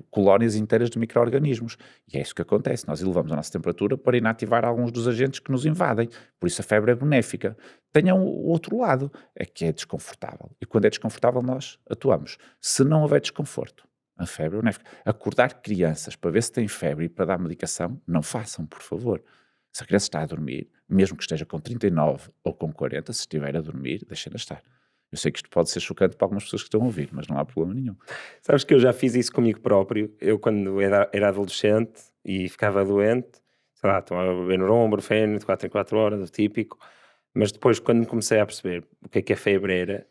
colónias inteiras de micro-organismos. E é isso que acontece. Nós elevamos a nossa temperatura para inativar alguns dos agentes que nos invadem. Por isso a febre é benéfica. Tenha o outro lado, é que é desconfortável. E quando é desconfortável nós atuamos. Se não houver desconforto, a febre é benéfica. Acordar crianças para ver se têm febre e para dar medicação, não façam, por favor. Se a criança está a dormir, mesmo que esteja com 39 ou com 40, se estiver a dormir, deixem-na estar. Eu sei que isto pode ser chocante para algumas pessoas que estão a ouvir, mas não há problema nenhum. Sabes que eu já fiz isso comigo próprio. Eu, quando era adolescente e ficava doente, sei lá, tomava Benuron, Ibuprofeno, de 4 em 4 horas, o típico. Mas depois, quando comecei a perceber o que a febre era,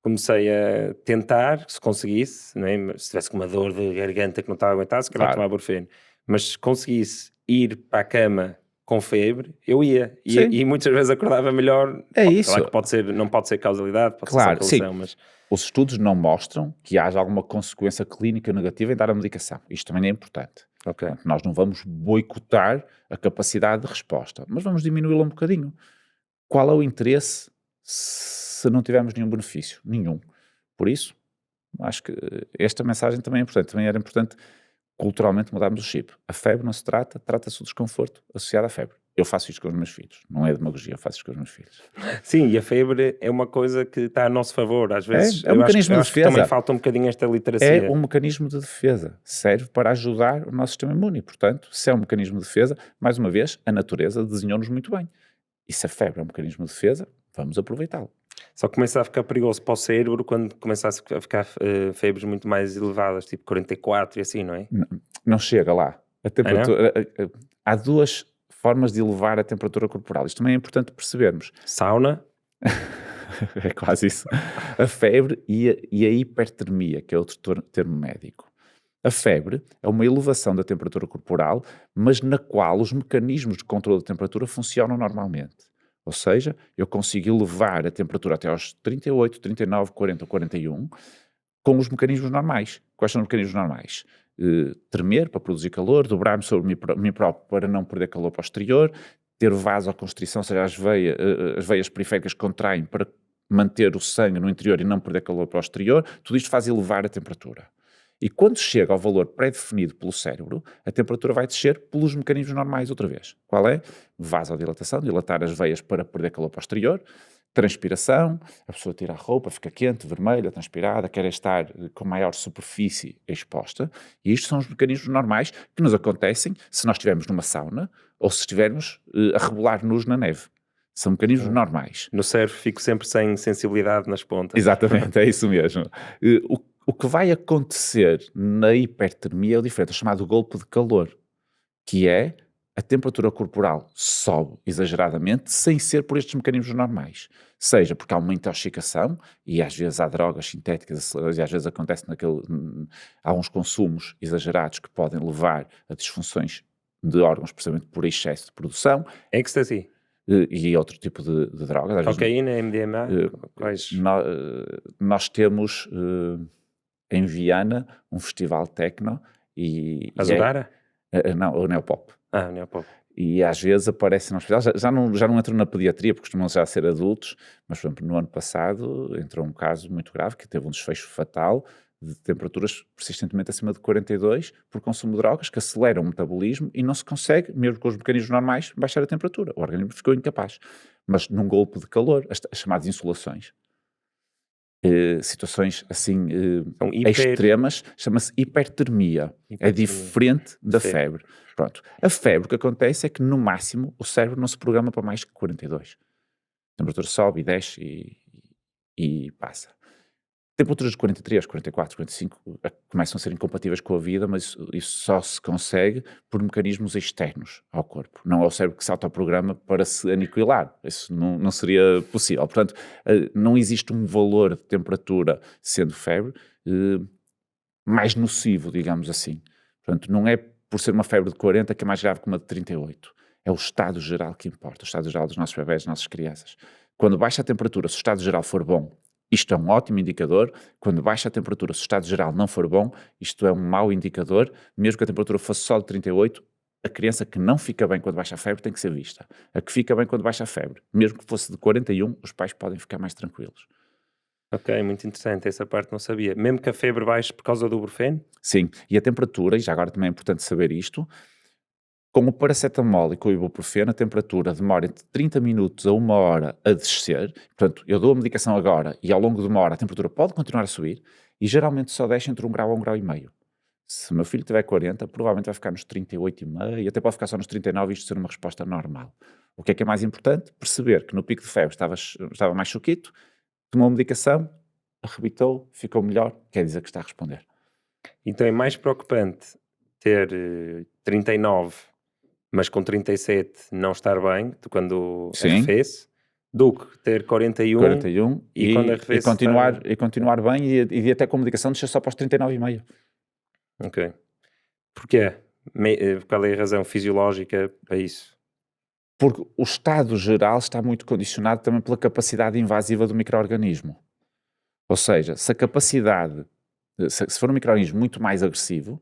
comecei a tentar, se conseguisse, não é? Se tivesse com uma dor de garganta que não estava a aguentar, se calhar tomava Ibuprofeno. Mas se conseguisse ir para a cama com febre, eu ia. E muitas vezes acordava melhor. É isso. Claro que não pode ser causalidade, pode ser só causação, mas... Os estudos não mostram que haja alguma consequência clínica negativa em dar a medicação. Isto também é importante. Okay. Portanto, nós não vamos boicotar a capacidade de resposta, mas vamos diminuí-la um bocadinho. Qual é o interesse se não tivermos nenhum benefício? Nenhum. Por isso, acho que esta mensagem também é importante. Também era importante culturalmente mudarmos o chip. A febre não se trata, trata-se do desconforto associado à febre. Eu faço isto com os meus filhos. Não é demagogia, eu faço isto com os meus filhos. Sim, e a febre é uma coisa que está a nosso favor. Às vezes é um mecanismo de defesa. Também falta um bocadinho esta literacia. É um mecanismo de defesa. Serve para ajudar o nosso sistema imune. Portanto, se é um mecanismo de defesa, mais uma vez, a natureza desenhou-nos muito bem. E se a febre é um mecanismo de defesa, vamos aproveitá-lo. Só começa a ficar perigoso para o cérebro quando começa a ficar febres muito mais elevadas, tipo 44 e assim, não é? Não chega lá. A temperatura, há duas formas de elevar a temperatura corporal. Isto também é importante percebermos. Sauna. É quase isso. A febre e a hipertermia, que é outro termo médico. A febre é uma elevação da temperatura corporal, mas na qual os mecanismos de controle da temperatura funcionam normalmente. Ou seja, eu consigo elevar a temperatura até aos 38, 39, 40 ou 41 com os mecanismos normais. Quais são os mecanismos normais? Tremer para produzir calor, dobrar-me sobre mim próprio para não perder calor para o exterior, ter vasoconstrição, ou seja, as veias periféricas contraem para manter o sangue no interior e não perder calor para o exterior. Tudo isto faz elevar a temperatura. E quando chega ao valor pré-definido pelo cérebro, a temperatura vai descer pelos mecanismos normais outra vez. Qual é? Vasodilatação, dilatar as veias para perder calor para o exterior. Transpiração, a pessoa tira a roupa, fica quente, vermelha, transpirada, quer estar com maior superfície exposta. E isto são os mecanismos normais que nos acontecem se nós estivermos numa sauna ou se estivermos a rebolar-nos na neve. São mecanismos normais. No surf fico sempre sem sensibilidade nas pontas. Exatamente, é isso mesmo. O que vai acontecer na hipertermia é o diferente, é chamado golpe de calor, que é a temperatura corporal sobe exageradamente sem ser por estes mecanismos normais. Seja porque há uma intoxicação, e às vezes há drogas sintéticas, e às vezes acontece há uns consumos exagerados que podem levar a disfunções de órgãos, precisamente por excesso de produção. Ecstasy. E outro tipo de drogas. Às Cocaína, MDMA? Quais? Nós temos em Viana um festival techno e... Azudara? Não, o Neopop. Ah, Neopop. E às vezes aparece no hospital, já não entro na pediatria porque costumam já ser adultos, mas por exemplo no ano passado entrou um caso muito grave que teve um desfecho fatal de temperaturas persistentemente acima de 42 por consumo de drogas que aceleram o metabolismo e não se consegue, mesmo com os mecanismos normais, baixar a temperatura. O organismo ficou incapaz. Mas num golpe de calor, as chamadas insolações, situações assim extremas, chama-se hipertermia. É diferente da febre. Pronto. A febre, o que acontece é que no máximo o cérebro não se programa para mais que 42. A temperatura sobe e desce e passa. Temperaturas de 43, 44, 45 começam a ser incompatíveis com a vida, mas isso só se consegue por mecanismos externos ao corpo. Não é o cérebro que se autoprograma para se aniquilar. Isso não seria possível. Portanto, não existe um valor de temperatura, sendo febre, mais nocivo, digamos assim. Portanto, não é por ser uma febre de 40 que é mais grave que uma de 38. É o estado geral que importa, o estado geral dos nossos bebés, das nossas crianças. Quando baixa a temperatura, se o estado geral for bom, isto é um ótimo indicador. Quando baixa a temperatura, se o estado geral não for bom, isto é um mau indicador. Mesmo que a temperatura fosse só de 38, a criança que não fica bem quando baixa a febre tem que ser vista. A que fica bem quando baixa a febre, mesmo que fosse de 41, os pais podem ficar mais tranquilos. Ok, muito interessante, essa parte não sabia. Mesmo que a febre baixe por causa do ibuprofeno? Sim, e a temperatura, e já agora também é importante saber isto, com o paracetamol e com o ibuprofeno, a temperatura demora entre 30 minutos a 1 hora a descer. Portanto, eu dou a medicação agora e ao longo de 1 hora a temperatura pode continuar a subir e geralmente só desce entre 1 grau a 1 grau e meio. Se o meu filho tiver 40, provavelmente vai ficar nos 38,5 e até pode ficar só nos 39 e isto ser uma resposta normal. O que é mais importante? Perceber que no pico de febre estava mais choquito, tomou a medicação, arrebitou, ficou melhor, quer dizer que está a responder. Então é mais preocupante ter 39, mas com 37 não estar bem, quando arrefece, do que ter 41 e quando arrefece e continuar bem e até com a medicação descer só para os 39,5. Ok. Porquê? Qual é a razão fisiológica para isso? Porque o estado geral está muito condicionado também pela capacidade invasiva do micro-organismo. Ou seja, se for um micro-organismo muito mais agressivo,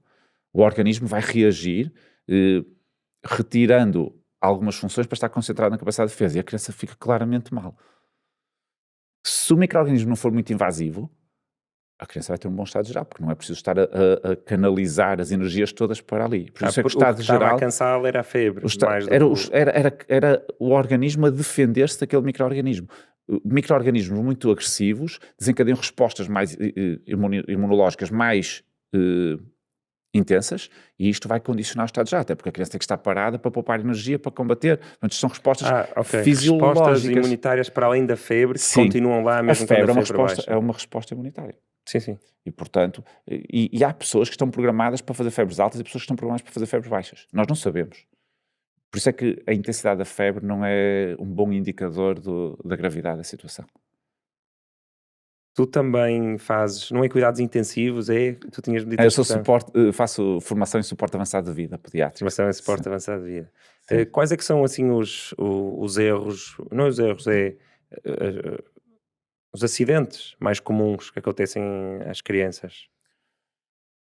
o organismo vai reagir retirando algumas funções para estar concentrado na capacidade de defesa e a criança fica claramente mal. Se o micro-organismo não for muito invasivo, a criança vai ter um bom estado geral, porque não é preciso estar a canalizar as energias todas para ali. Por isso é que o estado geral... estava a cansá-lo era a febre. Era o organismo a defender-se daquele micro-organismo. Micro-organismos muito agressivos desencadeiam respostas mais imunológicas mais intensas e isto vai condicionar o estado geral, até porque a criança tem que estar parada para poupar energia, para combater. Portanto, são respostas fisiológicas. Respostas imunitárias para além da febre que continuam lá mesmo quando a febre baixa. É uma resposta imunitária. Sim. E, portanto, e há pessoas que estão programadas para fazer febres altas e pessoas que estão programadas para fazer febres baixas. Nós não sabemos. Por isso é que a intensidade da febre não é um bom indicador da gravidade da situação. Tu também fazes, não é cuidados intensivos, é? Tu tinhas-me dito a Eu sou expressão. suporte, faço formação em suporte avançado de vida pediátrico. Formação em Sim, suporte avançado de vida. sim. Quais é que são assim os erros, não os erros, os acidentes mais comuns que acontecem às crianças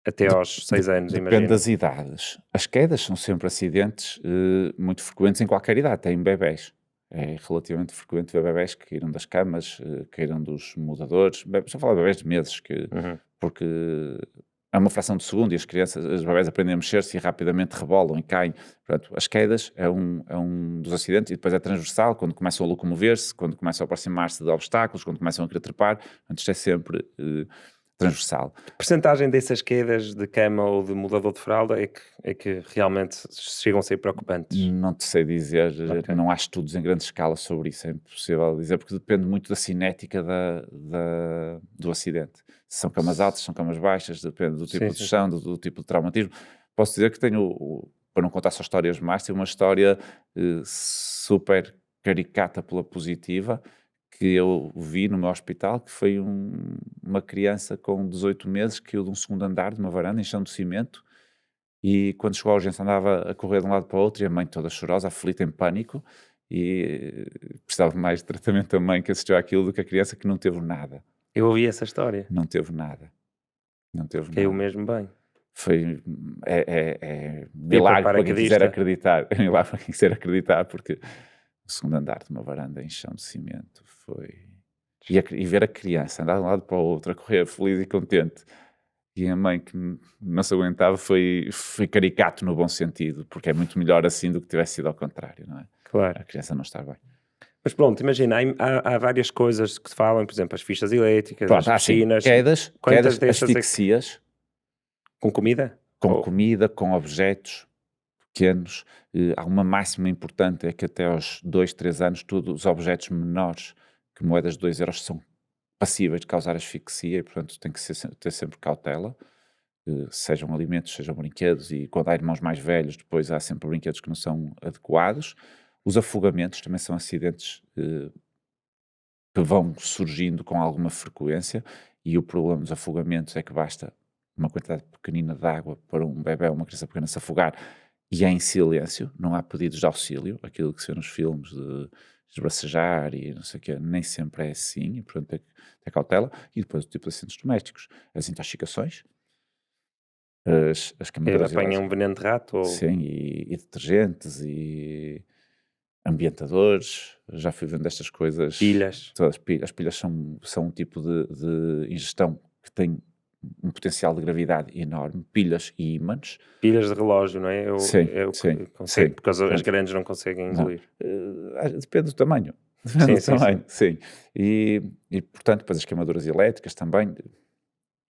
até aos 6 anos, Depende imagina? das idades. As quedas são sempre acidentes muito frequentes em qualquer idade, até em bebés. É relativamente frequente ver bebés que caíram das camas, caíram dos mudadores. Estou a falar de bebés de meses, Uhum. porque é uma fração de segundo e as crianças, os bebés aprendem a mexer-se e rapidamente rebolam e caem. Portanto, as quedas é um dos acidentes e depois é transversal, quando começam a locomover-se, quando começam a aproximar-se de obstáculos, quando começam a querer trepar. Portanto, isto é sempre transversal. Percentagem dessas quedas de cama ou de mudador de fralda é que realmente chegam a ser preocupantes? Não te sei dizer, Ok. não há estudos em grande escala sobre isso, é impossível dizer, porque depende muito da cinética do acidente. Se são camas altas, se são camas baixas, depende do tipo Sim, de sim, sim. chão, do tipo de traumatismo. Posso dizer que tenho, para não contar só histórias más, tenho uma história super caricata pela positiva, que eu vi no meu hospital, que foi uma criança com 18 meses que caiu de um segundo andar de uma varanda em chão de cimento, e quando chegou à urgência andava a correr de um lado para o outro e a mãe toda chorosa, aflita, em pânico, e precisava mais de tratamento da mãe que assistiu àquilo do que a criança que não teve nada. Eu ouvi essa história, Não teve nada. Não teve caiu nada. mesmo bem. Foi, é E para milagre para quem quiser paraquedista? acreditar. É milagre para quem quiser acreditar, porque o segundo andar de uma varanda em chão de cimento foi... E ver a criança andar de um lado para o outro, a correr feliz e contente, e a mãe que não se aguentava, foi caricato no bom sentido, porque é muito melhor assim do que tivesse sido ao contrário, não é? Claro. A criança não está bem. Mas pronto, imagina, há várias coisas que se falam, por exemplo, as fichas elétricas, Pronto, as há assim, piscinas. quedas, Quantas dessas é que asfixias, com comida? com Ou comida, com objetos pequenos. Há uma máxima importante, é que até aos 2, 3 anos, todos os objetos menores que moedas de 2 euros são passíveis de causar asfixia e, portanto, tem que ter sempre cautela. Sejam alimentos, sejam brinquedos, e quando há irmãos mais velhos, depois há sempre brinquedos que não são adequados. Os afogamentos também são acidentes que vão surgindo com alguma frequência, e o problema dos afogamentos é que basta uma quantidade pequenina de água para um bebé ou uma criança pequena se afogar, e é em silêncio, não há pedidos de auxílio, aquilo que se vê nos filmes de esbracejar e não sei o quê, nem sempre é assim, e portanto tem que ter cautela. E depois o tipo de acidentes domésticos, as intoxicações, as queimaduras apanha elétricas, um veneno de rato ou sim, e detergentes e ambientadores, já fui vendo estas coisas pilhas? todas. As pilhas são um tipo de ingestão que tem um potencial de gravidade enorme, pilhas e ímãs. Pilhas de relógio, não é? Sim, É o sim, que consegue, sim. porque as Portanto, grandes não conseguem não, engolir. depende do tamanho. Depende Sim, do sim, sim. tamanho, sim. E portanto, depois as queimaduras elétricas também.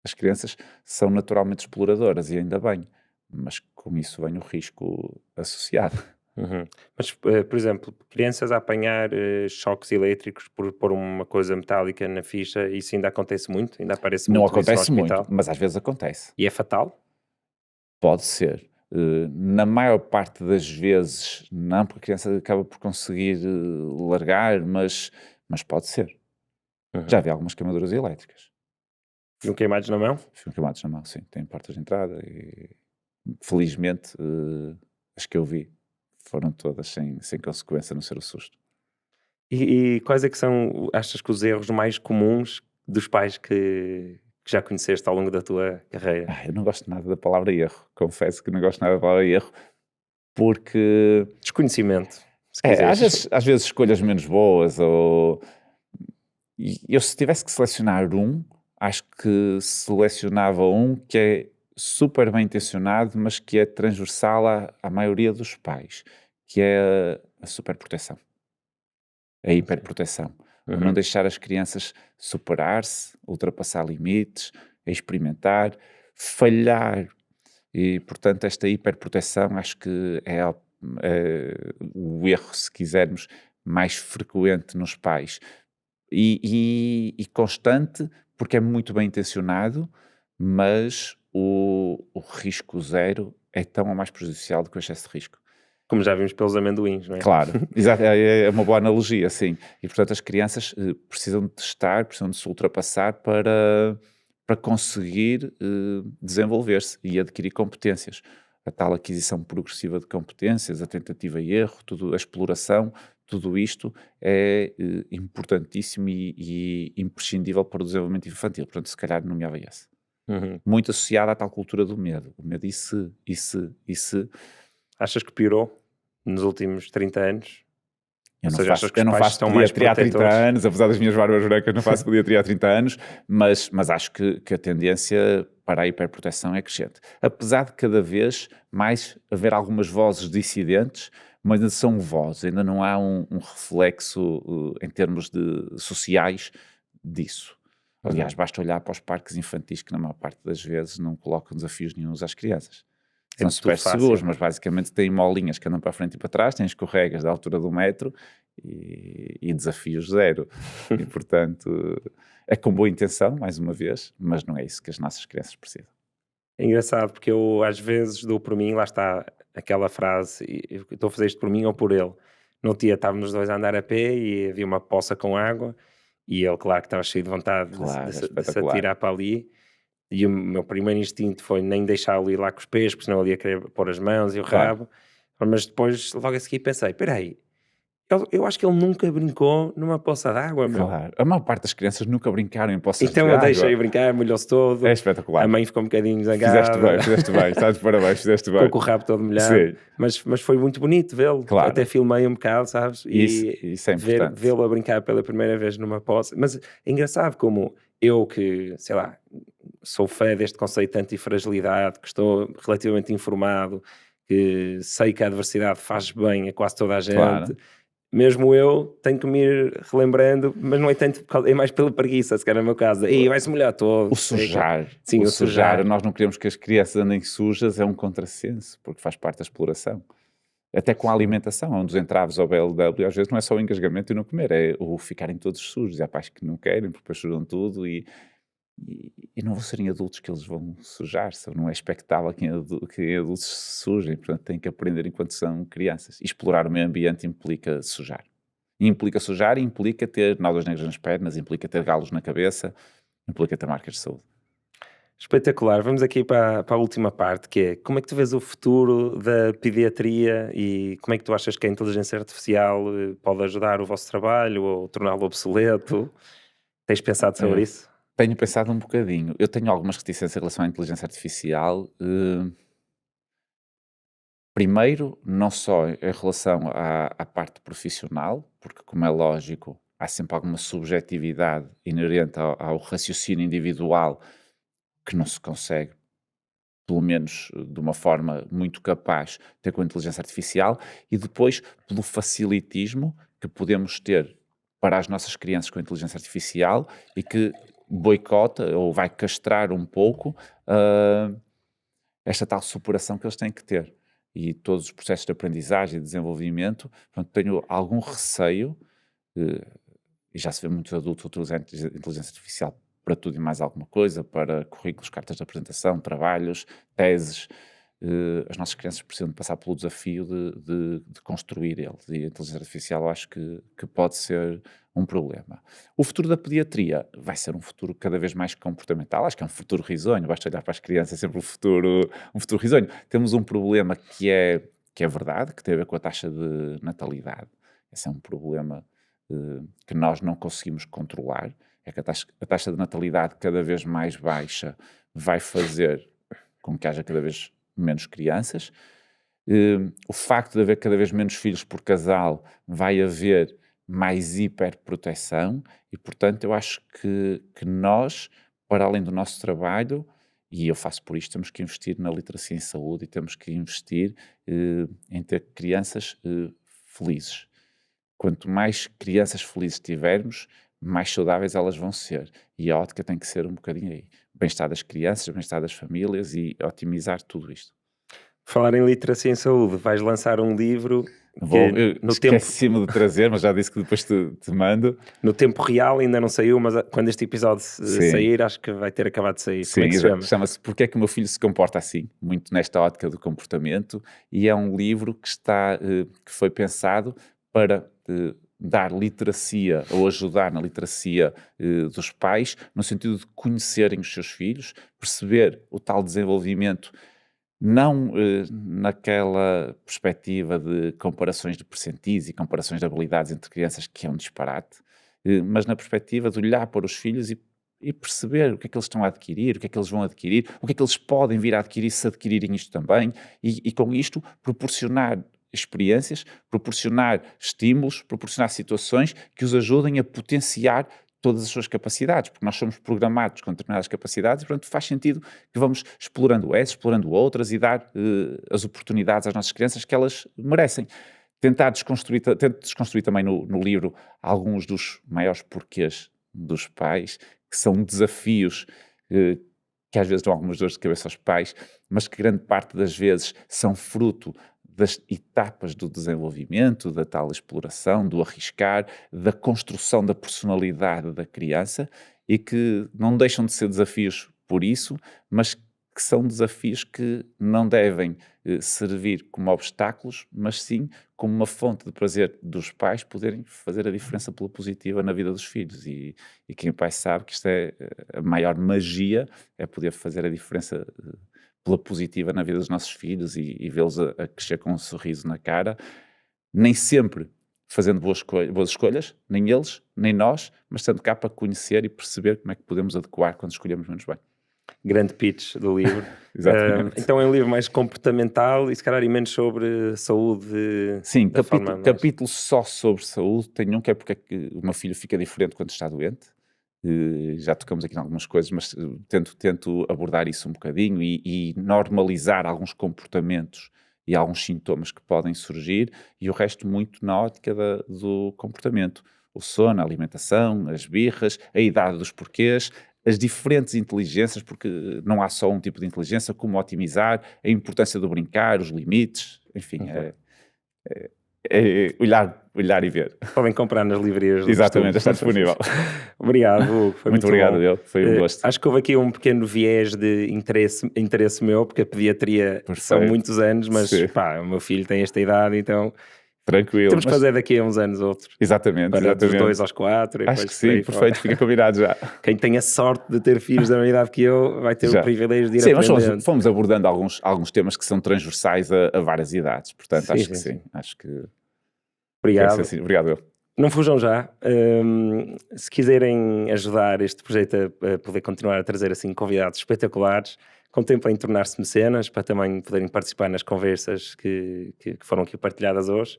As crianças são naturalmente exploradoras e ainda bem, mas com isso vem o risco associado. Uhum. Mas, por exemplo, crianças a apanhar choques elétricos por pôr uma coisa metálica na ficha, isso ainda acontece muito? Ainda aparece Não muito isso no acontece muito, hospital? mas às vezes acontece. E é fatal? Pode ser. Na maior parte das vezes, não, porque a criança acaba por conseguir largar, mas pode ser. Já Uhum. havia algumas queimaduras elétricas. Ficam queimados na mão? Ficam queimados na mão, sim. Tem portas de entrada e, felizmente, as que eu vi foram todas sem consequência, a não ser o susto. E quais é que são, achas que os erros mais comuns dos pais que já conheceste ao longo da tua carreira? Eu não gosto nada da palavra erro. Confesso que não gosto nada da palavra erro, porque Desconhecimento, se às quiseres. vezes, às vezes escolhas menos boas, ou e eu, se tivesse que selecionar acho que selecionava um que é super bem intencionado, mas que é transversal à maioria dos pais, que é a superproteção, a hiperproteção. O não Uhum. deixar as crianças superar-se, ultrapassar limites, experimentar, falhar. E, portanto, esta hiperproteção acho que é o erro, se quisermos, mais frequente nos pais. E constante, porque é muito bem intencionado, mas o risco zero é tão ou mais prejudicial do que o excesso de risco. Como já vimos pelos amendoins, não é? Claro, exato, é uma boa analogia, sim. E portanto as crianças precisam de testar, precisam de se ultrapassar para conseguir desenvolver-se e adquirir competências. A tal aquisição progressiva de competências, a tentativa e erro, a exploração, tudo isto é importantíssimo e imprescindível para o desenvolvimento infantil. Portanto, se calhar nomeava esse. Uhum. Muito associado à tal cultura do medo. O medo, e se... Achas que piorou nos últimos 30 anos? Eu Ou não seja, faço, achas que eu os não pais faço estão mais pediatria há 30 protetores? anos, apesar das minhas barbas brancas, não faço pediatria há 30 anos, mas acho que a tendência para a hiperproteção é crescente. Apesar de cada vez mais haver algumas vozes dissidentes, mas ainda são vozes, ainda não há um reflexo em termos sociais disso. Aliás, basta olhar para os parques infantis que na maior parte das vezes não colocam desafios nenhuns às crianças. São super seguros, mas basicamente têm molinhas que andam para a frente e para trás, têm escorregas da altura do metro e desafios zero. E portanto, é com boa intenção, mais uma vez, mas não é isso que as nossas crianças precisam. É engraçado porque eu às vezes dou por mim, lá está aquela frase, eu estou a fazer isto por mim ou por ele. No dia estávamos os dois a andar a pé e havia uma poça com água e ele, claro que estava cheio de vontade Claro, de se atirar para ali. E o meu primeiro instinto foi nem deixá-lo ir lá com os pés, porque senão ele ia querer pôr as mãos e o rabo. Mas depois, logo a seguir, pensei, espera aí, eu acho que ele nunca brincou numa poça d'água, meu. Claro, a maior parte das crianças nunca brincaram em poças de Então água. eu deixei brincar, molhou-se todo. É espetacular. A mãe ficou um bocadinho zangada. Fizeste bem, estás de parabéns, fizeste bem. Ficou com o rabo todo molhado. Sim. Mas foi muito bonito vê-lo. Claro. Até filmei um bocado, sabes? Isso é importante. Vê-lo a brincar pela primeira vez numa poça. Mas é engraçado como eu que, sei lá, sou fã deste conceito de antifragilidade, que estou relativamente informado, que sei que a adversidade faz bem a quase toda a gente. Claro. Mesmo eu tenho que me ir relembrando, mas não é tanto, é mais pela preguiça, se calhar no meu caso. E vai-se molhar todo. O sujar. Sim, o sujar. Nós não queremos que as crianças andem sujas, é um contrassenso, porque faz parte da exploração. Até com a alimentação, um dos entraves ao BLW, às vezes não é só o engasgamento e não comer, é o ficarem todos sujos. Há pais que não querem, porque depois sujam tudo e não vão ser em adultos que eles vão sujar-se. Não é expectável que em adultos se sujem, portanto têm que aprender enquanto são crianças. E explorar o meio ambiente implica sujar. E implica sujar e implica ter nódoas negras nas pernas, implica ter galos na cabeça, implica ter marcas de saúde. Espetacular. Vamos aqui para a última parte, que é como é que tu vês o futuro da pediatria e como é que tu achas que a inteligência artificial pode ajudar o vosso trabalho ou torná-lo obsoleto? Tens pensado sobre isso? Tenho pensado um bocadinho. Eu tenho algumas reticências em relação à inteligência artificial. Primeiro, não só em relação à parte profissional, porque, como é lógico, há sempre alguma subjetividade inerente ao raciocínio individual que não se consegue, pelo menos de uma forma muito capaz, ter com a inteligência artificial, e depois pelo facilitismo que podemos ter para as nossas crianças com a inteligência artificial e que boicota ou vai castrar um pouco esta tal superação que eles têm que ter. E todos os processos de aprendizagem e desenvolvimento, portanto, tenho algum receio, e já se vê muitos adultos utilizando inteligência artificial para tudo e mais alguma coisa, para currículos, cartas de apresentação, trabalhos, teses. As nossas crianças precisam de passar pelo desafio de construir eles, e a inteligência artificial eu acho que pode ser um problema. O futuro da pediatria vai ser um futuro cada vez mais comportamental, acho que é um futuro risonho, basta olhar para as crianças, é sempre um futuro risonho. Temos um problema que é verdade, que tem a ver com a taxa de natalidade. Esse é um problema que nós não conseguimos controlar, é que a taxa de natalidade cada vez mais baixa vai fazer com que haja cada vez menos crianças. O facto de haver cada vez menos filhos por casal vai haver mais hiperproteção e, portanto, eu acho que nós, para além do nosso trabalho, e eu faço por isto, temos que investir na literacia em saúde e temos que investir em ter crianças felizes. Quanto mais crianças felizes tivermos, mais saudáveis elas vão ser. E a ótica tem que ser um bocadinho aí. Bem-estar das crianças, bem-estar das famílias e otimizar tudo isto. Falar em literacia em saúde, vais lançar um livro esqueci-me de trazer, mas já disse que depois te mando. No tempo real ainda não saiu, mas quando este episódio Sim. sair, acho que vai ter acabado de sair. Sim, como é que se chama? Chama-se Porque é que o meu filho se comporta assim, muito nesta ótica do comportamento, e é um livro que foi pensado para dar literacia ou ajudar na literacia dos pais, no sentido de conhecerem os seus filhos, perceber o tal desenvolvimento, não naquela perspectiva de comparações de percentis e comparações de habilidades entre crianças, que é um disparate, mas na perspectiva de olhar para os filhos e perceber o que é que eles estão a adquirir, o que é que eles vão adquirir, o que é que eles podem vir a adquirir se adquirirem isto também, e com isto proporcionar experiências, proporcionar estímulos, proporcionar situações que os ajudem a potenciar todas as suas capacidades, porque nós somos programados com determinadas capacidades e, portanto, faz sentido que vamos explorando essas, explorando outras e dar as oportunidades às nossas crianças que elas merecem. Tento desconstruir também no livro alguns dos maiores porquês dos pais, que são desafios que às vezes dão algumas dores de cabeça aos pais, mas que grande parte das vezes são fruto das etapas do desenvolvimento, da tal exploração, do arriscar, da construção da personalidade da criança, e que não deixam de ser desafios por isso, mas que são desafios que não devem servir como obstáculos, mas sim como uma fonte de prazer dos pais poderem fazer a diferença pela positiva na vida dos filhos. E quem é pai sabe que isto é a maior magia, é poder fazer a diferença pela positiva na vida dos nossos filhos e vê-los a crescer com um sorriso na cara, nem sempre fazendo boas escolhas, nem eles, nem nós, mas estando cá para conhecer e perceber como é que podemos adequar quando escolhemos menos bem. Grande pitch do livro. Exatamente. Então é um livro mais comportamental e se calhar e menos sobre saúde. Sim, capítulo só sobre saúde. Tenho um que é porque é que o meu filho fica diferente quando está doente. Já tocamos aqui em algumas coisas, mas tento abordar isso um bocadinho e normalizar alguns comportamentos e alguns sintomas que podem surgir, e o resto muito na ótica do comportamento. O sono, a alimentação, as birras, a idade dos porquês, as diferentes inteligências, porque não há só um tipo de inteligência, como otimizar, a importância do brincar, os limites, enfim, olhar e ver. Podem comprar nas livrarias. Exatamente, está disponível. Obrigado, Hugo. Foi muito obrigado, bom. Foi um gosto. Acho que houve aqui um pequeno viés de interesse meu, porque a pediatria são muitos anos, mas pá, o meu filho tem esta idade, então tranquilo. Temos que fazer daqui a uns anos outros. Exatamente. Dos 2 aos 4. Acho que sim, perfeito, fica combinado já. Quem tem a sorte de ter filhos da mesma idade que eu vai ter o privilégio de ir aprendendo. Sim, mas fomos abordando alguns temas que são transversais a várias idades, portanto acho que sim. Acho que... Obrigado. Assim. Obrigado eu. Não fujam já. Se quiserem ajudar este projeto a poder continuar a trazer assim convidados espetaculares, contemplem tornar-se mecenas para também poderem participar nas conversas que foram aqui partilhadas hoje.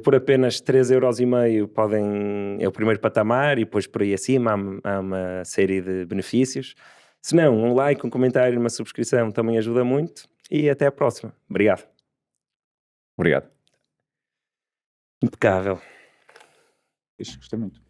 Por apenas 3,5€ é o primeiro patamar e depois por aí acima há uma série de benefícios. Se não, um like, um comentário, uma subscrição também ajuda muito e até a próxima. Obrigado. Obrigado. Impecável. Gostei muito.